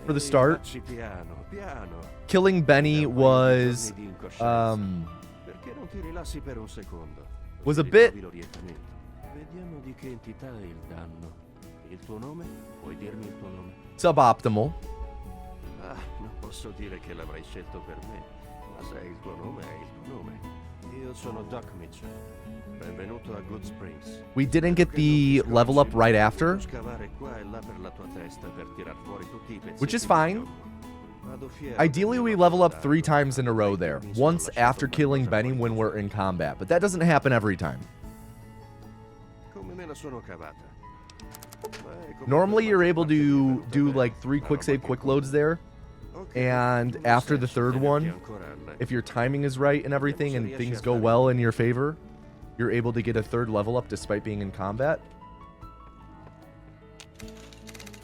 for the Ehi, start. facci piano, piano. Killing Benny was Giorni di incoscienza. um Perché non ti rilassi per un secondo? was a Così bit- ritrovi l'orientamento. Vediamo di che entità è il danno. Il tuo nome? Puoi dirmi il tuo nome? suboptimal. Ah, non posso dire che l'avrai scelto per me, ma se è il tuo nome, è il tuo nome. Io sono Doc Mitchell. Benvenuto a Good Springs. We didn't get the level up right after, Scavare qua e là per la tua testa per tirar fuori tutti i pezzetti which is di fine. gioco. Vado fiero Ideally, di we averlo level up dato. 3 times in a row there. Mi sono Once lasciato after killing qualcosa Benny when poi. we're in combat, but that doesn't happen every time. Come me la sono cavata? Beh, come Normally, per you're la able parte to è do venuta like bene. 3 La quick roba save che quick conta. loads there. Ok, And non after the senso third tenerti one, ancora a letto. if your timing is right and everything and things go well in your favor, you're able to get a 3rd level up despite being in combat.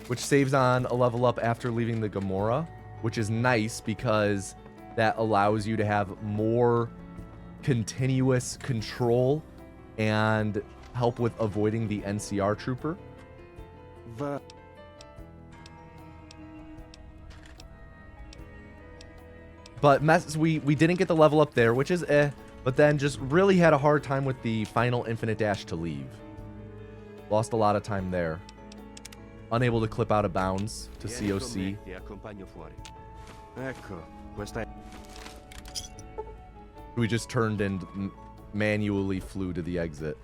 Which saves on a level up after leaving the Gamora, which is nice because that allows you to have more continuous control and help with avoiding the NCR trooper. Va. But we didn't get the level up there, which is but then just really had a hard time with the final infinite dash to leave. Lost a lot of time there. Unable to clip out of bounds to COC. Ti accompagno fuori. Ecco, questa è... We just turned and manually flew to the exit.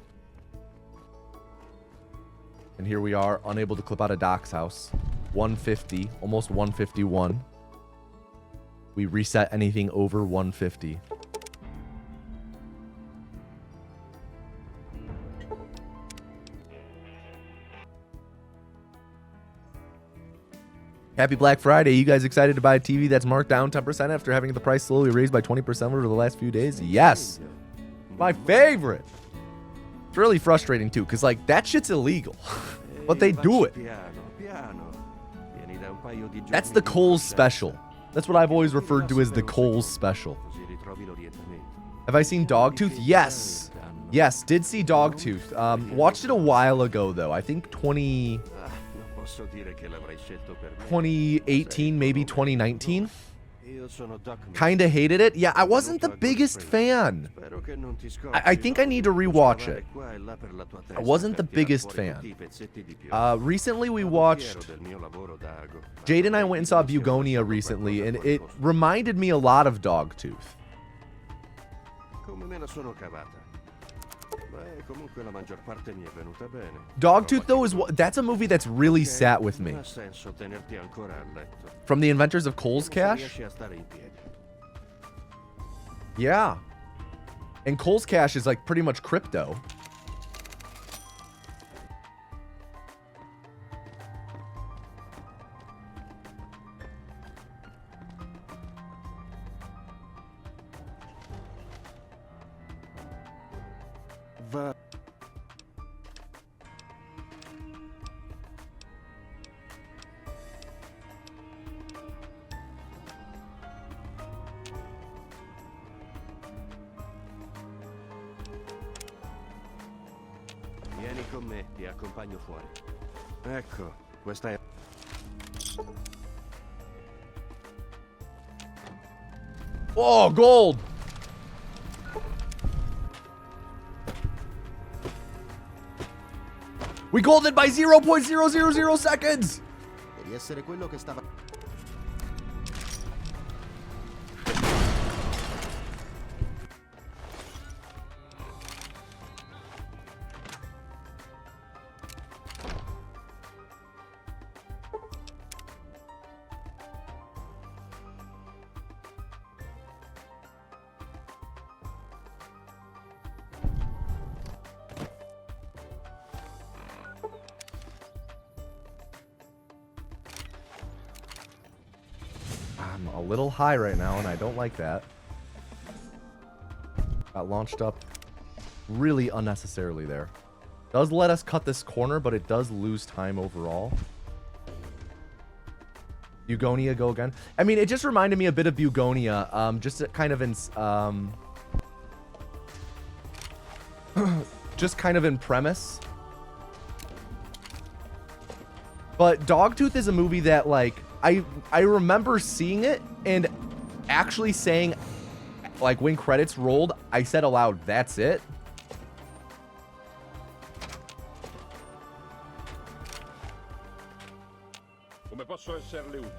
And here we are, unable to clip out of Doc's house. 150, almost 151. We reset anything over 150. Happy Black Friday. You guys excited to buy a TV that's marked down 10% after having the price slowly raised by 20% over the last few days? Yes. My favorite. It's really frustrating too, because like that shit's illegal. But they do it. That's the Kohl's special. That's what I've always referred to as the Kohl's special. Have I seen Dogtooth? Yes. Yes, did see Dogtooth. Watched it a while ago though. I think 2018, maybe 2019. Kinda hated it. Yeah, I wasn't the biggest fan. I think I need to rewatch it. I wasn't the biggest fan. Recently we watched... Jade and I went and saw Bugonia recently, and it reminded me a lot of Dogtooth. Dogtooth, though, that's a movie that's really sat with me. From the inventors of Kohl's Cash? Yeah. And Kohl's Cash is like pretty much crypto. Vieni con me, ti accompagno fuori. Ecco, questa è... Oh, gold! We golded by 0.000 seconds! Devi essere quello che stava... I'm a little high right now, and I don't like that. Got launched up really unnecessarily there. Does let us cut this corner, but it does lose time overall. Bugonia go again. I mean, it just reminded me a bit of Bugonia. Just kind of in... just kind of in premise. But Dogtooth is a movie that, like... I remember seeing it and actually saying, like, when credits rolled, I said aloud, "That's it." Come posso esserle utile?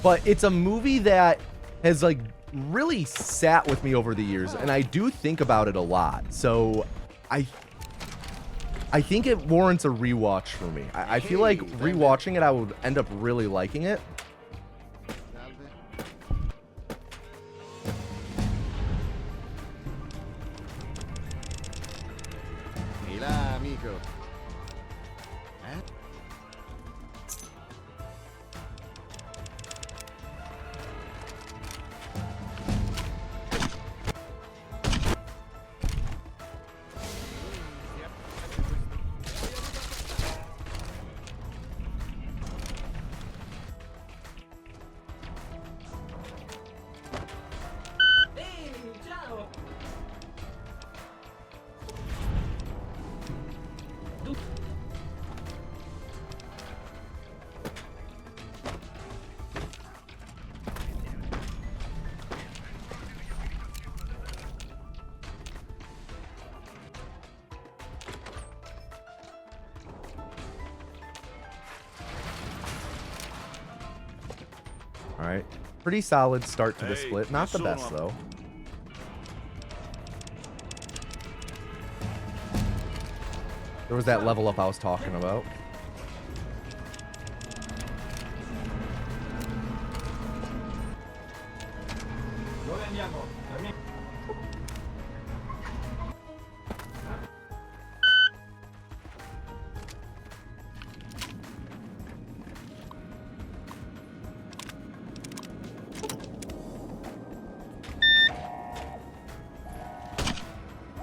But it's a movie that has, like, really sat with me over the years, and I do think about it a lot. So I think it warrants a rewatch for me. I feel like rewatching it, I would end up really liking it. Ehi là, amico. All right. Pretty solid start to the split. Not the best, though. There was that level up I was talking about.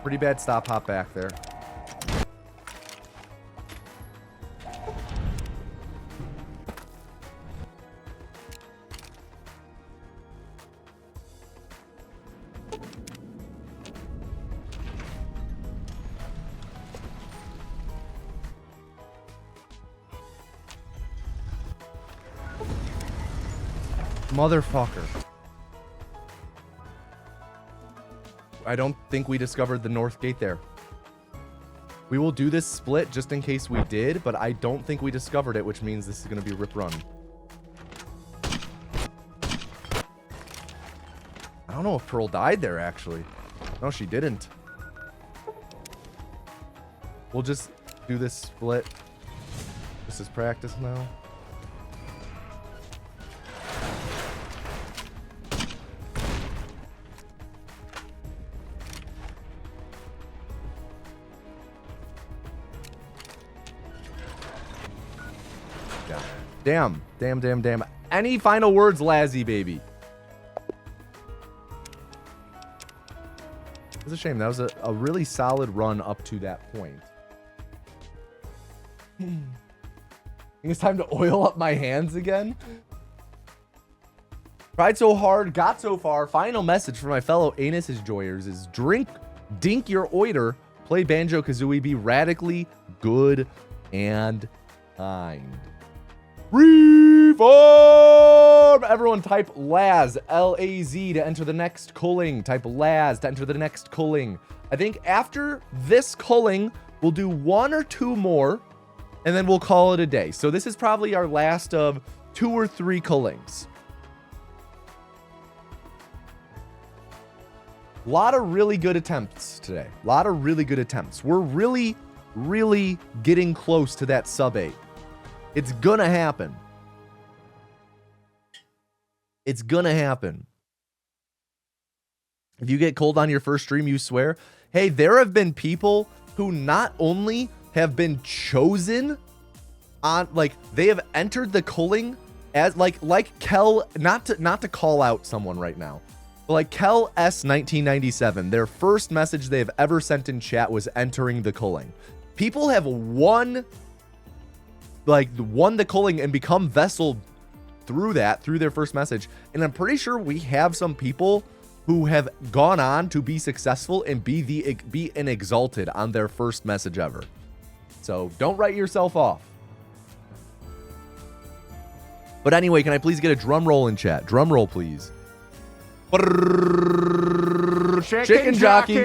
Pretty bad stop hop back there. Motherfucker. I don't think we discovered the north gate there. We will do this split just in case we did, but I don't think we discovered it, which means this is going to be rip run. I don't know if Pearl died there, actually. No, she didn't. We'll just do this split. This is practice now. Damn. Any final words, Lazzy, baby? It's a shame. That was a really solid run up to that point. I think it's time to oil up my hands again. Tried so hard, got so far. Final message for my fellow Anus enjoyers is dink your oiter, play Banjo-Kazooie, be radically good and kind. Reform! Everyone type Laz, L-A-Z, to enter the next culling. Type Laz to enter the next culling. I think after this culling, we'll do 1 or 2 more, and then we'll call it a day. So this is probably our last of 2 or 3 cullings. A lot of really good attempts today. A lot of really good attempts. We're really, really getting close to that sub 8. It's gonna happen. It's gonna happen. If you get cold on your first stream, you swear. Hey, there have been people who not only have been chosen on, like, they have entered the culling as like Kel, not to call out someone right now, but like Kel S 1997, their first message they've ever sent in chat was entering the culling. People have won the culling and become vessel through their first message. And I'm pretty sure we have some people who have gone on to be successful and be an exalted on their first message ever. So don't write yourself off. But anyway, can I please get a drum roll in chat? Drum roll, please. Chicken jockey.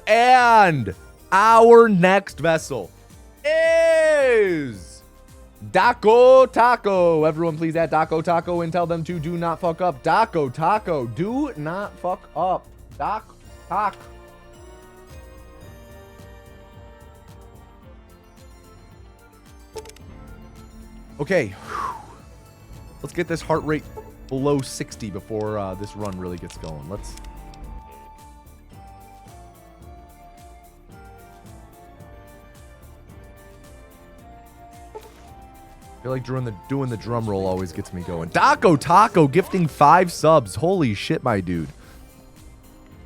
And our next vessel is Daco Taco. Everyone please add Daco Taco and tell them to do not fuck up. Daco Taco, do not fuck up. Doc Taco. Okay. Let's get this heart rate below 60 before this run really gets going. Let's... I feel like doing the drum roll always gets me going. Daco Taco gifting 5 subs. Holy shit, my dude.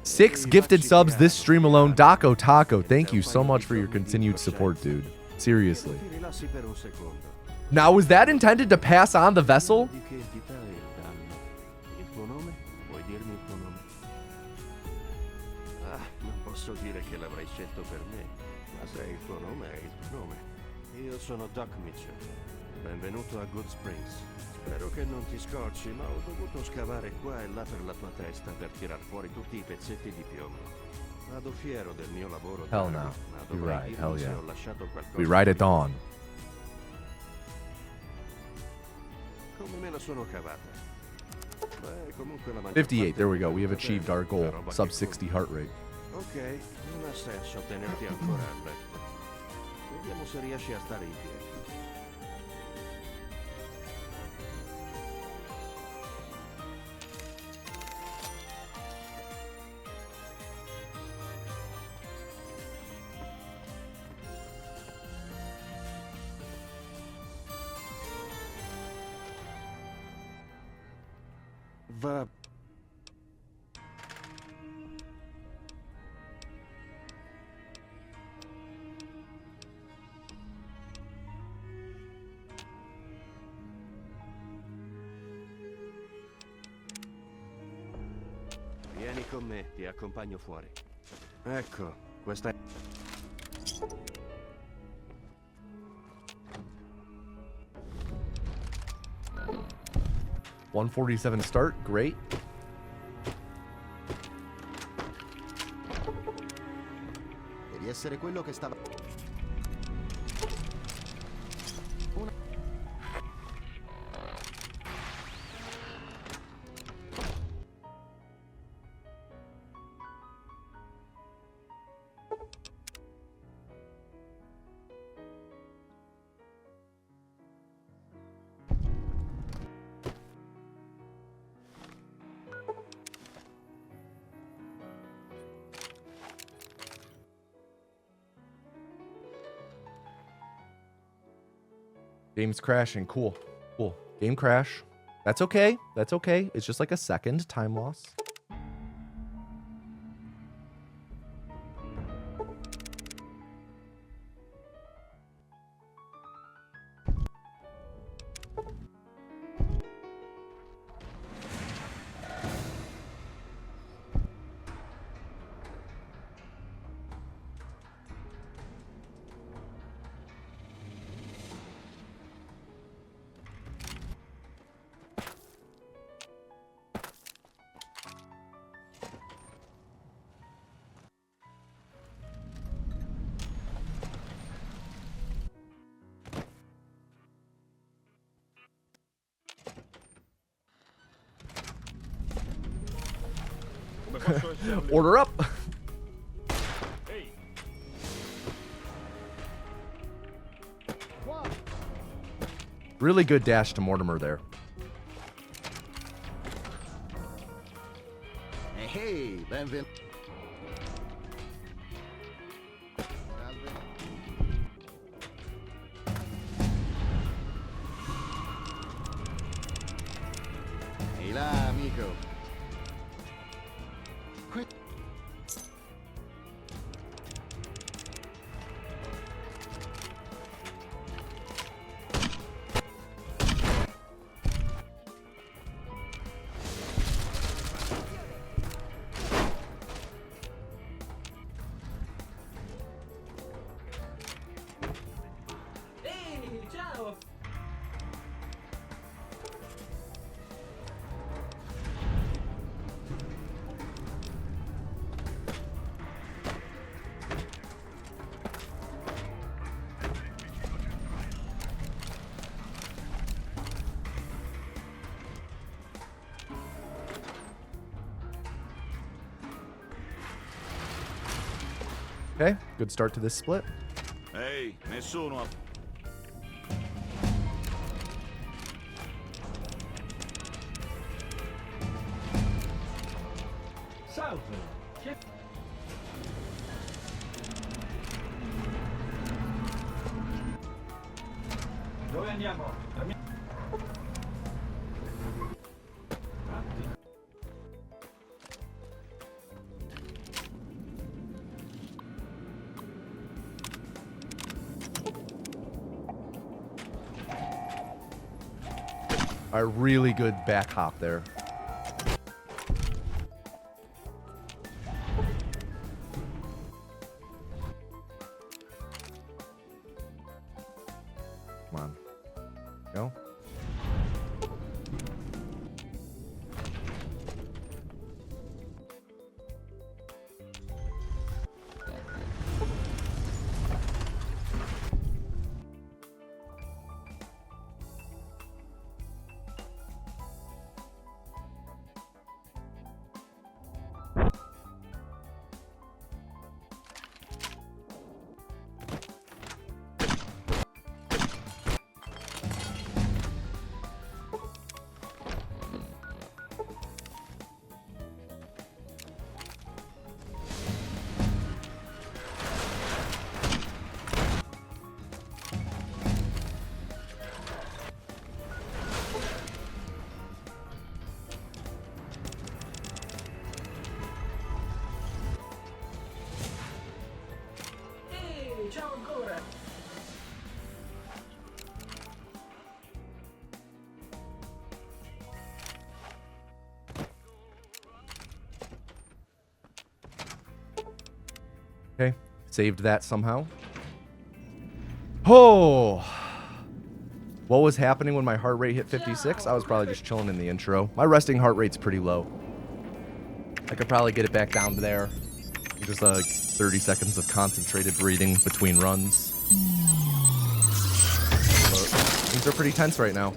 6 gifted subs this stream alone. Daco Taco, thank you so much for your continued support, dude. Seriously. Now, was that intended to pass on the vessel? Posso dire che l'avrai scelto per me, ma se il tuo nome è il tuo nome. Io sono Doc Mitchell. Benvenuto a Good Springs. Spero che non ti scocci, ma ho dovuto scavare qua e là per la tua testa per tirar fuori tutti I pezzetti di piombo. Vado fiero del mio lavoro. Hell no. Ma You're dovrei right. dirmi Hell se yeah. ho lasciato qualcosa We ride at dawn. Come me la sono cavata. Beh, comunque la maggior 58. parte There we è go. We have venuta achieved bene, our goal. la roba Sub che 60 conta. heart rate. Ok, non ha senso tenerti ancora a letto. Vediamo se riesci a stare in piedi. Va. Vieni con me, ti accompagno fuori. Ecco, questa è... 147 start. Great. Devi essere quello che stava... Game's crashing. Cool. Cool. Game crash. That's okay. That's okay. It's just like a second time loss. Come posso esserle utile? Order up. Ehi, Really good dash to Mortimer there. Ehi, benvenuto. Ehi là, amico. Ehi, ciao! Okay. Good start to this split. Ehi, nessuno ha... Salve! Che... Dove andiamo? La mia... A really good back hop there. Come on. Go. Okay, saved that somehow. Oh, what was happening when my heart rate hit 56? I was probably just chilling in the intro. My resting heart rate's pretty low. I could probably get it back down to there. Just like 30 seconds of concentrated breathing between runs. But things are pretty tense right now.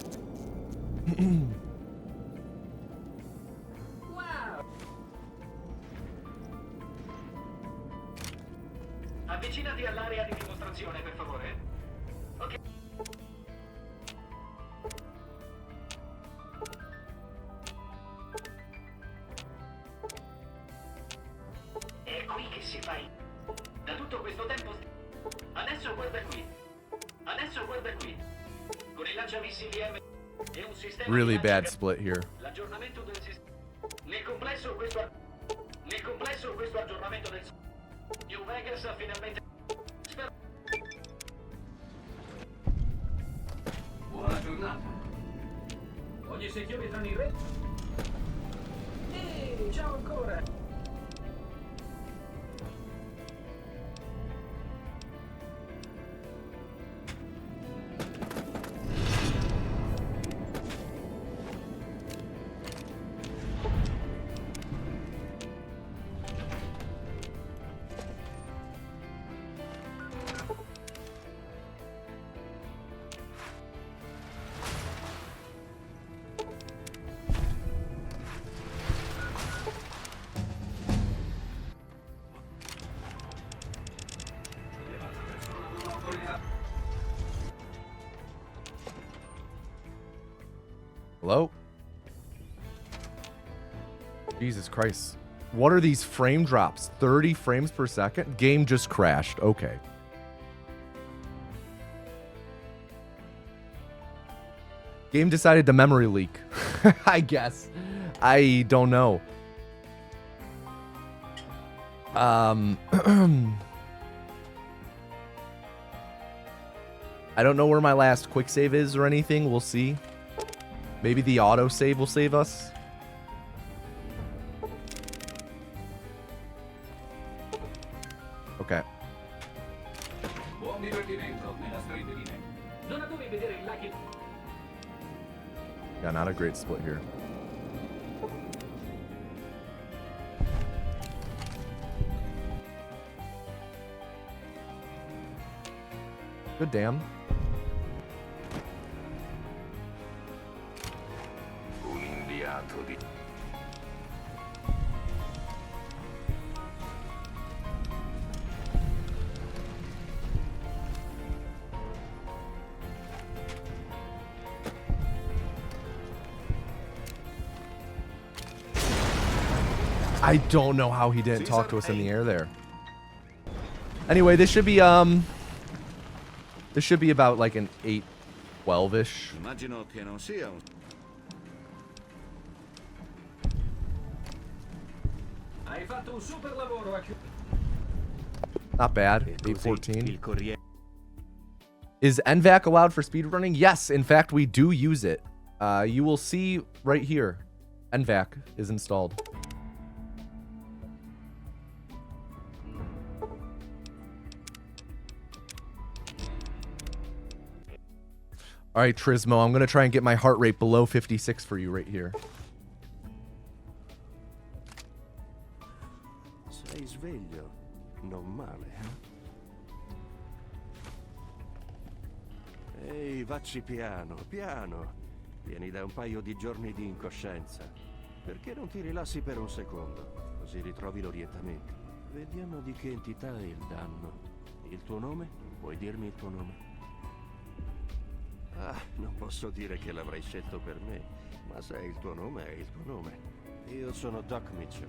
Avvicinati all'area di dimostrazione, per favore. Ok. È qui che si fa. Da tutto questo tempo. Adesso guarda qui. Adesso guarda qui. Con il lanciamissili M e un sistema. Really bad split here. L'aggiornamento del sistema. Nel complesso questo aggiornamento del New Vegas ha finalmente. Buona giornata. Ogni 6 chilometri in retto. Ehi, ciao ancora. Hello? Jesus Christ. What are these frame drops? 30 frames per second? Game just crashed. Okay. Game decided to memory leak. I guess. I don't know. I don't know where my last quick save is or anything. We'll see. Maybe the auto save will save us. Okay. Buon divertimento nella street di me. Non adori vedere il like. Yeah, not a great split here. Good damn. I don't know how he didn't talk to us in the air there. Anyway, this should be about like an 8-12-ish. Immagino che non sia un... Hai fatto un super lavoro a Not bad. 8-14. Is NVAC allowed for speedrunning? Yes, in fact, we do use it. You will see right here. NVAC is installed. All right, Trismo, I'm going to try and get my heart rate below 56 for you right here. Sei sveglio? Non male, eh? Ehi, vacci piano, piano. Vieni da un paio di giorni di incoscienza. Perché non ti rilassi per un secondo? Così ritrovi l'orientamento. Vediamo di che entità è il danno. Il tuo nome? Puoi dirmi il tuo nome? Ah, non posso dire che l'avrei scelto per me, ma se è il tuo nome, è il tuo nome. Io sono Doc Mitchell.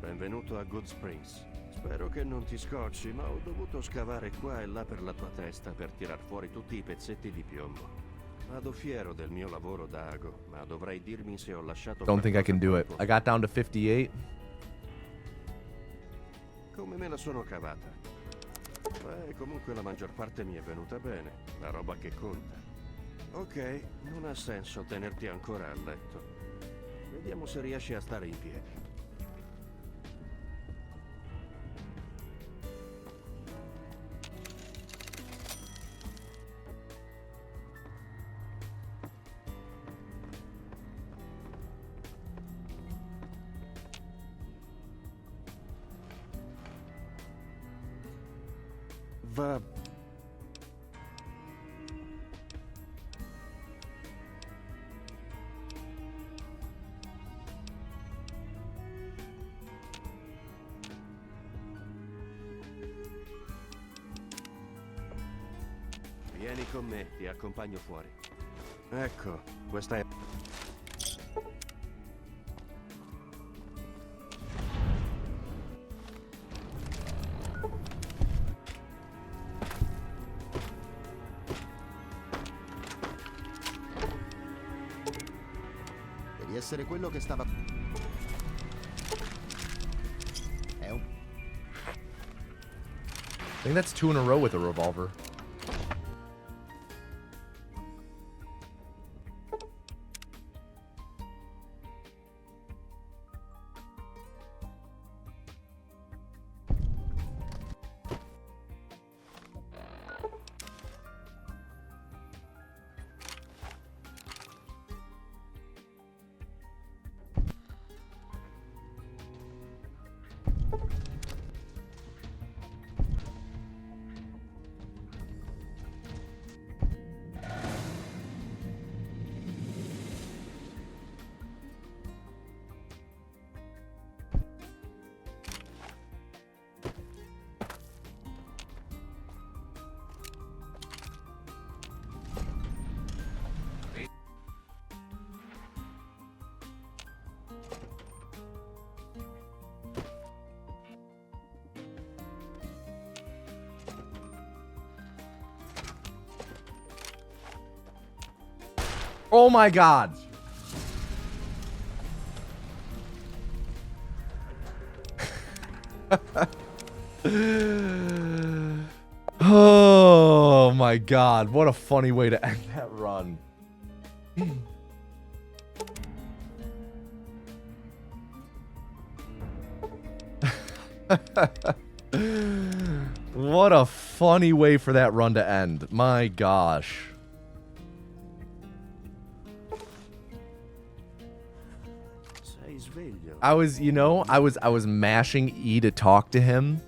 Benvenuto a Good Springs. Spero che non ti scocci, ma ho dovuto scavare qua e là per la tua testa per tirar fuori tutti i pezzetti di piombo. Vado fiero del mio lavoro da ago, ma dovrei dirmi se ho lasciato... Don't think I can do it. I got down to 58. Come me la sono cavata? Beh, comunque la maggior parte mi è venuta bene, la roba che conta. Ok, non ha senso tenerti ancora a letto. Vediamo se riesci a stare in piedi. Va. Vieni con me, ti accompagno fuori. Ecco, questa è... Devi essere quello che stava... È un... I think that's 2 in a row with a revolver. Oh my god. Oh my god. What a funny way to end that run. What a funny way for that run to end. My gosh. Sei sveglio. I was, you know, I was mashing E to talk to him.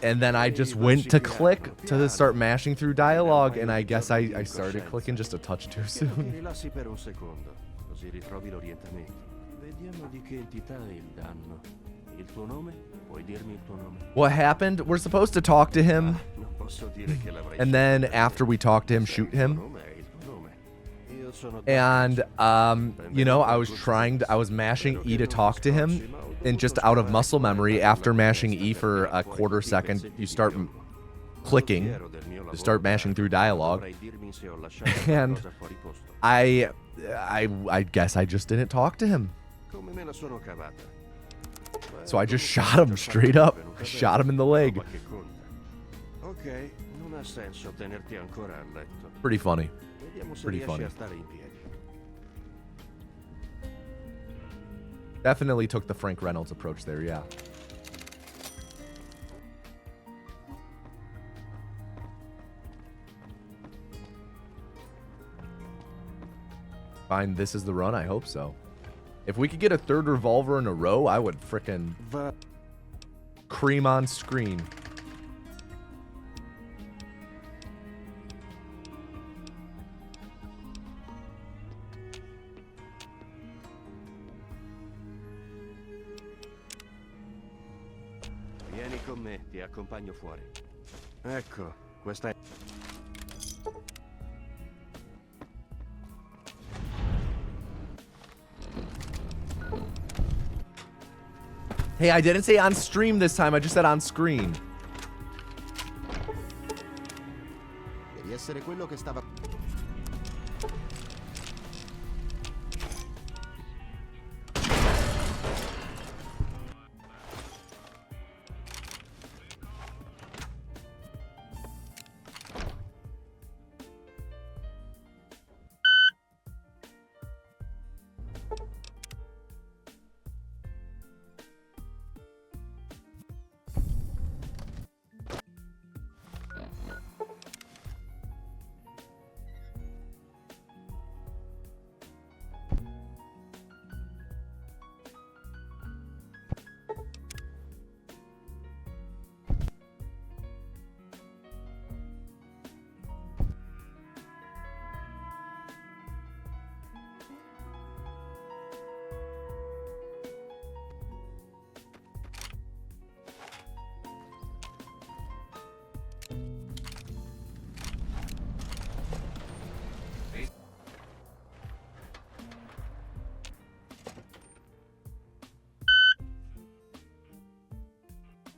And then I just went to click to start mashing through dialogue, and I guess I started clicking just a touch too Ti soon. rilassi per un secondo, così ritrovi l'orientamento. Vediamo di che entità è il danno. Il tuo nome? Puoi dirmi il tuo nome? What happened? We're supposed to talk to him, Non posso dire che l'avrei and then after we talk to him, shoot him. Il tuo nome è il tuo nome. Io sono And you know, I was mashing E to talk to him, and just out of muscle memory, after mashing E for a quarter second, you start clicking to start mashing through dialogue. Dovrai dirmi se ho lasciato And qualcosa fuori posto. I guess I just didn't talk to him. Come me la sono cavata. So I just shot him straight up. I shot him in the leg. Roba che conta. Ok, non ha senso tenerti ancora a letto. Pretty funny. Vediamo se Pretty riesci funny. a stare in piedi. Definitely took the Frank Reynolds approach there, yeah. Fine, this is the run? I hope so. If we could get a third revolver in a row, I would frickin' Va. cream on screen. Vieni con me, ti accompagno fuori. Ecco, questa è... Hey, I didn't say on stream this time, I just said on screen. Devi essere quello che stava...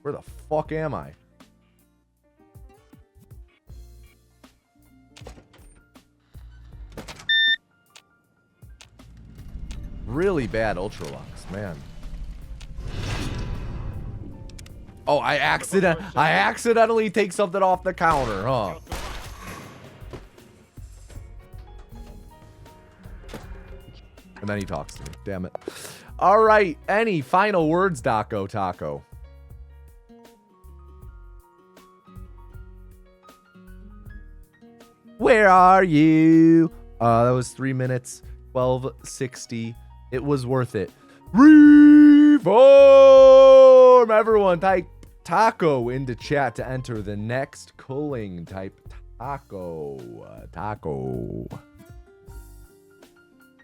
Where the fuck am I? Really bad Ultralux, man. Oh, I accidentally take something off the counter, huh? And then he talks to me. Damn it. All right. Any final words, Daco Taco? Where are you? That was 3 minutes, 12:60. It was worth it. Reform! Everyone type taco into chat to enter the next culling. Type taco. Taco.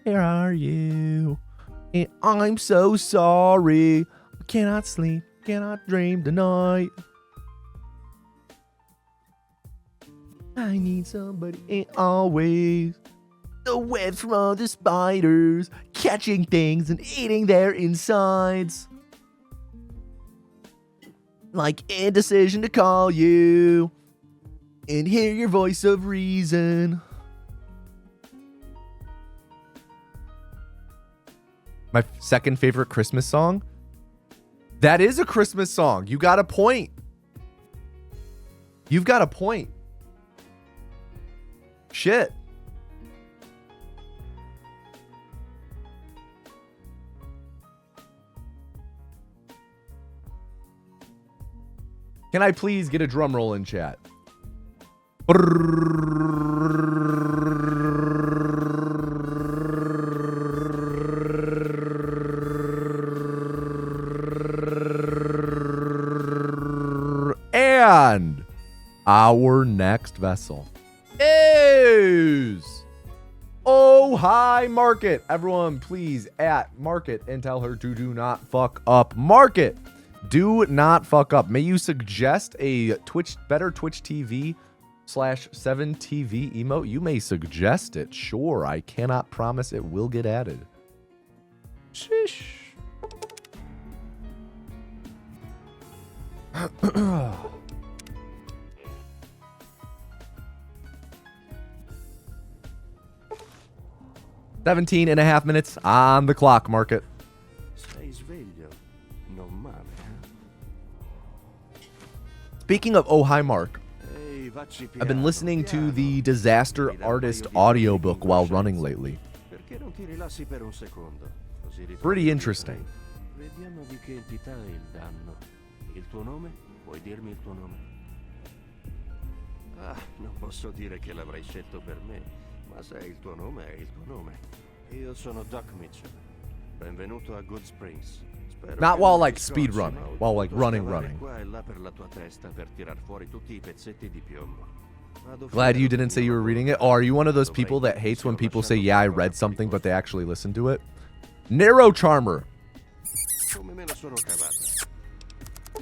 Where are you? And I'm so sorry. I cannot sleep, cannot dream tonight. I need somebody and always. The webs from all the spiders, catching things and eating their insides. Like indecision to call you and hear your voice of reason. My second favorite Christmas song? That is a Christmas song. You got a point. You've got a point. Shit. Can I please get a drum roll in chat? And our next vessel is Oh Hi Market. Everyone, please at Market and tell her to do not fuck up. Market, do not fuck up. May you suggest a better Twitch TV /7TV emote? You may suggest it. Sure, I cannot promise it will get added. Sheesh. 17 and a half minutes on the clock, Market. Stai sveglio? Non male, Speaking of Oh Hi Mark, Ehi, vacci I've been piano, listening to piano. the Disaster Artist audiobook while running lately. Perché non ti rilassi per un secondo? Così ritorni Pretty di interesting. tre. Vediamo di che entità è il danno. Il tuo nome? Puoi dirmi il tuo nome? Ah, non posso dire che l'avrei scelto per me, ma se è il tuo nome, è il tuo nome. Io sono Doc Mitchell. Benvenuto a Good Springs. Spero Not che while non like ti speed scocci, running, ma ho while like dovuto running. scavare qua e là per la tua testa per tirar fuori tutti I pezzetti di piombo. Vado Glad fiero you del didn't say mio you were lavoro. reading it. Oh, are you one of those Dovrei people that dirti hates se when ho people say, lasciato yeah, I qualcosa read di something, but they positivo. actually listen to it? Narrow Charmer. Come me la sono cavata.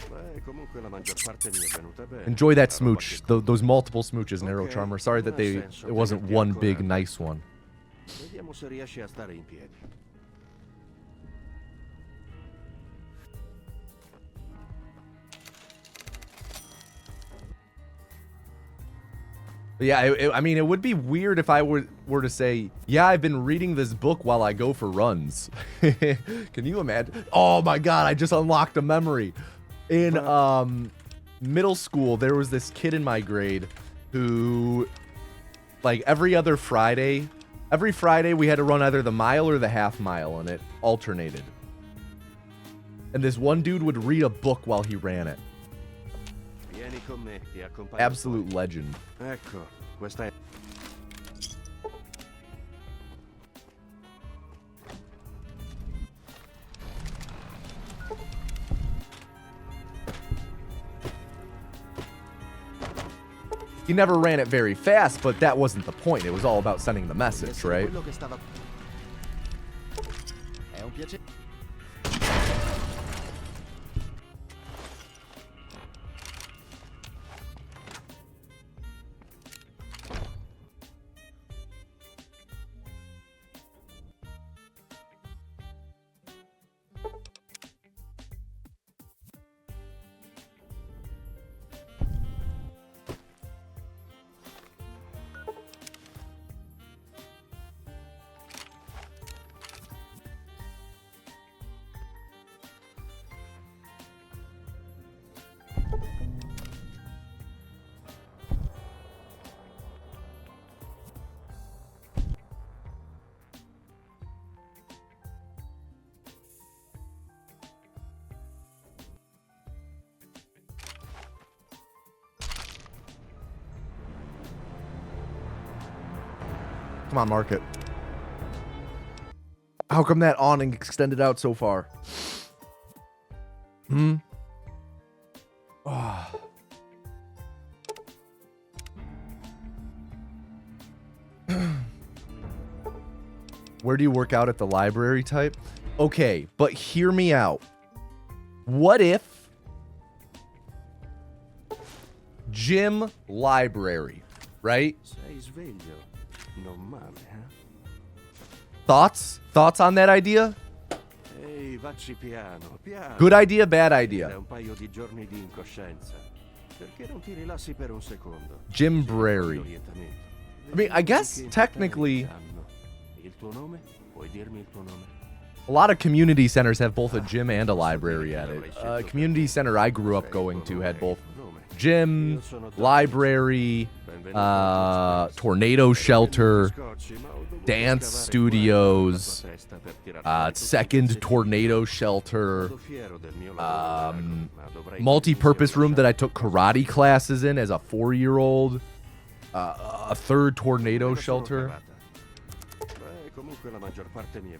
Beh, comunque la maggior parte mi è venuta bene. Enjoy that La roba smooch, che those multiple smooches, Narrow Ok, Charmer. Sorry that non ha senso it wasn't tenerti one big ancora. nice one. Vediamo se riesci a stare in piedi. But yeah, I mean, it would be weird if I were to say, yeah, I've been reading this book while I go for runs. Can you imagine? Oh my God, I just unlocked a memory. In middle school, there was this kid in my grade who, like every Friday we had to run either the mile or the half mile, and it alternated. And this one dude would read a book while he ran it. Vieni con me, ti accompagno. Absolute legend. Ecco, questa è... He never ran it very fast, but that wasn't the point. It was all about sending the message, right? Quello che stava... È un piacere. Come on, market. How come that awning extended out so far? Ah. Where do you work out at the library type? Okay, but hear me out. What if gym library, right? Sei sveglio. Non male, eh? Thoughts? Thoughts on that idea? Ehi, vacci piano, piano. Good idea, bad È idea. un paio di giorni di incoscienza. Perché non ti rilassi per un secondo? Gymbrary. Orientamento. I mean, I guess Che technically hanno. Il tuo nome? Puoi dirmi il tuo nome? a lot of community centers have both a gym and a library at it. Community center I grew up going to had both gym, library, tornado shelter, dance studios, second tornado shelter, multi-purpose room that I took karate classes in as a 4-year-old, a third tornado shelter,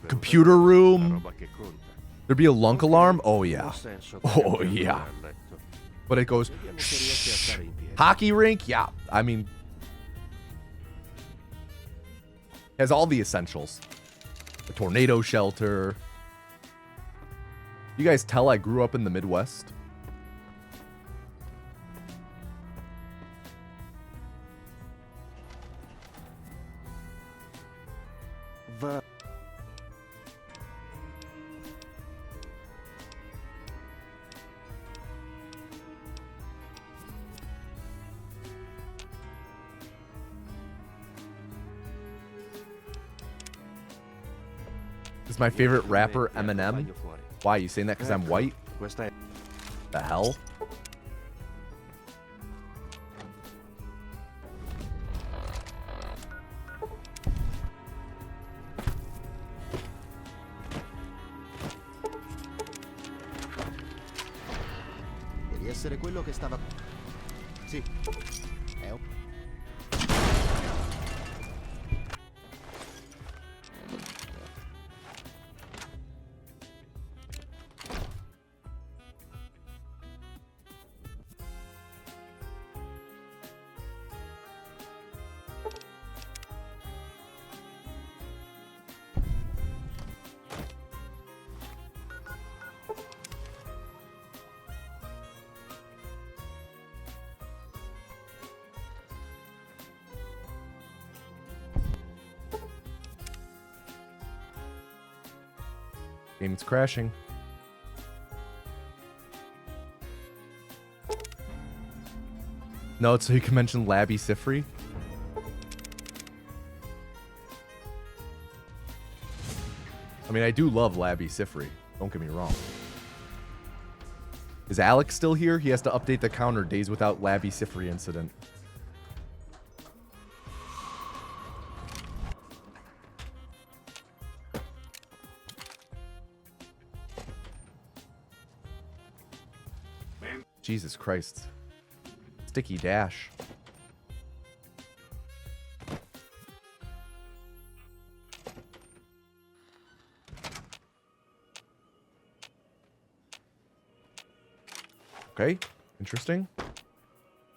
computer room. There'd be a lunk alarm. Oh yeah. Oh yeah. But it goes shh. Hockey rink. Yeah. I mean, has all the essentials. A tornado shelter. You guys tell I grew up in the Midwest? Is my favorite rapper Eminem? Why, you saying that because I'm white? Questa è The hell? Devi essere quello che stava... Sì. È un... Game's crashing. No, it's so you can mention Labby Sifri. I mean, I do love Labby Sifri. Don't get me wrong. Is Alex still here? He has to update the counter days without Labby Sifri incident. Jesus Christ. Sticky dash. Okay, interesting.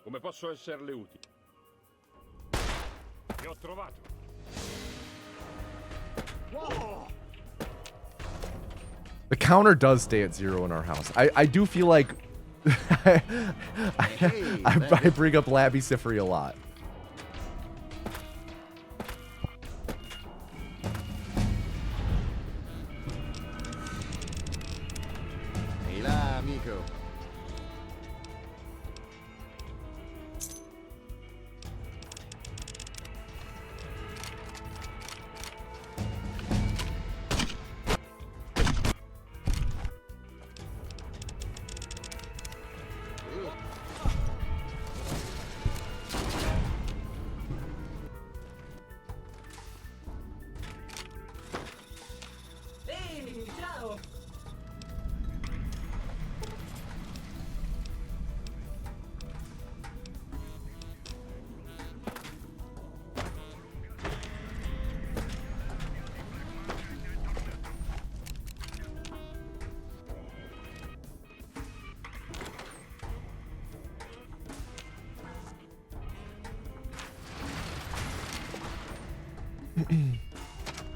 Come posso esserle utile? Ti ho trovato. The counter does stay at 0 in our house. I do feel like I bring up Labby Sifri a lot. Ehi là, amico.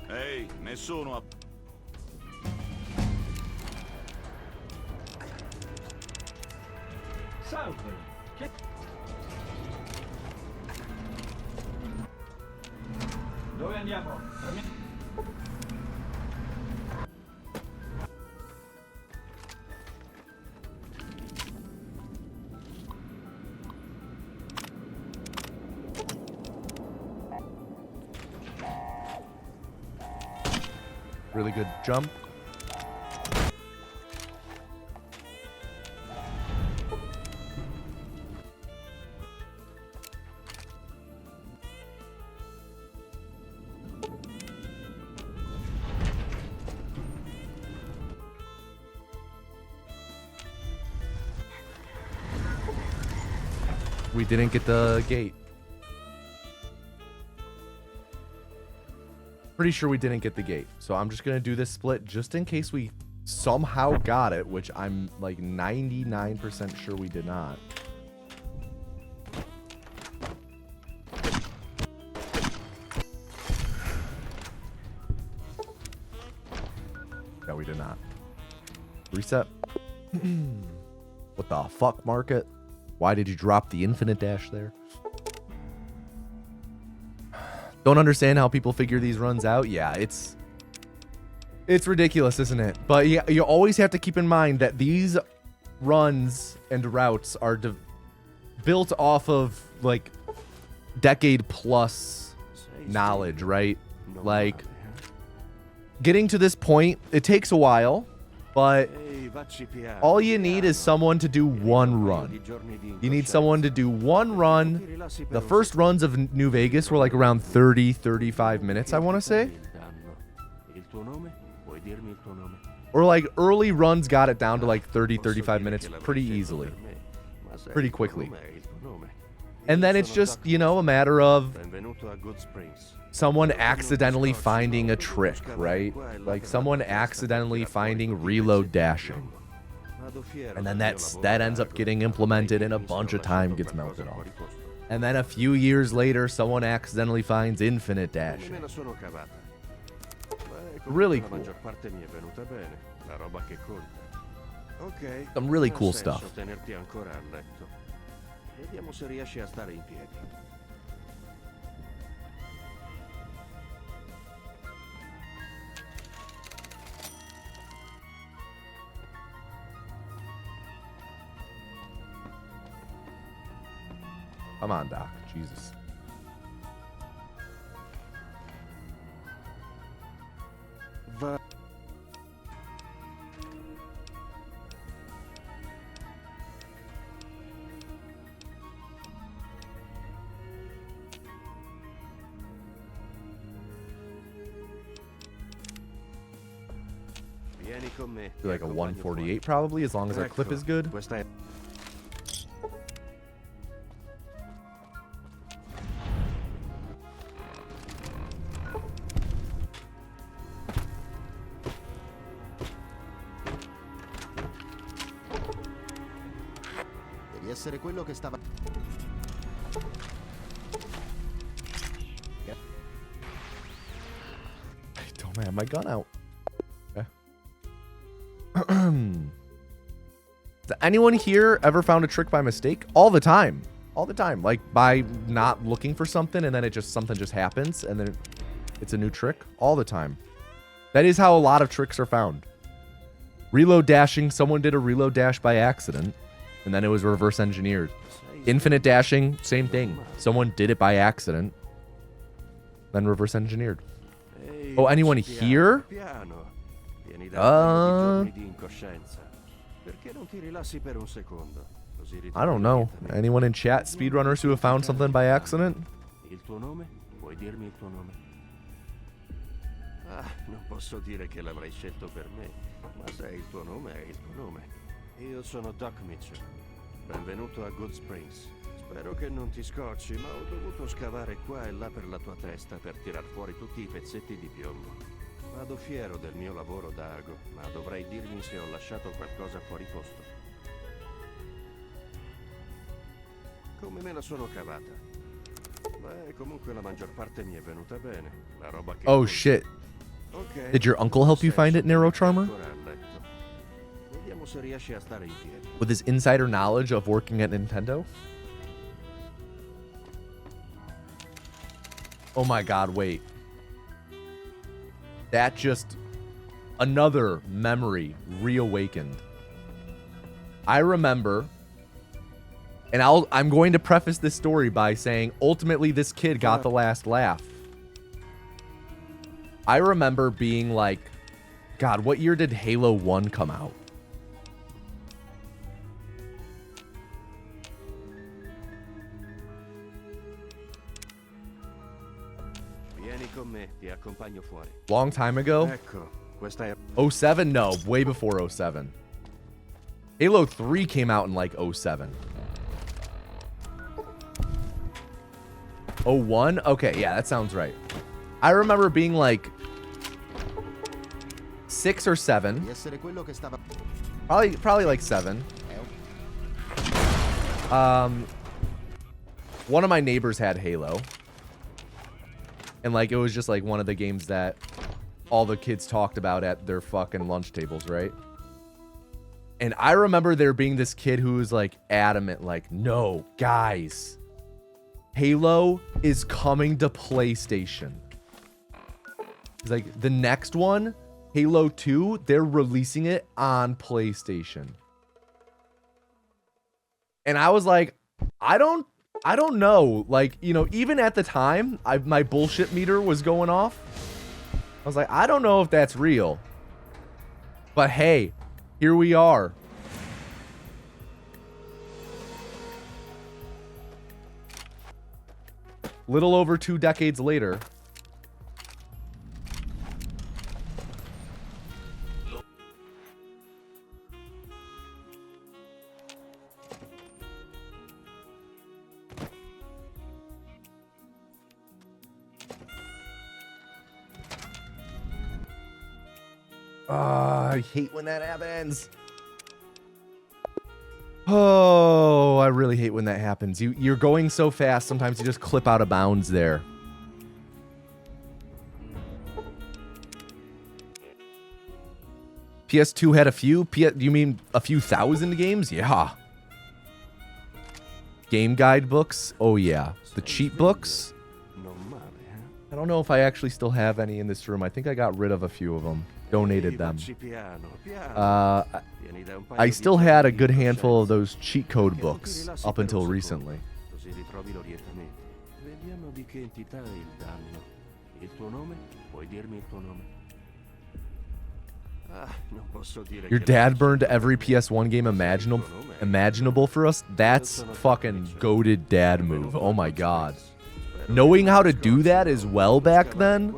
Ehi, nessuno a... Salve. Che... Dove andiamo? Really good jump. We didn't get the gate. Pretty sure we didn't get the gate. So I'm just going to do this split just in case we somehow got it, which I'm like 99% sure we did not. No, we did not. Reset. What the fuck, Market? Why did you drop the infinite dash there? Don't understand how people figure these runs out. Yeah, it's ridiculous, isn't it? But yeah, you always have to keep in mind that these runs and routes are built off of like decade plus knowledge, right? Like getting to this point, it takes a while, but all you need is someone to do one run. You need someone to do one run. The first runs of New Vegas were like around 30, 35 minutes, I want to say. Or like early runs got it down to like 30, 35 minutes pretty easily. Pretty quickly. And then it's just, you know, a matter of someone accidentally finding a trick, right? Like someone accidentally finding reload dashing. And then that ends up getting implemented and a bunch of time gets melted off. And then a few years later, someone accidentally finds infinite dashing. Really cool. Some really cool stuff. Come on, Doc. Jesus. Do like a 148 probably, as long as our clip is good. Devi essere quello che stava... I don't have my gun out. Okay. Has anyone here ever found a trick by mistake? All the time. All the time. Like by not looking for something and then something just happens and then it's a new trick. All the time. That is how a lot of tricks are found. Reload dashing. Someone did a reload dash by accident and then it was reverse engineered. Infinite dashing. Same thing. Someone did it by accident. Then reverse enginered. Oh, anyone here? I don't know. Anyone in chat, speedrunners who have found something by accident? Non posso dire che l'avrai scelto per me, ma se è il tuo nome, è il tuo nome. Io sono Doc Mitchell. Benvenuto a Good Springs. Spero che non ti scocci, ma ho dovuto scavare qua e là per la tua testa per tirar fuori tutti i pezzetti di piombo. Vado fiero del mio lavoro da ago, ma dovrei dirmi se ho lasciato qualcosa fuori posto. Come me la sono cavata? Beh, comunque la maggior parte mi è venuta bene. La roba che Oh conta. shit. Ok. Did your uncle help you find it, Narrow Charmer? Ancora a letto. Vediamo se riesci a stare in piedi. With his insider knowledge of working at Nintendo? Oh my god, wait. That just... Another memory reawakened. I remember... And I'm going to preface this story by saying, ultimately, this kid got the last laugh. I remember being like, God, what year did Halo 1 come out? Vieni con me, ti accompagno fuori. Long time ago? Ecco, questa è 07? No, way before 07. Halo 3 came out in like 07. 01? Okay, yeah, that sounds right. I remember being like 6 or 7. Di essere quello che stava... Probably like 7. One of my neighbors had Halo. And like it was just like one of the games that all the kids talked about at their fucking lunch tables, right? And I remember there being this kid who was like adamant, like, no, guys, Halo is coming to PlayStation. He's like, the next one, Halo 2, they're releasing it on PlayStation. And I was like, I don't know. Like, you know, even at the time, my bullshit meter was going off. I was like, I don't know if that's real. But hey, here we are. Little over 2 decades later. I hate when that happens. Oh, I really hate when that happens. You're going so fast, sometimes you just clip out of bounds there. PS2 had a few? You mean a few thousand games? Yeah. Game guide books? Oh yeah. The cheat books? non male, eh? I don't know if I actually still have any in this room. I think I got rid of a few of them. Donated them. Facci piano, piano. Vieni da un paio I di still had a giorni good di handful of coscienza. those cheat code Che tu ti books rilassi up per un until secondo, recently. Così ritrovi l'orientamento. Vediamo di che entità è il danno. Il tuo nome? Puoi dirmi il tuo nome? Ah, non posso dire Your che dad non burned so. every PS1 game imaginable for us? That's fucking goated dad move. Oh my god. Knowing how to do that as well back then?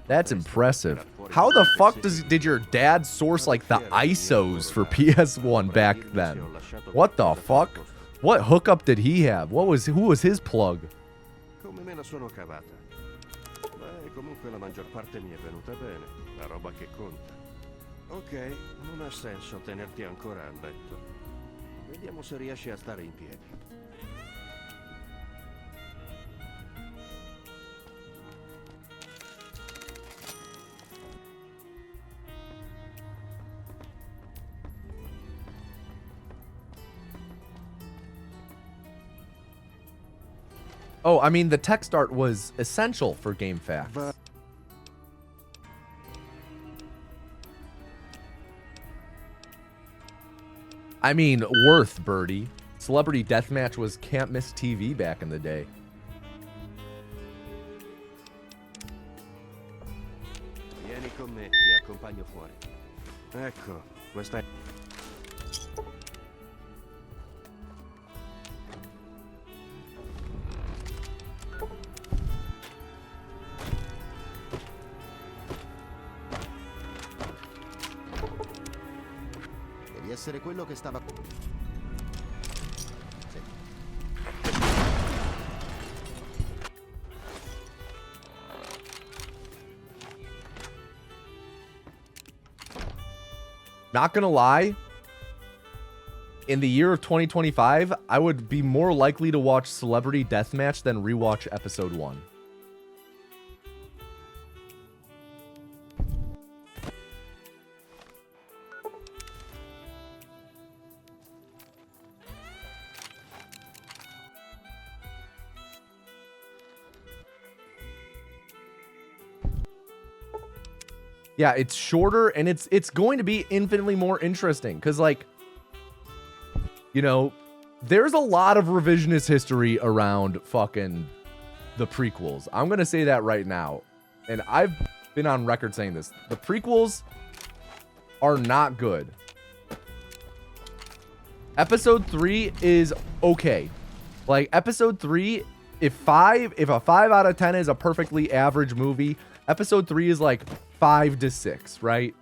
That's impressive. How the fuck did your dad source like the ISOs for PS1 back then? What the fuck? What hookup did he have? Who was his plug? Come me la sono cavata. Beh, comunque la maggior parte mi è venuta bene. La roba che conta. Ok, non ha senso tenerti ancora a letto. Vediamo se riesci a stare in piedi. Oh, I mean, the text art was essential for game facts. I mean, worth, Birdie. Celebrity Deathmatch was can't miss TV back in the day. Vieni con me, ti accompagno fuori. Ecco, questa è... Devi essere quello che stava... Sì. Not gonna lie, in the year of 2025, I would be more likely to watch Celebrity Deathmatch than rewatch episode 1. Yeah, it's shorter and it's going to be infinitely more interesting because, like, you know, there's a lot of revisionist history around fucking the prequels. I'm going to say that right now. And I've been on record saying this. The prequels are not good. Episode 3 is okay. Like, episode 3, if a 5 out of 10 is a perfectly average movie, episode 3 is like 5 to 6, right?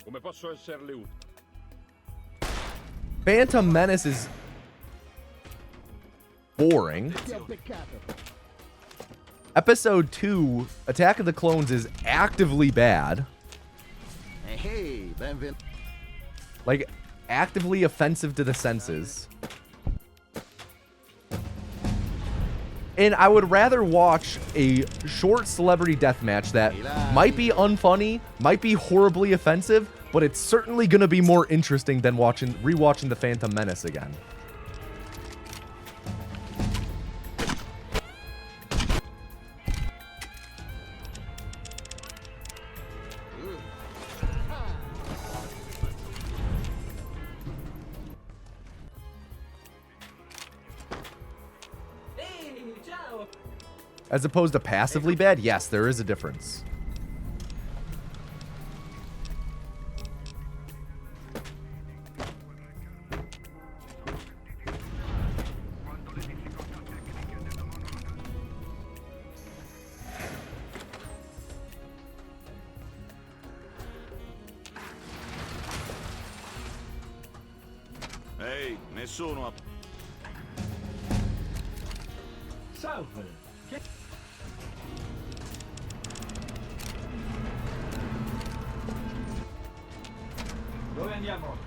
Come posso esserle utile? Phantom Menace is boring. Episode 2, Attack of the Clones, is actively bad. Hey, benvenuto. Like, actively offensive to the senses. And I would rather watch a short celebrity deathmatch that might be unfunny, might be horribly offensive, but it's certainly going to be more interesting than rewatching The Phantom Menace again. As opposed to passively bad? Yes, there is a difference. Ehi, nessuno a... Salve. Dove andiamo?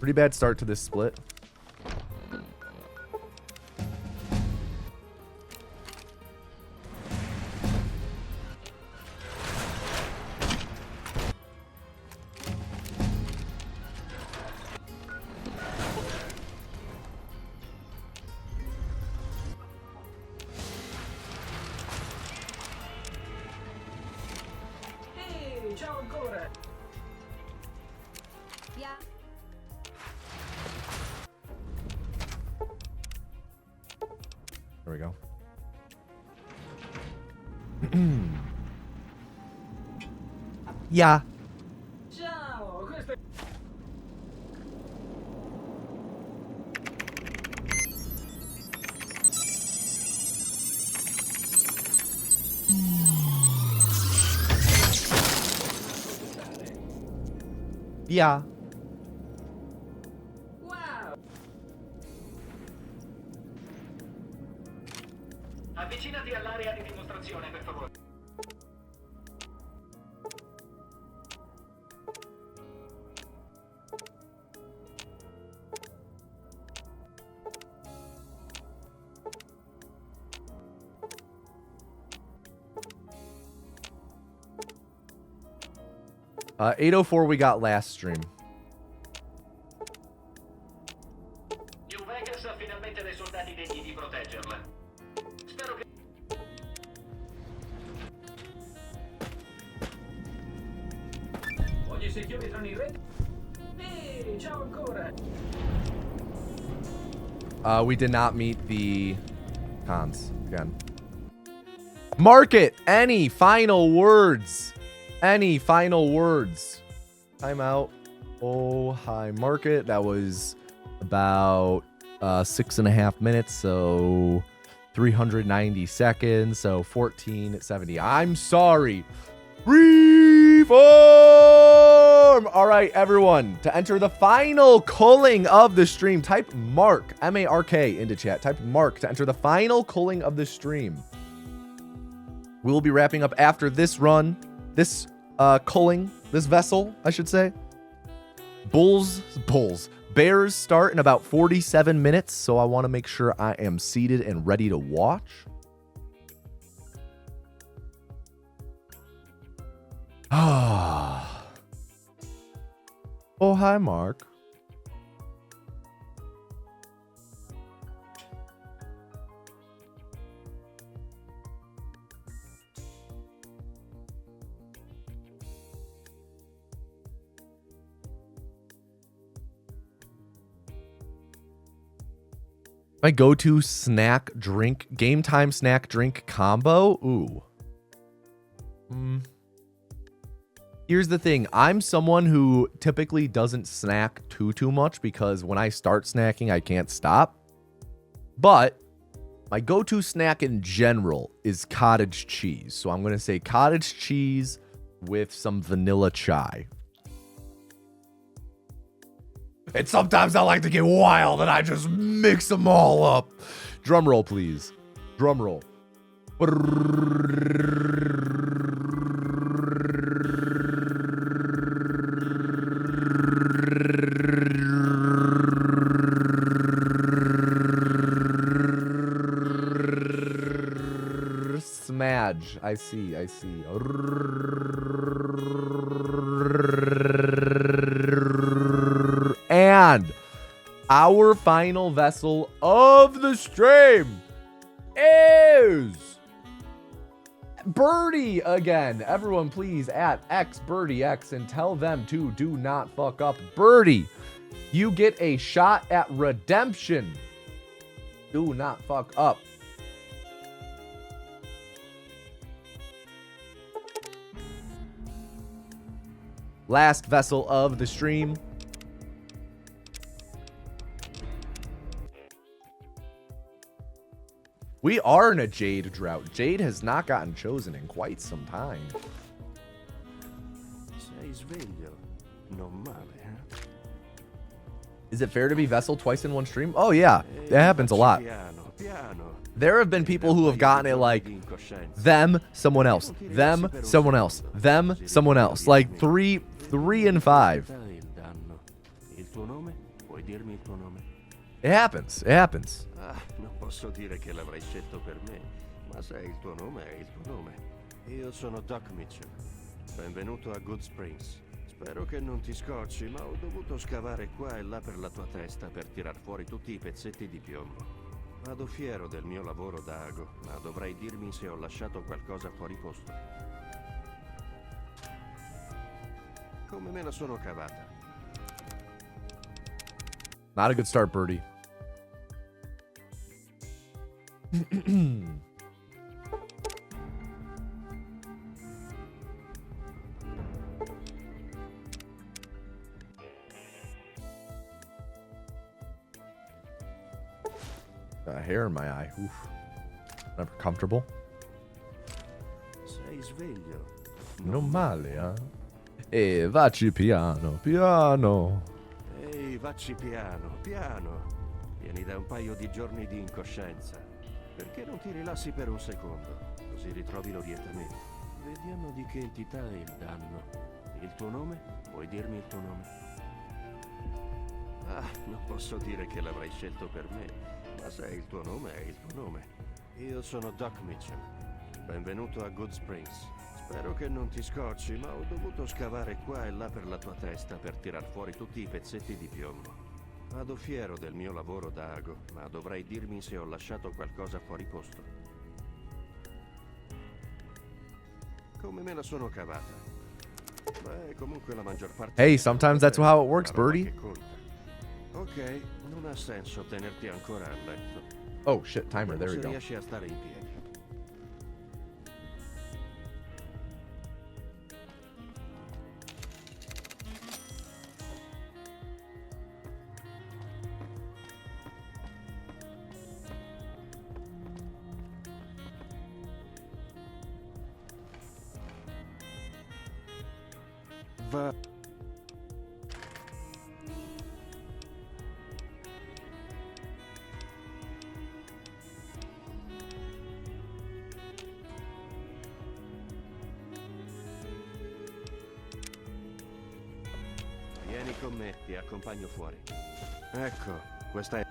Pretty bad start to this split. Ehi, ciao ancora. Yeah. There we go. Yeah. Ciao, questo è... Yeah. Wow. Avvicinati all'area di dimostrazione, per favore. 8:04 we got last stream. New Vegas ha finalmente dei soldati degni di proteggerla. Spero che... Oggi si chiudono in rete. Ehi, ciao ancora. We did not meet the cons again. Market, any final words? Any final words? Timeout. Oh, hi, market. That was about 6.5 minutes, so 390 seconds, so 1470. I'm sorry. Reform! All right, everyone, to enter the final culling of the stream, type Mark, M-A-R-K, into chat. Type Mark to enter the final culling of the stream. We will be wrapping up after this run, this culling, this vessel, I should say. Bears start in about 47 minutes, so I want to make sure I am seated and ready to watch. Ah. Oh, hi, Mark. My go-to snack drink, game time snack drink combo. Ooh. Here's the thing. I'm someone who typically doesn't snack too much because when I start snacking, I can't stop. But my go-to snack in general is cottage cheese. So I'm going to say cottage cheese with some vanilla chai. And sometimes I like to get wild and I just mix them all up. Drum roll, please. Drum roll. Smudge. I see. And our final vessel of the stream is Birdie again. Everyone please at XBirdieX and tell them to do not fuck up. Birdie, you get a shot at redemption. Do not fuck up. Last vessel of the stream. We are in a Jade drought. Jade has not gotten chosen in quite some time. Sei sveglio. Non male, eh? Is it fair to be Vessel twice in one stream? Oh, yeah. That happens a lot. There have been people who have gotten it like them, someone else, them, someone else, them, someone else. Like three and five. It happens. It happens. Non posso dire che l'avrai scelto per me, ma se il tuo nome è il tuo nome. Io sono Doc Mitchell. Benvenuto a Good Springs. Spero che non ti scocci, ma ho dovuto scavare qua e là per la tua testa per tirar fuori tutti i pezzetti di piombo. Vado fiero del mio lavoro da ago, ma dovrai dirmi se ho lasciato qualcosa fuori posto. Come me la sono cavata? Not a good start, Birdie. Got a hair in my eye. Oof. Never comfortable. Sei sveglio. Non male, eh? Vacci piano, piano. Ehi, vacci piano, piano. Vieni da un paio di giorni di incoscienza. Perché non ti rilassi per un secondo? Così ritrovi l'orientamento. Vediamo di che entità è il danno. Il tuo nome? Puoi dirmi il tuo nome? Ah, non posso dire che l'avrai scelto per me, ma se il tuo nome è il tuo nome. Io sono Doc Mitchell. Benvenuto a Good Springs. Spero che non ti scocci, ma ho dovuto scavare qua e là per la tua testa per tirar fuori tutti i pezzetti di piombo. Vado fiero del mio lavoro da ago, ma dovrai dirmi se ho lasciato qualcosa fuori posto. Come me la sono cavata? Beh, comunque la maggior parte... Hey, sometimes that's how it works, La roba birdie. che conta. Ok, non ha senso tenerti ancora a letto. Oh shit, timer. Vediamo There we se go. riesci a stare in piedi. Va. Vieni con me, ti accompagno fuori. Ecco, questa è...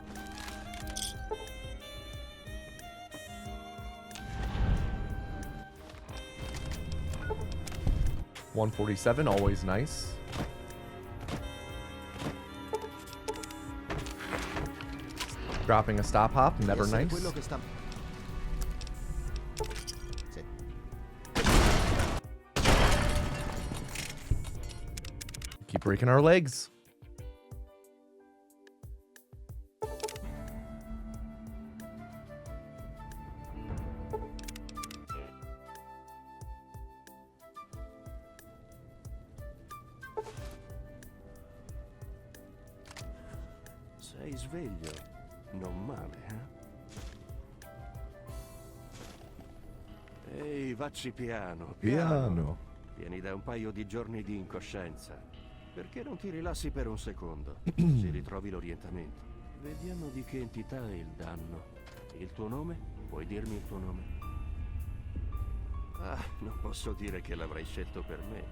$147, always nice. Dropping a stop hop, never Di essere nice. quello che sta... Sì. Keep breaking our legs. Sei sveglio? Non male, eh? Ehi, vacci piano, Piano. Vieni da un paio di giorni di incoscienza. Perché non ti rilassi per un secondo? Se ritrovi l'orientamento. Vediamo di che entità è il danno. Il tuo nome? Puoi dirmi il tuo nome? Ah, non posso dire che l'avrai scelto per me,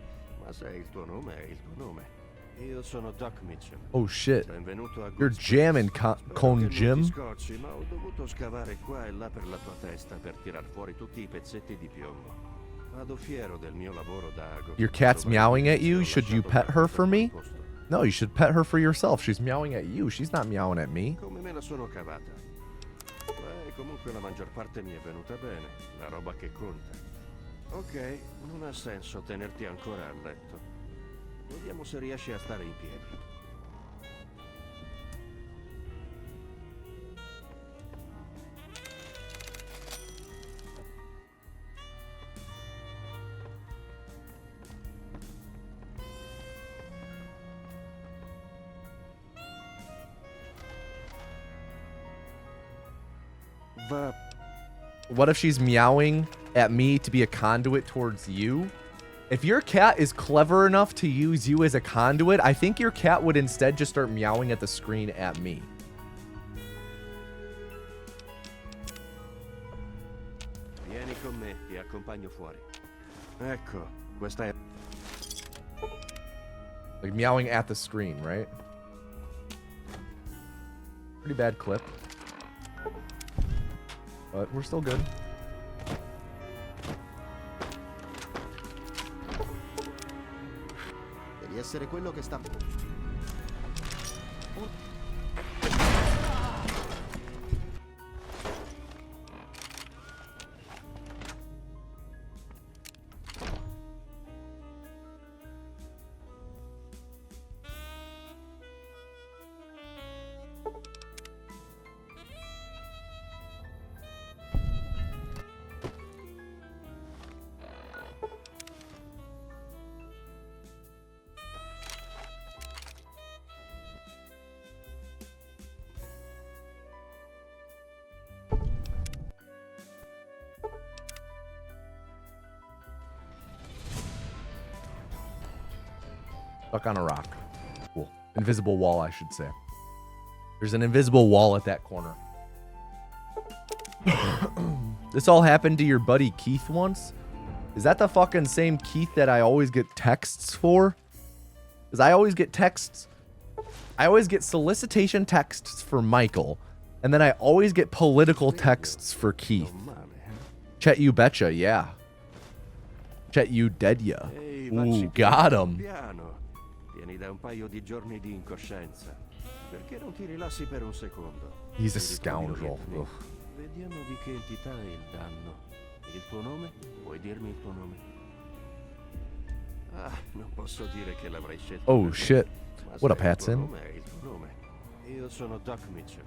ma se è il tuo nome, è il tuo nome. Io sono Doc Mitchell. Oh shit. Benvenuto a You're Good jamming, Spirits. Spero Con che non Jim. ti scocci, ma ho dovuto scavare qua e là per la tua testa per tirar fuori tutti i pezzetti di piombo. Vado fiero del mio lavoro da ago. Your cat's Dovrei meowing dire at se you. ho Should you lasciato pet her qualcosa for me? fuori posto. No, you should pet her for yourself. She's meowing at you. She's not meowing at me. Come me la sono cavata? Beh, comunque la maggior parte mi è venuta bene. La roba che conta. Ok, non ha senso tenerti ancora a letto. Vediamo se riesci a stare in piedi. Va. What if she's meowing at me to be a conduit towards you? If your cat is clever enough to use you as a conduit, I think your cat would instead just start meowing at the screen at me. Vieni con me, ti accompagno fuori. Ecco, questa è... Like meowing at the screen, right? Pretty bad clip. But we're still good. Devi essere quello che sta... Stuck on a rock. Cool. Invisible wall, I should say. There's an invisible wall at that corner. This all happened to your buddy Keith once? Is that the fucking same Keith that I always get texts for? Because I always get texts. I always get solicitation texts for Michael. And then I always get political texts for Keith. Non male, eh? Chet, you betcha, yeah. Chet, you dead ya. Ehi, Ooh, vacci got piano, him. piano. Vieni da un paio di giorni di incoscienza. Perché non ti rilassi per un secondo? He's a Ti ritrovi scoundrel. l'orientamento. Ugh. Vediamo di che entità è il danno. Il tuo nome? Puoi dirmi il tuo nome? Ah, non posso dire che l'avrei scelto. Oh, per me, shit. ma What up, se il tuo Hatson? nome è il tuo nome. Io sono Doc Mitchell.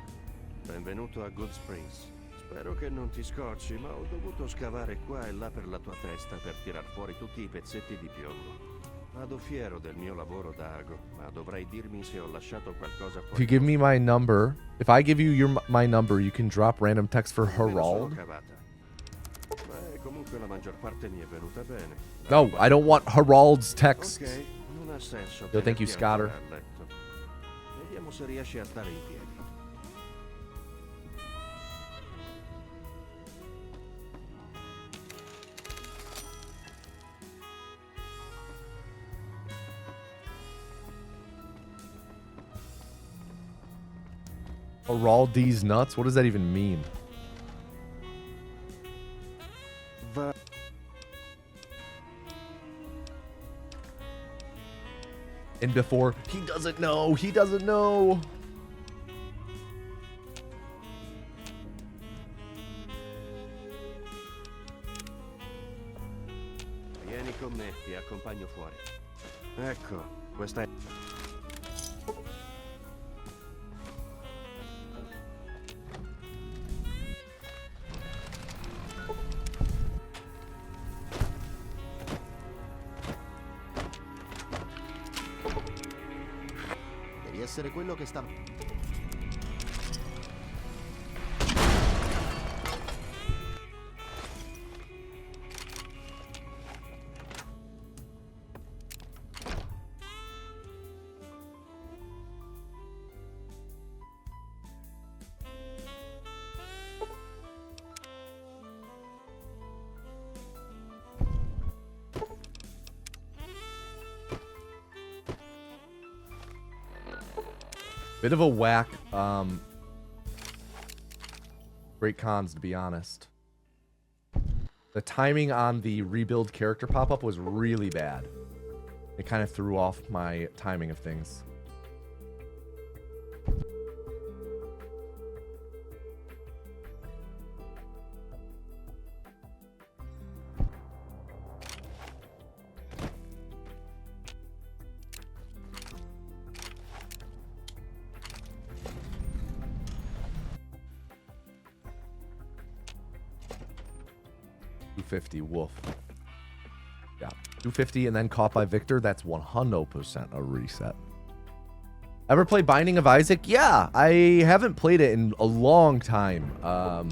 Benvenuto a Good Springs. Spero che non ti scocci, ma ho dovuto scavare qua e là per la tua testa per tirar fuori tutti i pezzetti di piombo. Vado fiero del mio lavoro da ago, ma dovrai dirmi se ho lasciato qualcosa If fuori. you give me my number, if I give you my number, you can drop random text for Me la sono Harald. cavata. Beh, comunque la maggior parte mi è venuta bene. No, I don't want Harald's text. Ok, non ha senso. Yo, thank you, tenerti Scotter. ancora a letto. Vediamo se riesci a stare in piedi. Harald's nuts? What does that even mean? Va. And before, he doesn't know. He doesn't know. Vieni con me, ti accompagno fuori. Ecco, questa è... Devi essere quello che stava... Bit of a whack. Great cons, to be honest. The timing on the rebuild character pop-up was really bad. It kind of threw off my timing of things. $250, woof. Yeah, 250 and then caught by Victor. That's 100% a reset. Ever play Binding of Isaac? Yeah, I haven't played it in a long time. But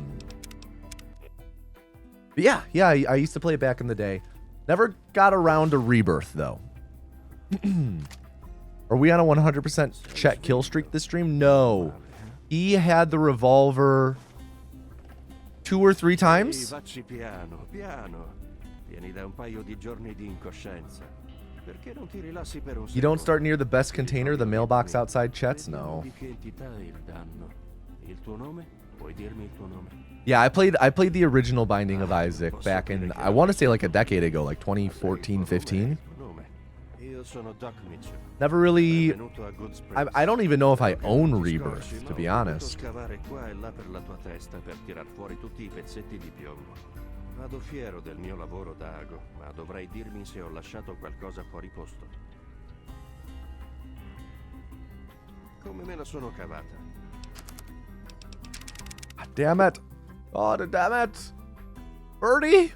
yeah, I used to play it back in the day. Never got around to Rebirth though. Are we on a 100% Chet kill streak this stream? No. He had the revolver 2 or 3 Ehi, times. vacci piano, piano. Vieni da un paio di giorni di incoscienza. Perché non ti rilassi per un You don't secondo? start near the best container, the mailbox outside Chet's? Vediamo No. di che entità è il danno. Il tuo nome? Puoi dirmi il tuo nome? Yeah, I played the original Binding of Isaac back in, I want to say like a decade ago, like 2014, 15. Io sono Doc Mitchell. Never really, Benvenuto a Good Springs. I don't even know if I Perché own non ti Rebirth, scocci, to ma be ho dovuto honest. scavare qua e là per la tua testa per tirar fuori tutti i pezzetti di piombo. Vado fiero del mio lavoro da ago, ma dovrai dirmi se ho lasciato qualcosa fuori posto. Come me la sono cavata? God damn it. Oh, damn it. Birdie.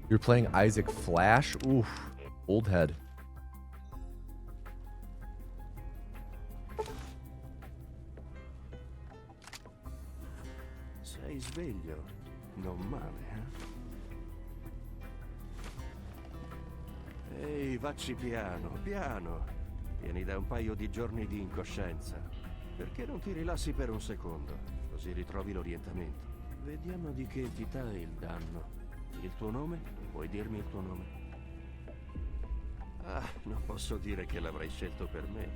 You're playing Isaac Flash? Oof. Old head. Sei sveglio? Non male, eh? Ehi, vacci piano, piano. Vieni da un paio di giorni di incoscienza. Perché non ti rilassi per un secondo? Così ritrovi l'orientamento. Vediamo di che entità è il danno. Il tuo nome? Puoi dirmi il tuo nome? Ah, non posso dire che l'avrei scelto per me,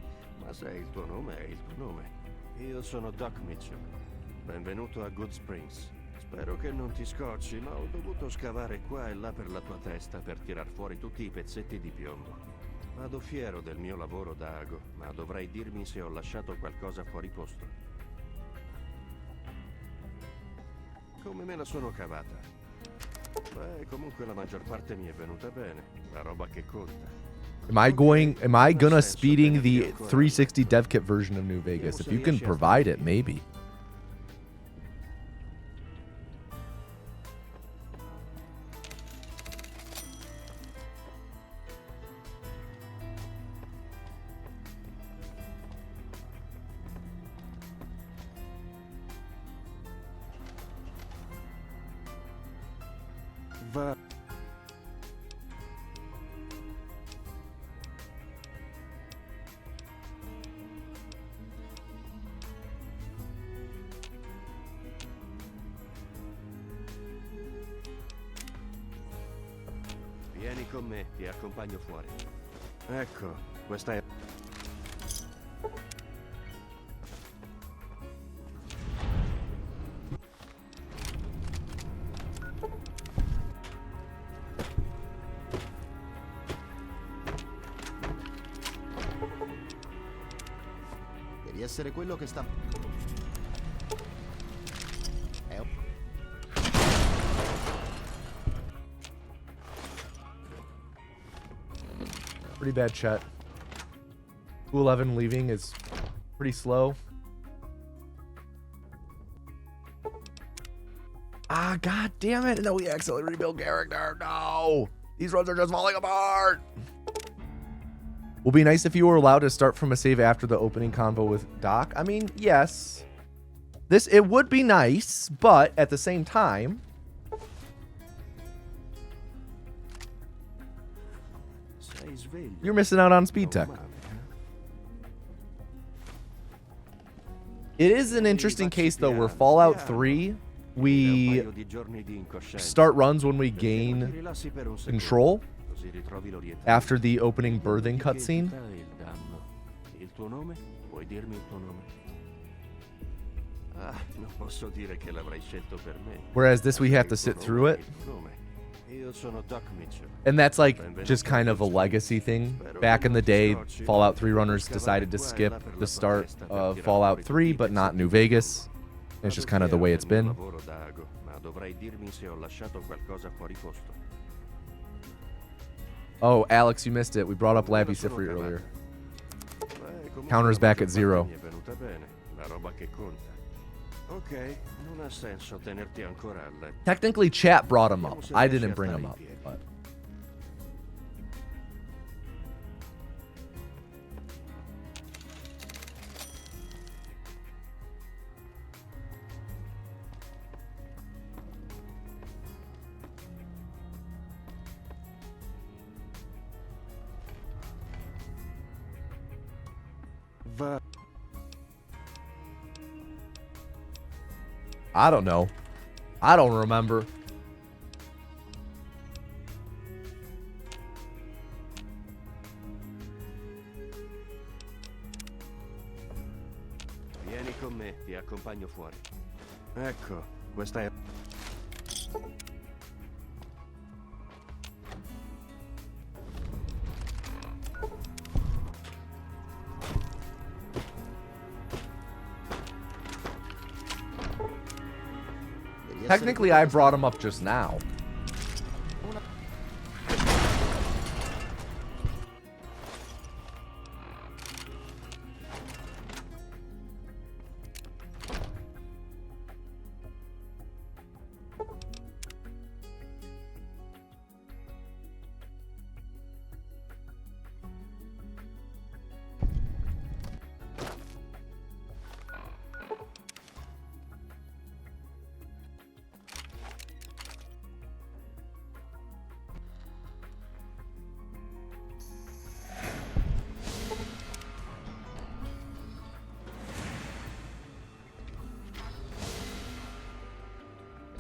ma se il tuo nome è il tuo nome. Io sono Doc Mitchell. Benvenuto a Good Springs. Spero che non ti scocci, ma ho dovuto scavare qua e là per la tua testa per tirar fuori tutti i pezzetti di piombo. Vado fiero del mio lavoro da ago, ma dovrai dirmi se ho lasciato qualcosa fuori posto. Come me la sono cavata? Beh, comunque la maggior parte mi è venuta bene, la roba che conta. Am I gonna speeding the 360 dev kit version of New Vegas? If you can provide it, maybe. Va. Vieni con me, ti accompagno fuori. Ecco, questa è... Devi essere quello che sta... Pretty bad chat. 211 leaving is pretty slow. Ah, god damn it. No, we accidentally rebuild character. No. These runs are just falling apart. Will be nice if you were allowed to start from a save after the opening convo with Doc. I mean, yes. It would be nice, but at the same time, you're missing out on speed tech. It is an interesting case, though, where Fallout 3, we start runs when we gain control after the opening birthing cutscene. Whereas this, we have to sit through it. And that's like just kind of a legacy thing. Back in the day, Fallout 3 runners decided to skip the start of Fallout 3, but not New Vegas. It's just kind of the way it's been. Oh, Alex, you missed it. We brought up Lappy Sifri earlier. Counter's back at 0. Technically, chat brought him up. I didn't bring him up. But. I don't know. I don't remember. Vieni con me, ti accompagno fuori. Ecco, questa è... Technically, I brought him up just now.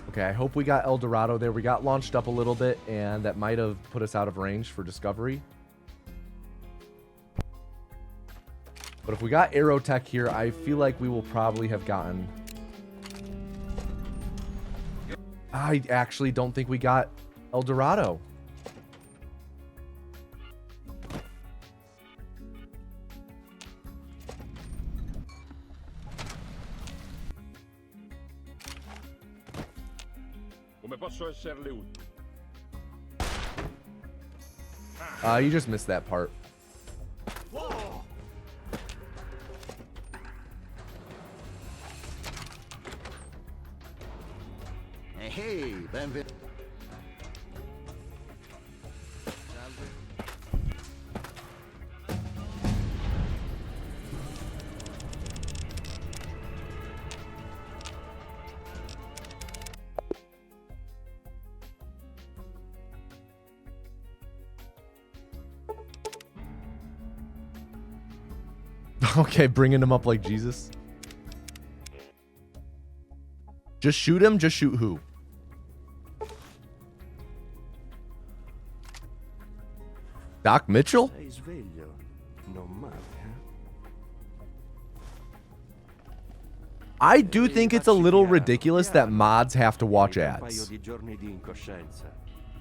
Okay, I hope we got El Dorado there. We got launched up a little bit, and that might have put us out of range for discovery. But if we got Aerotech here, I feel like we will probably have gotten I actually don't think we got El Dorado. Come posso esserle utile? You just missed that part. Hey, benvenuto. Okay, bringing him up like Jesus. Just shoot him. Just shoot who? Doc Mitchell? Sei sveglio. Non male, I do think it's a little ridiculous that mods have to watch Un paio ads. di giorni di incoscienza.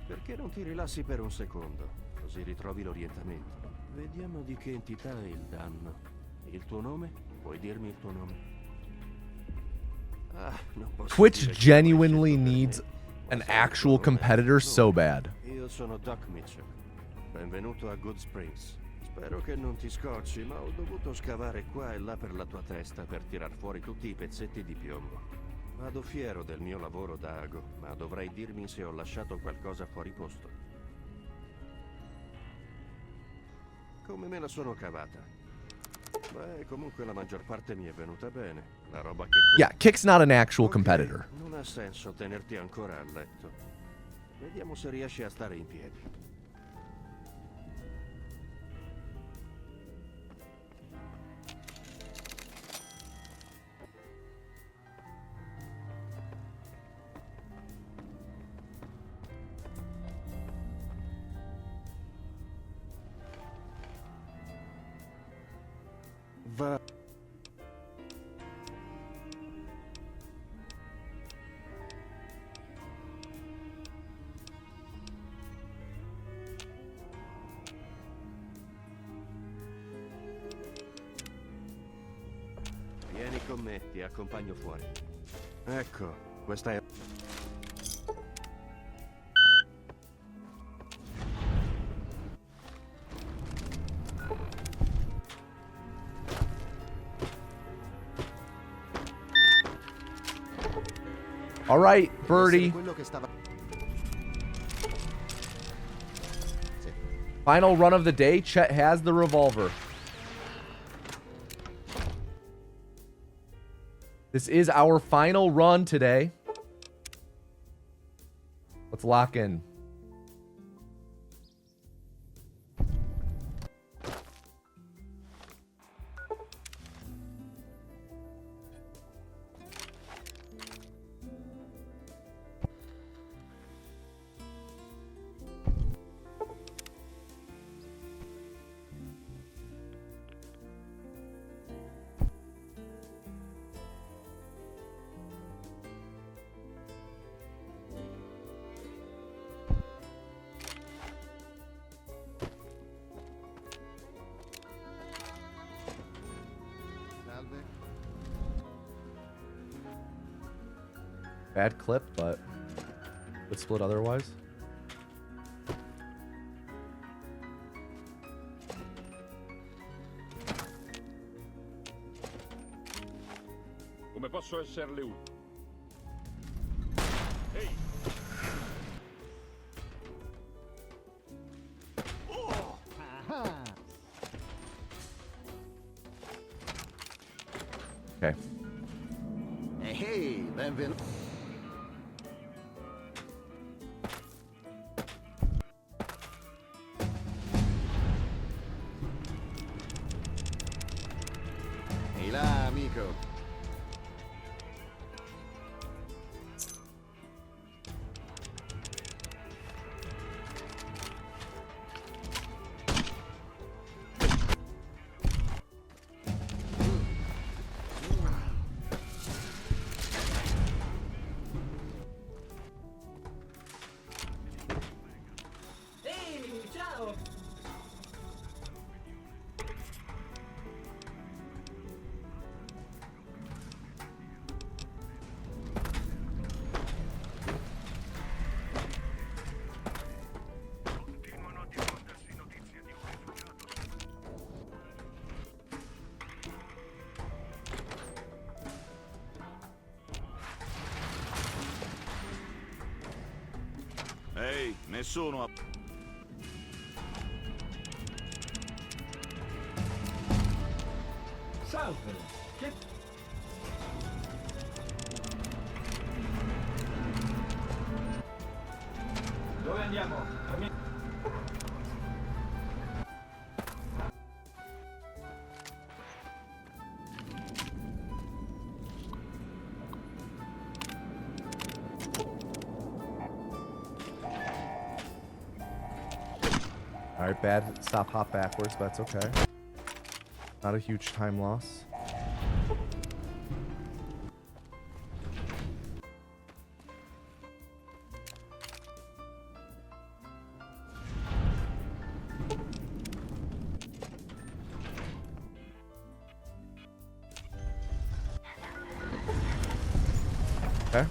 Perché non ti rilassi per un secondo? Così ritrovi l'orientamento. Vediamo di che entità è il danno. Il tuo nome? Puoi dirmi il tuo nome? Ah, non posso Twitch dire che genuinely vuoi needs scegliere per me. an Ma sei actual il tuo nome. competitor so No, bad. Io sono Doc Mitchell. Benvenuto a Good Springs. Spero che non ti scocci, ma ho dovuto scavare qua e là per la tua testa per tirar fuori tutti i pezzetti di piombo. Vado fiero del mio lavoro da ago, ma dovrai dirmi se ho lasciato qualcosa fuori posto. Come me la sono cavata? Beh, comunque la maggior parte mi è venuta bene. La roba che Yeah, Kick's not an actual Ok, competitor. Non ha senso tenerti ancora a letto. Vediamo se riesci a stare in piedi. Va. Vieni con me, ti accompagno fuori. Ecco, questa è... All right, Deve essere Birdie. quello che stava... Sì. Final run of the day. Chet has the revolver. This is our final run today. Let's lock in. Salve. Bad clip, but would split otherwise. Come posso esserle utile? Ehi, Okay. Hey, benvenuto. Ehi là, amico. Nessuno ha... Salve. Che... Dove andiamo? All right, bad stop hop backwards, but that's okay. Not a huge time loss. Okay.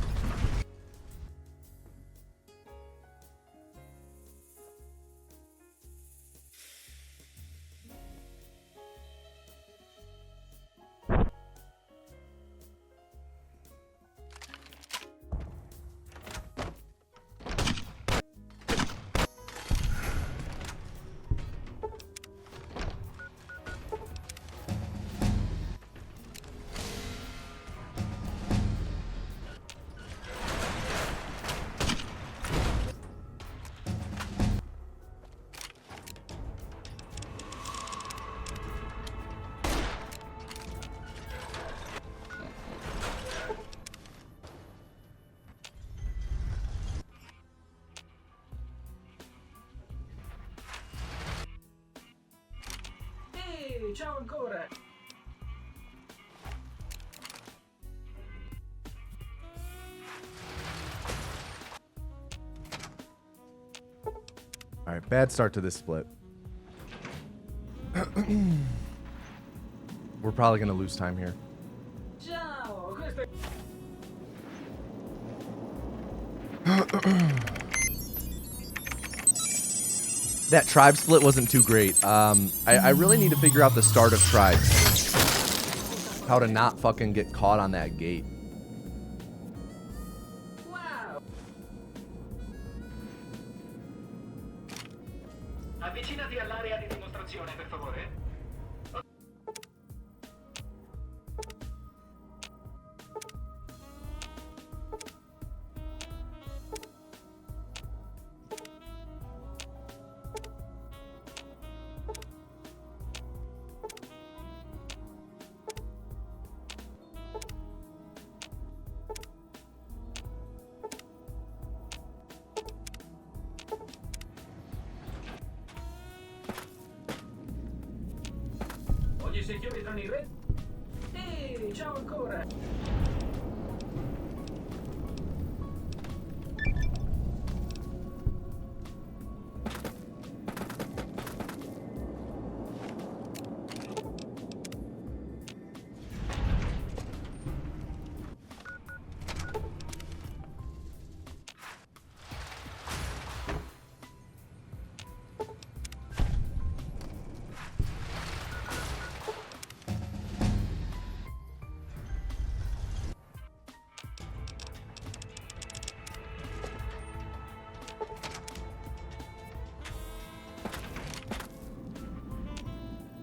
Ehi, ciao ancora. All right, bad start to this split. We're probably gonna lose time here. Ciao, questo è... That tribe split wasn't too great. I really need to figure out the start of tribes. How to not fucking get caught on that gate. Wow. Avvicinati all'area di dimostrazione, per favore. Oggi sei chiusi tra i re? Ehi, ciao ancora.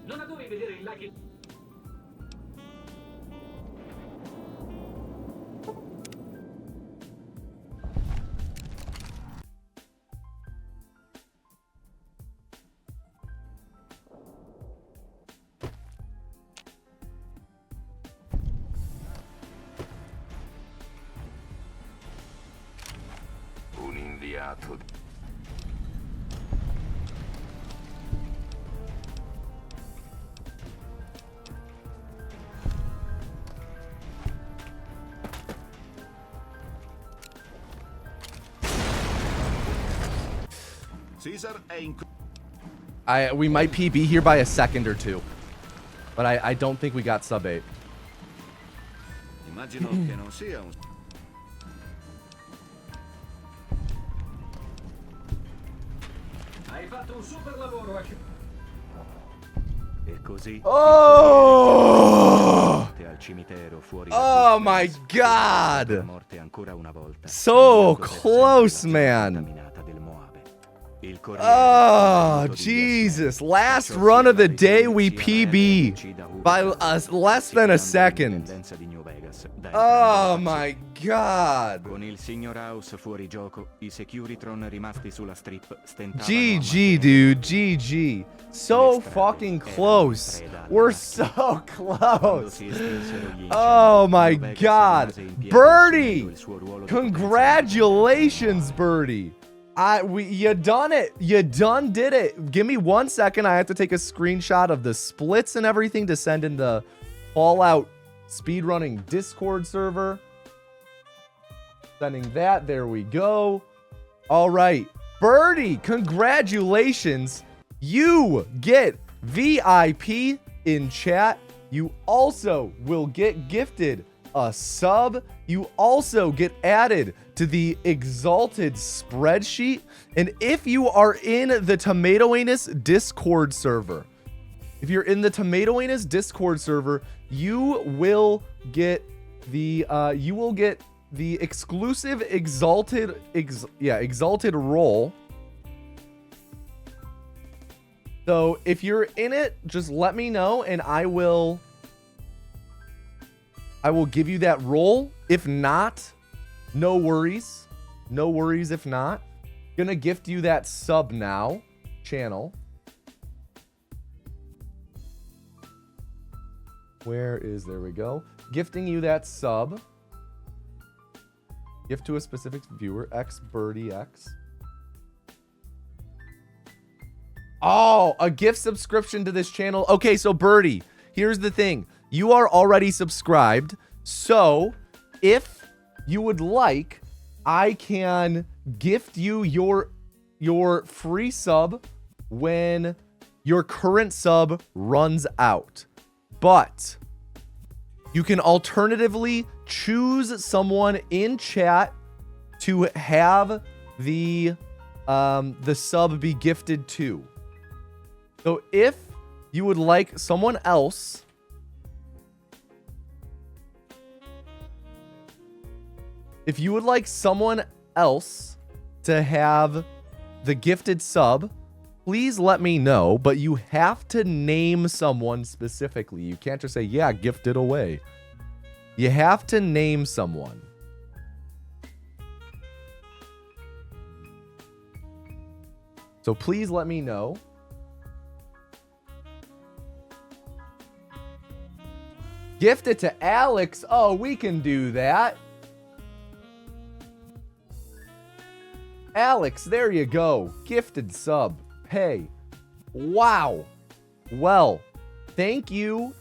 Non adori vedere i laghi? Un inviato. Caesar è in... We might PB here by a second or two. But I don't think we got sub 8. Immagino che non sia un... Hai fatto un super lavoro a... E così Oh! al cimitero fuori Oh my god! morte ancora una volta. So close, man. Contaminata del Moabe. Oh, Jesus. Last run of the day, we PB by less than a second. Oh, my God. GG, dude. GG. So fucking close. We're so close. Oh, my God. Birdie. Congratulations, Birdie. You done it. You done did it. Give me 1 second. I have to take a screenshot of the splits and everything to send in the Fallout speedrunning Discord server. Sending that. There we go. All right. Birdie, congratulations. You get VIP in chat. You also will get gifted a sub. You also get added to the Exalted spreadsheet. And if you are in the Tomato Anus Discord server, you will get the exclusive Exalted role. So if you're in it, just let me know and I will give you that role. If not, no worries. No worries if not. Gonna gift you that sub now channel. There we go. Gifting you that sub. Gift to a specific viewer, XBirdieX. Oh, a gift subscription to this channel. Okay, so Birdie, here's the thing. You are already subscribed. So if you would like, I can gift you your free sub when your current sub runs out. But you can alternatively choose someone in chat to have the sub be gifted to. So if you would like someone else to have the gifted sub, please let me know, but you have to name someone specifically. You can't just say, yeah, gift it away. You have to name someone. So please let me know. Gift it to Alex. Oh, we can do that. Alex, there you go. Gifted sub. Hey. Wow. Well, thank you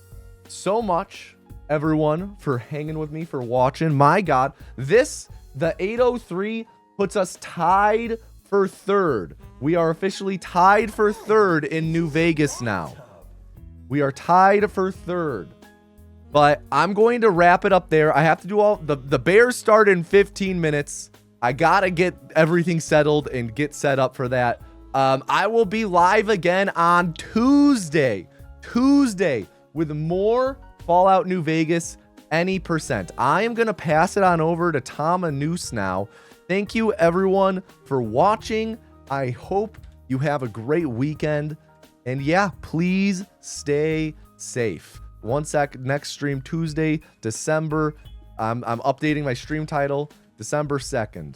so much, everyone, for hanging with me, for watching. My God. The 803 puts us tied for third. We are officially tied for third in New Vegas now. We are tied for third. But I'm going to wrap it up there. I have to do all the Bears start in 15 minutes. I gotta get everything settled and get set up for that. I will be live again on Tuesday with more Fallout New Vegas Any Percent. I am gonna pass it on over to Tom Anus now. Thank you everyone for watching. I hope you have a great weekend. And yeah, please stay safe. One sec, next stream Tuesday, December. I'm updating my stream title, December 2nd.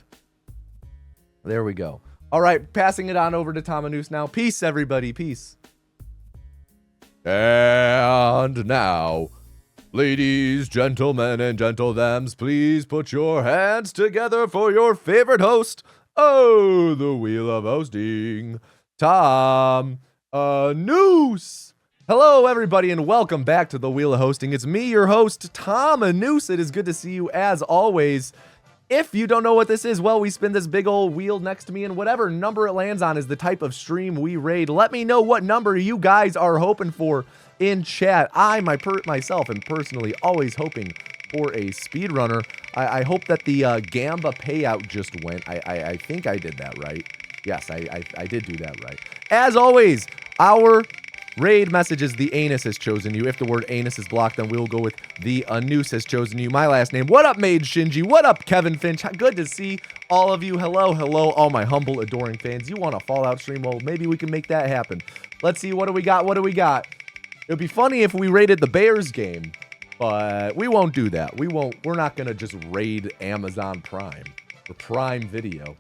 There we go. All right, passing it on over to Tom Anus now. Peace, everybody. Peace. And now, ladies, gentlemen, and gentle-thems, please put your hands together for your favorite host. Oh, the Wheel of Hosting, Tom Anus. Hello, everybody, and welcome back to the Wheel of Hosting. It's me, your host, Tom Anus. It is good to see you, as always. If you don't know what this is, well, we spin this big old wheel next to me, and whatever number it lands on is the type of stream we raid. Let me know what number you guys are hoping for in chat. I, myself, am personally always hoping for a speedrunner. I hope that the Gamba payout just went. I think I did that right. Yes, I did do that right. As always, our Raid messages, the anus has chosen you. If the word anus is blocked, then we'll go with the anus has chosen you. My last name. What up, Made Shinji? What up, Kevin Finch? Good to see all of you. Hello, hello, all my humble, adoring fans. You want a Fallout stream? Well, maybe we can make that happen. Let's see. What do we got? What do we got? It would be funny if we raided the Bears game, but we won't do that. We won't. We're not going to just raid Amazon Prime or Prime Video.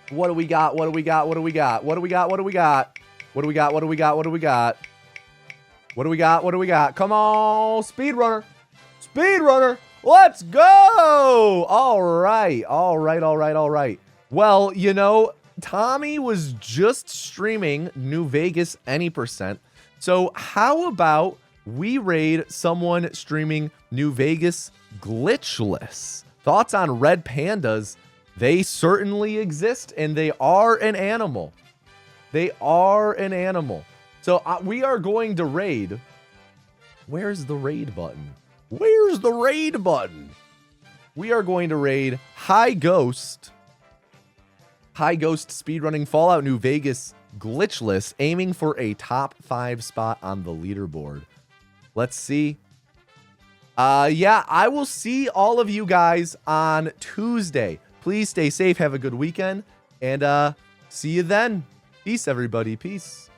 What do we got? What do we got? What do we got? What do we got? What do we got? What do we got? What do we got? What do we got? What do we got? What do we got? Come on, speedrunner. Speedrunner. Let's go. All right. All right. All right. All right. Well, you know, Tommy was just streaming New Vegas Any Percent. So how about we raid someone streaming New Vegas Glitchless? Thoughts on red pandas? They certainly exist, and they are an animal. They are an animal. So we are going to raid. Where's the raid button? Where's the raid button? We are going to raid High Ghost. High Ghost speedrunning Fallout New Vegas Glitchless, aiming for a top 5 spot on the leaderboard. Let's see. Yeah, I will see all of you guys on Tuesday. Please stay safe. Have a good weekend. And see you then. Peace, everybody. Peace.